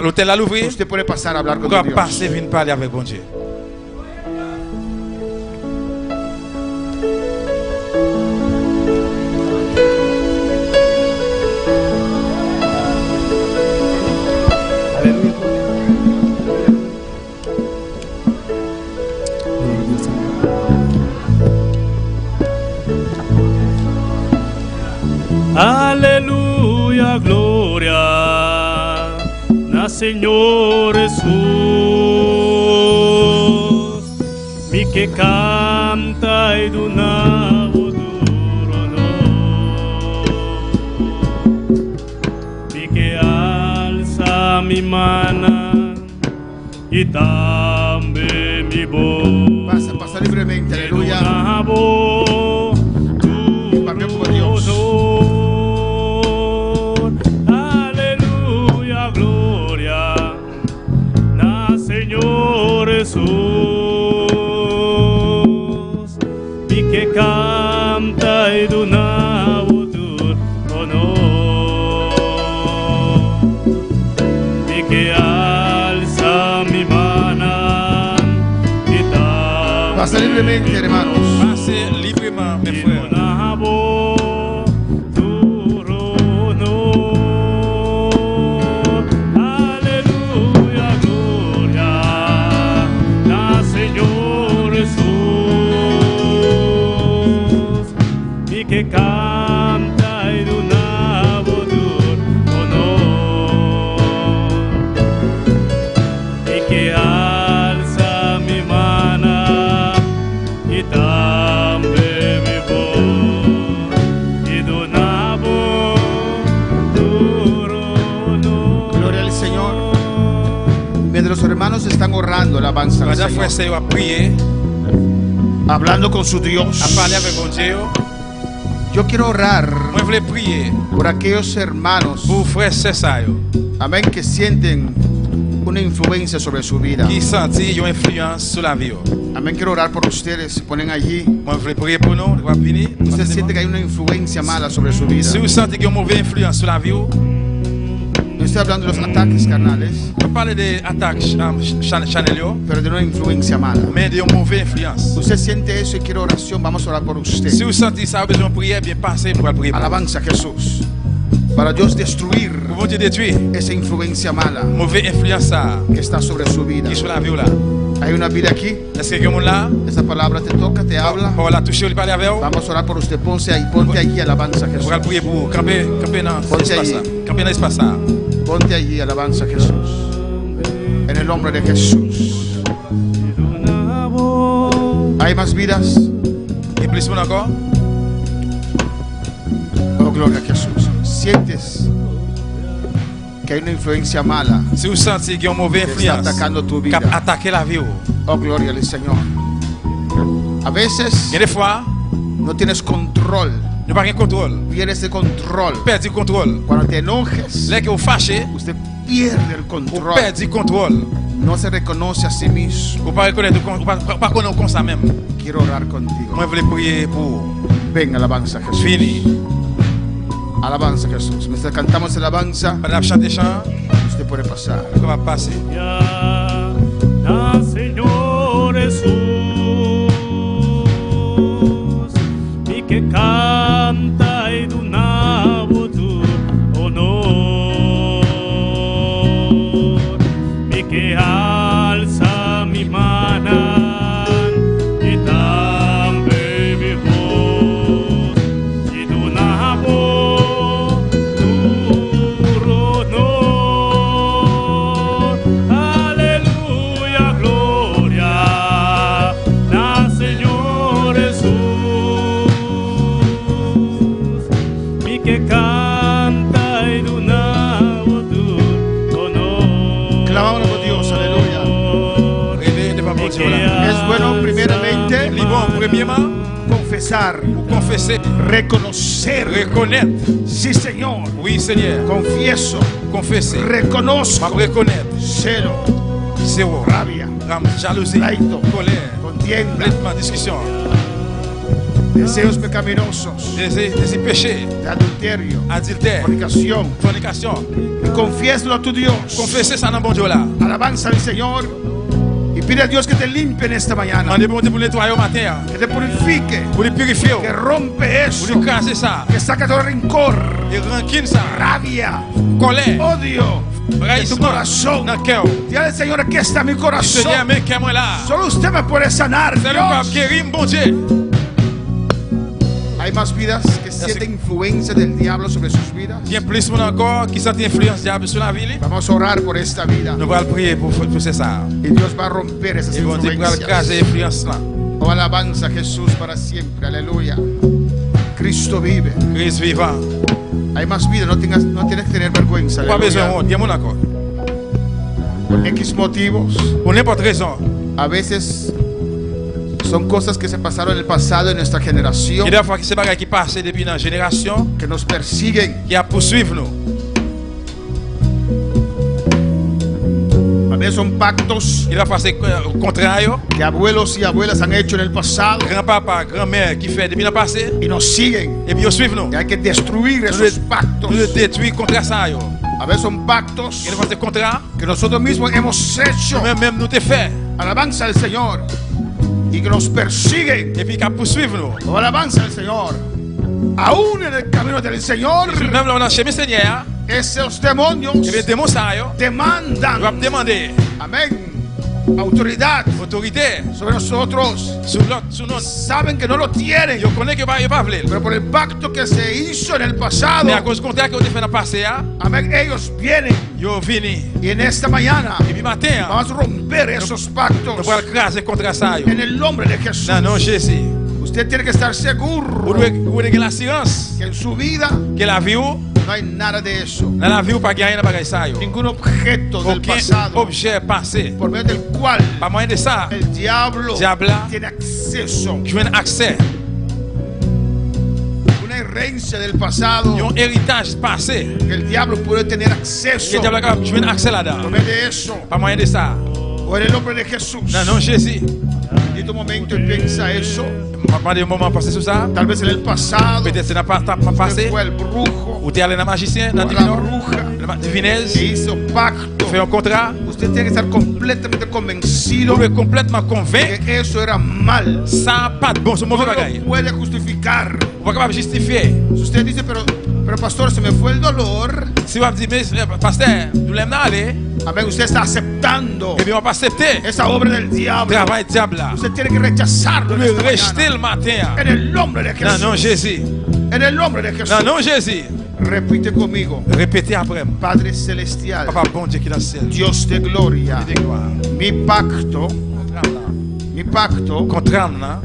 L'hôtel à l'ouvrir, usted puede pasar a hablar con on va Dios. passer venir parler avec bon Dieu. Aleluya, gloria, na Señor Jesús, mi que canta y duna duro no, mi que alza mi mana y también mi voz. Pasa libremente, aleluya. Una voz, Como Dios. Aleluya, gloria, na Señor Jesús, y que canta y duna votur honor, y que alza mi mana y da. Pasa libremente, hermanos. Passez librement, mes frères. Aleluya, gloria, na Señor Jesús, y que canta y duna votur honor, y que alza mi mana y también mi voz, y duna duro honor. Gloria al Señor. Mientras los hermanos están orando, alabanza al Madame Señor, frère Seigneur a prié, hablando con su a Dios. parler avec bon Dieu. Yo quiero orar Moi, je voulais prier por aquellos hermanos, pour frère Cessayo amén, que sienten una influencia sobre su vida. qui sentit une influence sur la vie. Amén. Quiero orar por ustedes. Se ponen allí. Moi, je voulais prier pour nous. On va finir. Usted siente que hay una influencia mala sobre su vida. Si vous sentez qu'il y a une mauvaise influence sur la vie, No estoy hablando de los ataques carnales, on parle des attaques Chanel, pero de una influencia mala. mais de une mauvaise influence. Usted siente eso y quiere oración, vamos a orar por usted. Si vous sentez ça, vous avez besoin de prière, bien passez pour prier. Alabanza a Jesús. Para Dios destruir Pour bon Dieu détruire esa influencia mala mauvaise influence ça, que está sobre su vida. qui est sur la vie là. Hay una vida aquí. Est-ce que quelqu'un là, Esa palabra te toca, te habla. pour la toucher, il parle avec vous? Vamos a orar por usted. Ponte allí, alabanza a On Jesús. va prier pour vous. Camper dans Ponte l'espace. allí. Camper dans l'espace. Ponte allí, alabanza a Jesús. En el nombre de Jesús. ¿Hay más vidas? Et plus monde encore? Oh, gloria a Jesús. Sientes que hay una influencia mala. Si vous sentez qu'il y a une mauvaise Que está influence atacando tu qui vida. a attaqué la vie, Oh, gloria al Señor. A veces il y a des fois, no tienes control. nous n'avons pas de contrôle. Pierdes el control. Perdre le contrôle. Cuando te enojes, Là que vous fâchez, usted pierde el vous control. perdez le contrôle. No se reconoce a sí mismo. Vous ne pouvez pas connaître comme ça même. Quiero orar contigo. Moi, je voulais prier pour Ven, alabanza a Jesús. finir. Alabanza a Jesús. Mientras cantamos alabanza, Pendant que chanter chant, usted puede pasar. on va passer. Na Señor Jesús, y que canta y duna votur honor, confesar, confesser, reconocer, reconnaître. sí Señor, Oui, Seigneur. confieso, Confesser. reconozco, Ma reconnaître. celo, Zéro. rabia, Jalousie. pleito, Colère. contienda, Complètement discussion. deseos pecaminosos, Des péchés. de adulterio, Adultère. fornicación. Fornication. Y confiésalo a tu Dios. Confesser ça dans bon Dieu là. Alabanza al Señor y pide a Dios que te limpie en esta mañana, Demandez bon Dieu pour nettoyer au matin. que te purifique, Pour les purifier. que rompe Pour eso, les casser ça. que saca todo rencor, Et rancune ça. rabia, Colère. odio de tu Raïssement. corazón. Dans le cœur. Dile al Señor, aquí está mi Seigneur, corazón. mais qu'est-moi là. Solo usted me puede sanar. C'est le pape Dios. guérir, bon Dieu. Hay más vidas que sienten influencia del diablo sobre sus vidas. Bien plus mon encore qui sent influence diable sur la vie. Vamos a orar por esta vida Nous allons prier pour ça. y Dios va a romper esas Et bon Dieu pour influencias. casser l'influence là. Oh, alabanza a Jesús para siempre. Aleluya. Cristo vive. Christ vivant. Hay más vida, no tienes que tener vergüenza. Pas besoin de Aleluya. honte. Bien mon accord. Por X motivos, Pour n'importe raison. a veces son cosas que se pasaron en el pasado en nuestra generación, Il y a des fois que c'est bagages qui passent depuis une génération que nos persiguen. qui a poursuivre nous. A veces son pactos Il y a des fois c'est au contraire. que abuelos y abuelas han hecho en el pasado Grand-papa, grand-mère qui fait depuis le passé. y nos siguen. Et puis ils suivent nous. Y hay que destruir Nous esos pactos. le détruire contre ça. Yo. A veces son pactos Il y a des fois c'est contraire. que nosotros mismos hemos hecho. Même nous te fait. Alabanza al Señor. Y que nos persiguen. Et puis qui a poursuivre nous. Oh, alabanza al Señor. Aún en el camino del Señor, Même là on a chez mes seigneurs. esos demonios Et bien démons ça yo. demandan, Il va demander amén, autoridad autorité sobre nosotros. sur l'autre, sur nous. Saben que no lo tienen, Yo connais que pas vle. pero por el pacto que se hizo en el pasado, Mais à cause du contraire que vous avez fait dans le passé, amén, ellos vienen. yo vini. Y en esta mañana Et puis matin, vamos a romper esos pactos nous allons craser contre ça. Yo. en el nombre de Jesús. Non, non, Jésus. Usted tiene que estar seguro Vous devez l'assurance que en su vida que la vie, dans no hay nada de eso. la vie, pas gagner dans bagage ça. Yo. Ningún objeto del Aucun pasado objet passé. por medio del cual Pas moyen de ça. el diablo Diable tiene acceso. qui a un accès, Una herencia del pasado un héritage passé. que el diablo puede tener Le acceso. diable a un accès là-dedans. Por medio de eso, Pas moyen de ça. o en el nombre de Jesús. Non, non, Jésus. En un momento y piensa eso. Pas de moment passé sur ça. Tal vez en el pasado Peut-être c'est pas passé. fue el brujo Ou tu es allé dans le magicien, dans o le la divino, bruja le que divinesse, hizo pacto. fait un contrat. Usted tiene que estar completamente convencido Vous êtes complètement convaincu. que eso era mal. Ça pas de bon, c'est No mauvais lo bagaille. puede justificar. Vous pas capable de justifier. Si usted dice, pero pastor, se me fue el dolor. Si vous dites, mais pasteur, nous l'aimons aller, Amén, usted está aceptando et bien on va pas accepter. esa obra del diablo. Travail diable là. Usted tiene que rechazarlo en Le esta rejeter mañana. le matin. En el nombre de Non, Jesús. non, Jésus. En el nombre de Jesús. Non, non, Jésus. Repite conmigo. Répétez après. Padre celestial, Papa bon Dieu qui est dans le ciel. Dios de gloria, Dieu de gloire. mi pacto Contrat là,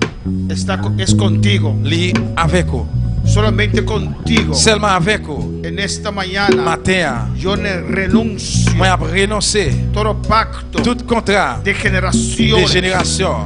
es contigo, li avec vous. solamente contigo. Seulement avec vous. En esta mañana Matin, yo renuncio moi j'ai renoncé todo pacto tout contrat de de generación. génération.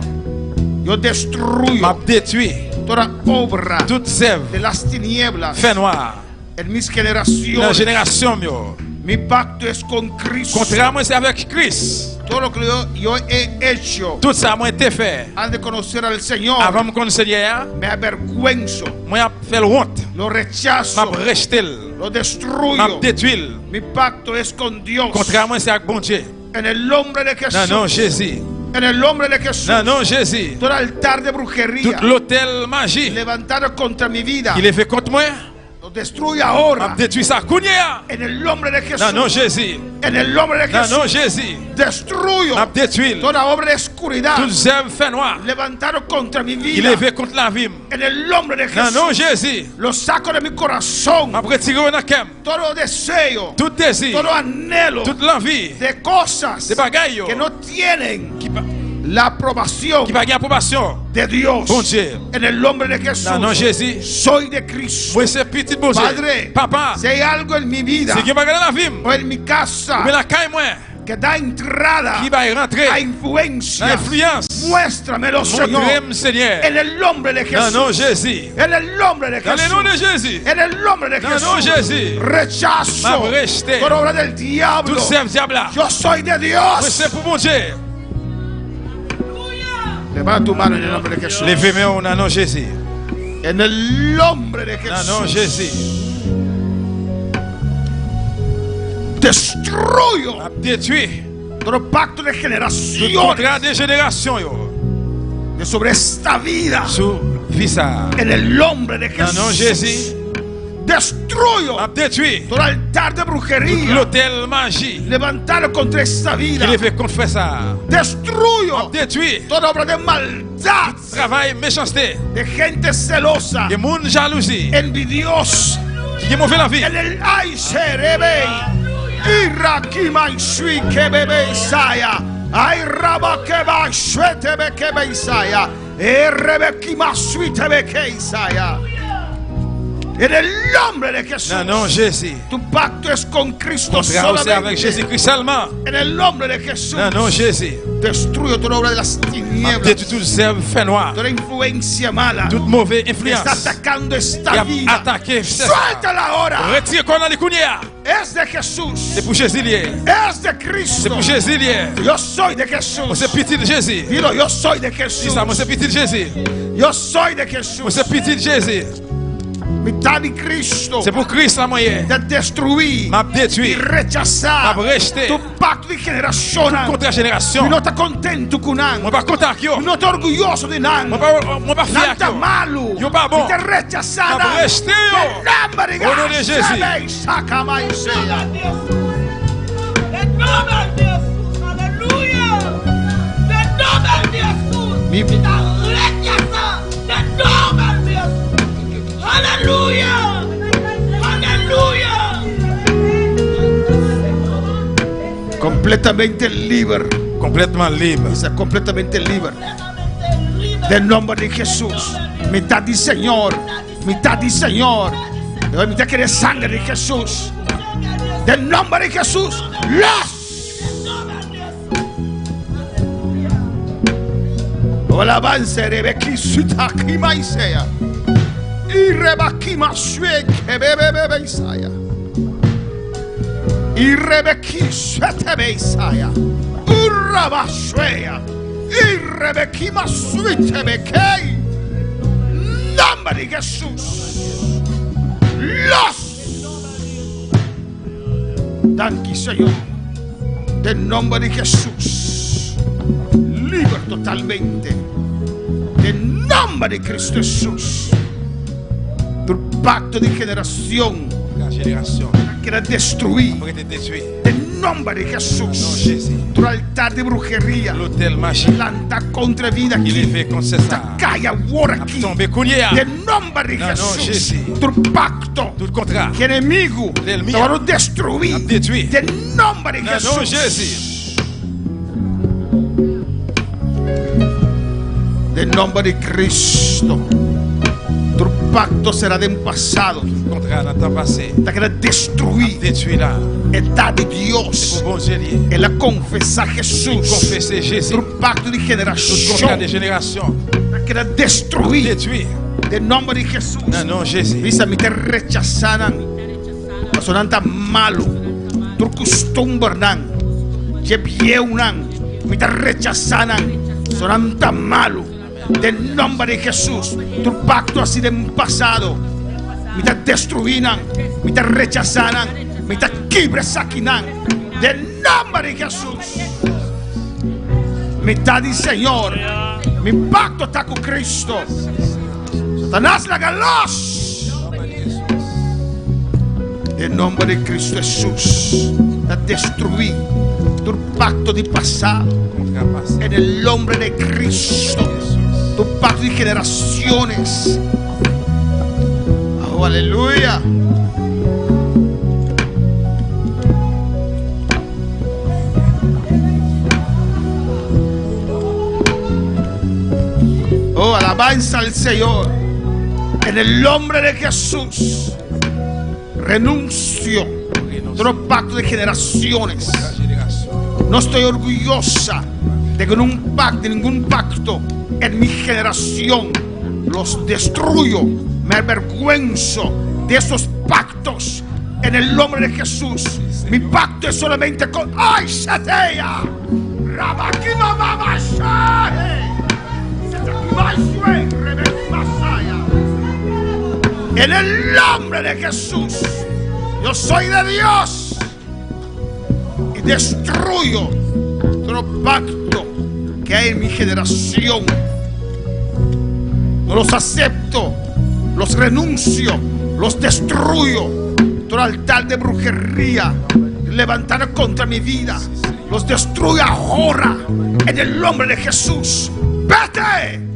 Yo destruyo M'a détruit toda obra toute œuvre de las tinieblas fait noir. en mis La generaciones. génération mio. Mi pacto es con Cristo. Contrat moi c'est avec Christ. Todo lo que yo he hecho Tout ça moi été fait. antes de conocer al Señor, Avant de connaître le Seigneur, me avergüenzo, moi fait honte. lo rechazo, M'a rejeté. lo M'a destruyo. détruit. Mi pacto es con Dios. Contrat moi c'est avec bon Dieu. En el nombre de Jesús. Non, non, Jésus. En el nombre de Jesús. Non, non, Jésus. Todo altar de brujería Tout l'hôtel magie, levantado contra mi vida, il est fait contre moi. lo destruye M'a ahora. détruit ça. Kounia. En el nombre de Jesús. Non, non, Jésus. En el nombre de Non, Jesús. non, Jésus. Destruyo M'a détruit. toda obra de oscuridad Tout œuvre fait noir. levantado contra mi Il vida. est fait contre la vie. En el nombre de Non, Jesús. non, Jésus. Lo saco de mi corazón. M'a retiré au nakem. Todo deseo, Tout désir, todo anhelo toute l'envie, de cosas des bagailles que no tienen qui pa- la aprobación qui va gagner approbation. de Dios. Bon Dieu. En el nombre de Jesús. Non, non, Jésus. Soy de Cristo. Moi, c'est petit bon Dieu. Padre, Papa, si hay algo en mi vida si quelqu'un va gagner la vie, o en mi casa mais la caille, moi, que da entrada qui va rentrer a influencia. l'influence. Muéstramelo, Señor. Montrez-moi, Seigneur. En el nombre de Dans Jesús. le nom de Jésus. En el nombre de Dans Jesús. le nom de Jésus. En el nombre de Dans le nom de Jesús. Jésus. Rechazo M'a rejeté. por obra del diablo. Tout serve diable. Yo soy de Moi, Dios. c'est pour mon Dieu. Levanta tu mano en el nombre de Jesús. Levez-moi au nom de Jésus. En el nombre de Dans le nom de Jesús. Jésus. Destruyo M'a détruit. todo pacto de Le generaciones contrat des générations, yo. de sobre esta vida. Sous vie ça. En el nombre de Dans le nom de Jesús. Jésus. Destruyo M'a détruit. todo altar de brujería L'hôtel magie. levantado contra esta vida. Qui les fait contre ça. M'a Destruyo détruit. toda obra de maldad Travail, méchanceté. de gente celosa, Des monde jalousie. envidiosa. Qui est mauvais la vie. En el ay serebe irakima shui kebebe isaya ay raba keba shwete be kebe isaya erebe kima shui tebe ke isaya. En el nombre de Jesús. Dans le nom de Jésus. Tu pacto es con Cristo Contrat aussi avec solamente. Jésus-Christ seulement. En el nombre de Jesús. Dans le nom de Jésus. Destruyo toda obra de las M'a tinieblas, détruit tout le fait noir. toda influencia mala Toute mauvaise que influence. está atacando Qui esta a vida. attaqué. Suéltala ahora. Retire qu'on a les counières. Es de Jesús. C'est pour Jésus lié. Es de C'est Cristo. pour Jésus lié. Yo soy de Moi, Jesús. c'est petit de Jésus. Dilo, yo soy de Dis Jesús. ça, moi, c'est petit de Jésus. Yo soy de Moi, Jesús. c'est petit de Jésus. Mitad de Cristo. C'est pour Christ la moyenne. Te destruí M'a y détruit. rechazar M'a rejeté. tu pacto de generación. Contre la génération. Y no está contento con Moi, Nan. pas content avec yo. No está orgulloso de Nan. Moi, pas fier Nan avec está yo. malo. Yo pas bon. Y te rechazar. M'a rejeté yo. Au nom de Jésus. Completamente libre. Complètement libre. Dice, completamente libre. Del nombre de Jesús. Mitad de Señor. Mitad de Señor. Y mitad que de sangre de Jesús. Del nombre de Jesús. Los. O alabanza rebeki sutakima isea. Y rebakima shue kebebebe isaya. Y rebeki suetebe isaya. Urabashwea. Y rebekima suetebe kei. Nombre de Jesús. Los. Danke, Señor. Del nombre de Jesús. Libre totalmente. Del nombre de Cristo Jesús. Tu pacto de generación La génération. quiere destruir. Pour être détruit. Del nombre de Non, Jesús. Jésus. Tu altar de brujería. L'hôtel magie. Planta contra vida Il est aquí. fait contre ça. Calla ahora aquí. Tombe counière. Del nombre de No, no, Jesús. Jésus. Tu pacto. Tout le contrat. Que enemigo Del te mío. van a destruir. A détruit. Del nombre de Dans le nom de Jesús. Jésus. Del nombre de Cristo. Tu pacto será de un pasado. Contrat dans le temps passé. Te quiere destruir. Détruit là. Está de C'est Dios. pour bon Dieu lié. Él a confesado a Jesús. Confesser Jésus. Tu pacto de Tout contrat generación. des générations. Te quiere destruir. Détruit. Del nombre de Jesús. Dans le nom de Jésus. Dice a mí te rechazarán. Sonan tan malo. Tu costumbre nan. Je nan. Me te rechazarán. Sonan tan malo. Del nombre de Jesús. Tu pacto así de un pasado. Me te destruirán. Me te rechazarán. Me te quibresaquinan. Del nombre de Jesús. Mitad de Señor. Mi pacto está con Cristo. Satanás la galos. En nombre de Cristo Jesús. A destruir tu pacto de pasado. Contrat passé. En el nombre de Cristo. Tu pacto de generaciones. Oh, aleluya. Oh, alabanza al Señor. En el nombre de Jesús. Renuncio. Todo pacto de generaciones. La génération. No estoy orgullosa de que ningún pacto en mi generación. Los destruyo. Me avergüenzo de esos pactos en el nombre de Jesús. Mi pacto es solamente con ¡ay, Shatea! ¡Rabakima Mamashae! En el nombre de Jesús, yo soy de Dios y destruyo todo pacto que hay en mi generación. No los acepto, los renuncio, los destruyo. Todo altar de brujería levantada contra mi vida, los destruyo ahora en el nombre de Jesús. ¡Vete!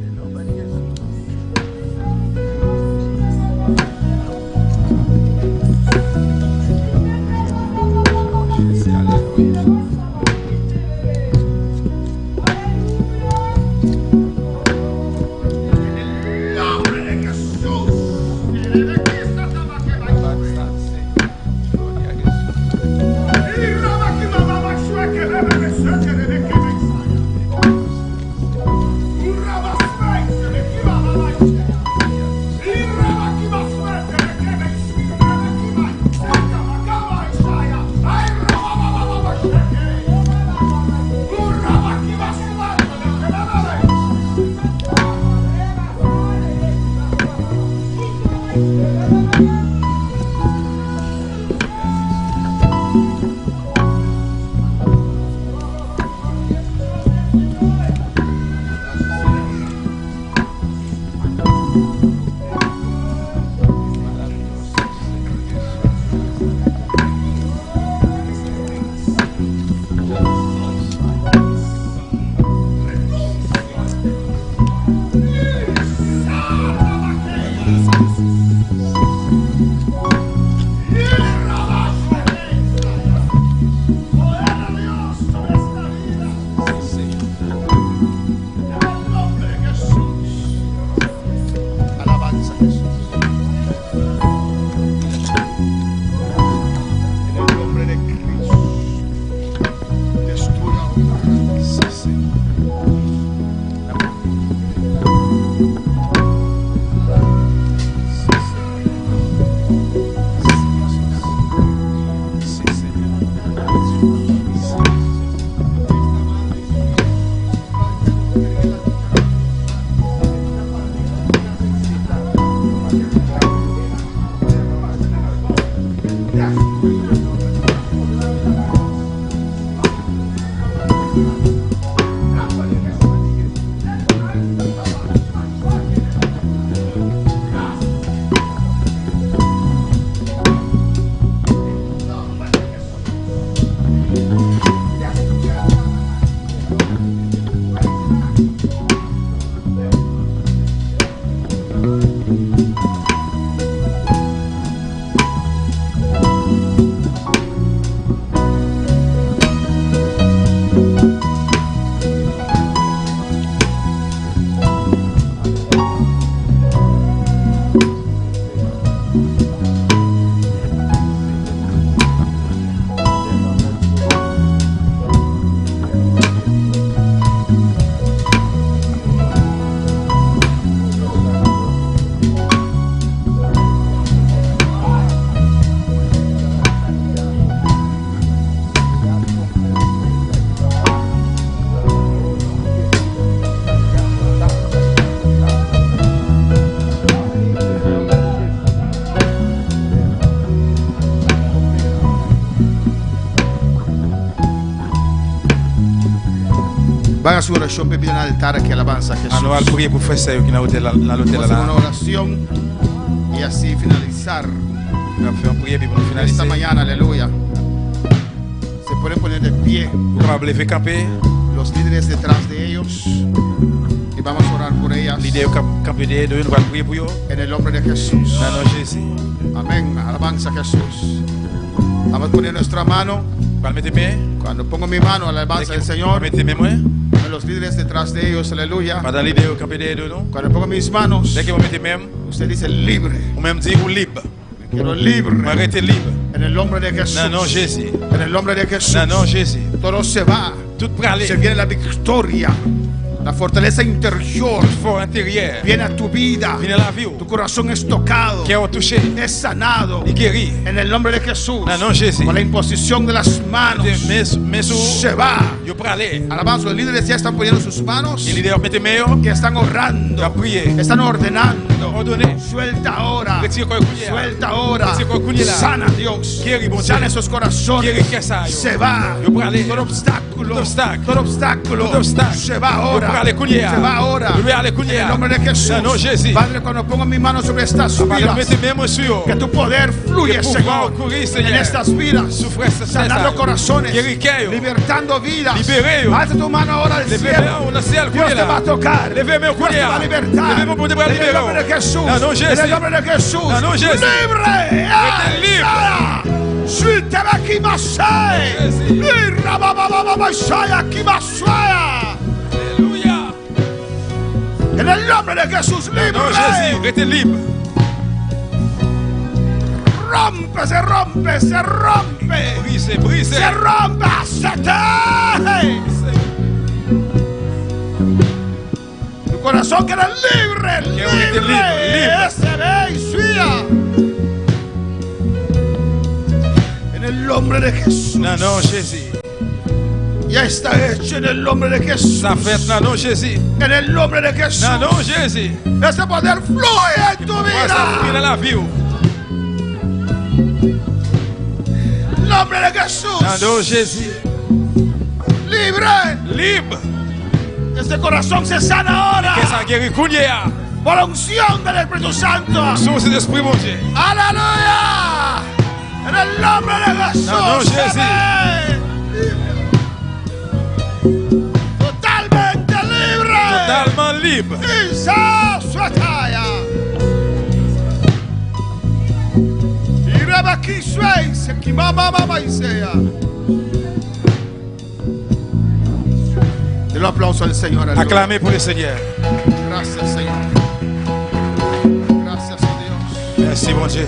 Van a su oración, pedir en el altar que alabanza a Jesús. Vamos a hacer una oración y así finalizar. Esta mañana, aleluya. Se pueden poner de pie. Los líderes detrás de ellos. Y vamos a orar por ellas. En el nombre de Jesús. Amén. Alabanza a Jesús. Vamos a poner nuestra mano. Cuando pongo mi mano a la alabanza del Señor, los líderes detrás de ellos, aleluya. Cuando pongo mis manos, usted dice libre. quiero libre. M'arrêter libre. En el nombre de Jesús. Dans le nom de Jésus. En el nombre de Jesús. Dans le nom de Jésus. Todo se va. Tout pralé. Se viene la victoria. La fortaleza interior Fort intérieur. viene a tu vida. Viene a la vie. Tu corazón es tocado. Cœur touché. Es sanado. Y guéri. En el nombre de Jesús. Dans le nom de Jésus. Con la imposición de las manos. Se va. Yo pralé. Alabanza. Los líderes ya están poniendo sus manos. Les leaders mettez meilleur. Que están orando. A prier. Están ordenando. Ordonner. Suelta ahora. Retire quoi coulier. Suelta ahora. Retire quoi coulier là. Sana Dios. Guéri bon Dieu. Sana esos corazones. Guéri que ça. Se va. Yo pralé. Todo obstáculo. Tout obstacle. Todo obstáculo. Tout obstacle. Se va Yo ahora. pralé coulier. Se va ahora. Yo pralé coulier. En el nombre de Jesús. Dans le nom de Jésus. Padre, cuando pongo mi mano sobre estas Padre, mettez vidas, mes mains sur. que tu poder fluye, Que pouvoir Señor, courir, en Seigneur. estas vidas, Souffrez, sanando corazones, Guériqueo. libertando vidas. Libéreo. Alza tu mano ahora al Levez cielo. mes au ciel, Dios coulier te va a là. tocar. Levez mes au Dios coulier te va a là. libertar. Levez mes pour te bras En el libéraux. nombre de Jesús. Dans le nom de En el Jésus. nombre de Jesús. Dans le nom de Jésus. Libre. Restez libre. Suéltame aquí, Masai. Irra, Masai, aquí, Masai. Alléluia. En el nombre de Jesús, libre. Dans le nom de Jésus. Restez libre. Rompe, se rompe, se rompe. Brise, brise. Se rompe, tu corazón queda libre, libre, libre. Se ve y suya. En el nombre de Jesús. Dans le nom de Jésus. Ya está hecho en el nombre de Jesús. Ça fait dans le nom de Jésus. En el nombre de Jesús. Dans le nom de Jésus. Ese poder fluye en tu Moi, ça fluit dans vida. la vie. En el nombre de Jesús. Dans le nom de Jésus. Libre. Libre. Este corazón se sana ahora. Que ça guérit coulier. Por la unción del Espíritu Santo. Source d'esprit, mon Dieu. Aleluya. En el nombre de Jesús. Dans le nom de Jésus. Amén. Totalmente libre. Totalement libre. Isa suataya. Iraba kiswei se kimama mama isea. El aplauso al Señor. Aleluya. Acclamez pour le Seigneur. Gracias, Señor. Gracias, oh Dios. Merci, mon Dieu.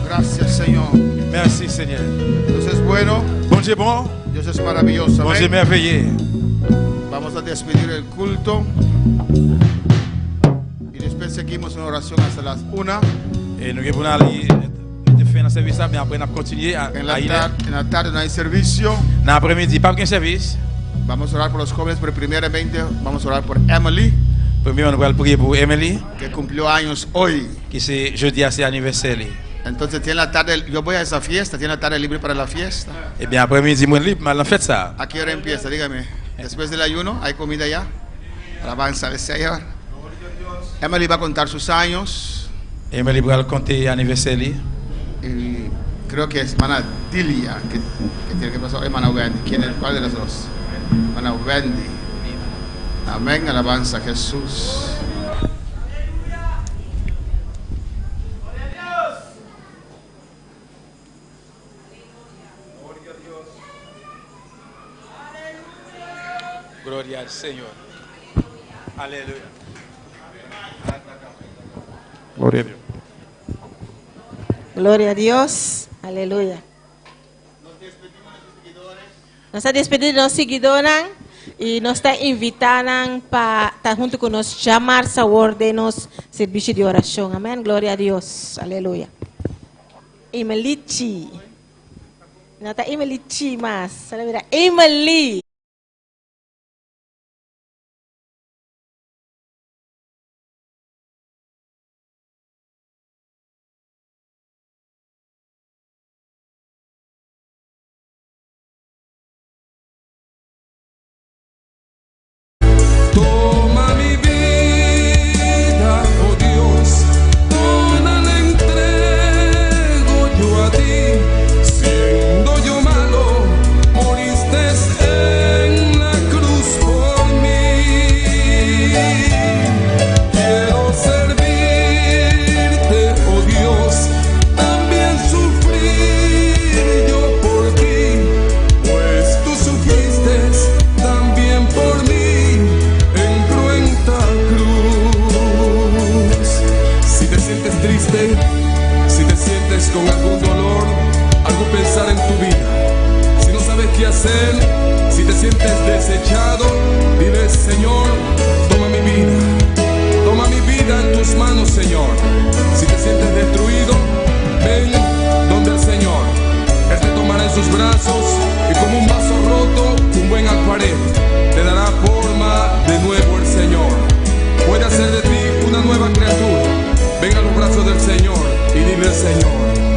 Gracias, Señor. Merci, Seigneur. Dios es bueno. Bon Dieu bon. Dios es maravilloso. Bon Dieu Amén. merveilleux. Vamos a despedir el culto. Y después seguimos en oración hasta las 1. Et nous allons aller faire un service, mais après nous continuer à En la tarde no hay servicio. Dans l'après-midi, pas aucun service. Vamos a orar por los jóvenes, pero primeramente vamos a orar por Emily, Premièrement, nous allons prier pour Emily, que cumplió años hoy. qui c'est jeudi à ses anniversaire. Entonces tiene la tarde, yo voy a esa fiesta, tiene la tarde libre para la fiesta. Eh bien, après-midi, moi libre, mal en fait ça. ¿A qué hora empieza? Dígame. Después del ayuno, ¿hay comida ya? Alabanza al Señor. Emily va a contar sus años. Emily va compter anniversaire. Y creo que es hermana Dilia, que tiene que pasar, hermana Wendy. ¿Quién es? ¿Cuál de las dos? Hermana Wendy. Amén, alabanza a Jesús. Gloria al Señor. Aleluya. Gloria a Dios. Gloria a Dios. Aleluya. Nos está despedindo de los seguidores y nos está invitando para estar junto con nosotros, llamar a ordenos servicio de oración. Amén. Gloria a Dios. Aleluya. Emelichi. No está Emelichi más. Emily. Toma mi vida, oh Dios, toda la entrego yo a ti. Siendo yo malo, moriste en la cruz por mí. Quiero servirte, oh Dios, también sufrir yo por ti, pues tú sufriste también por mí. Si te sientes triste, si te sientes con algún dolor, algún pensar en tu vida, si no sabes qué hacer, si te sientes desechado, dile: Señor, toma mi vida en tus manos, Señor. Si te sientes destruido, ven donde el Señor. Él te tomará en sus brazos y como un vaso roto, un buen alfarero, te dará forma de nuevo el Señor. Puede hacer de ti una nueva criatura. Ven a los brazos del Señor y dile: Señor,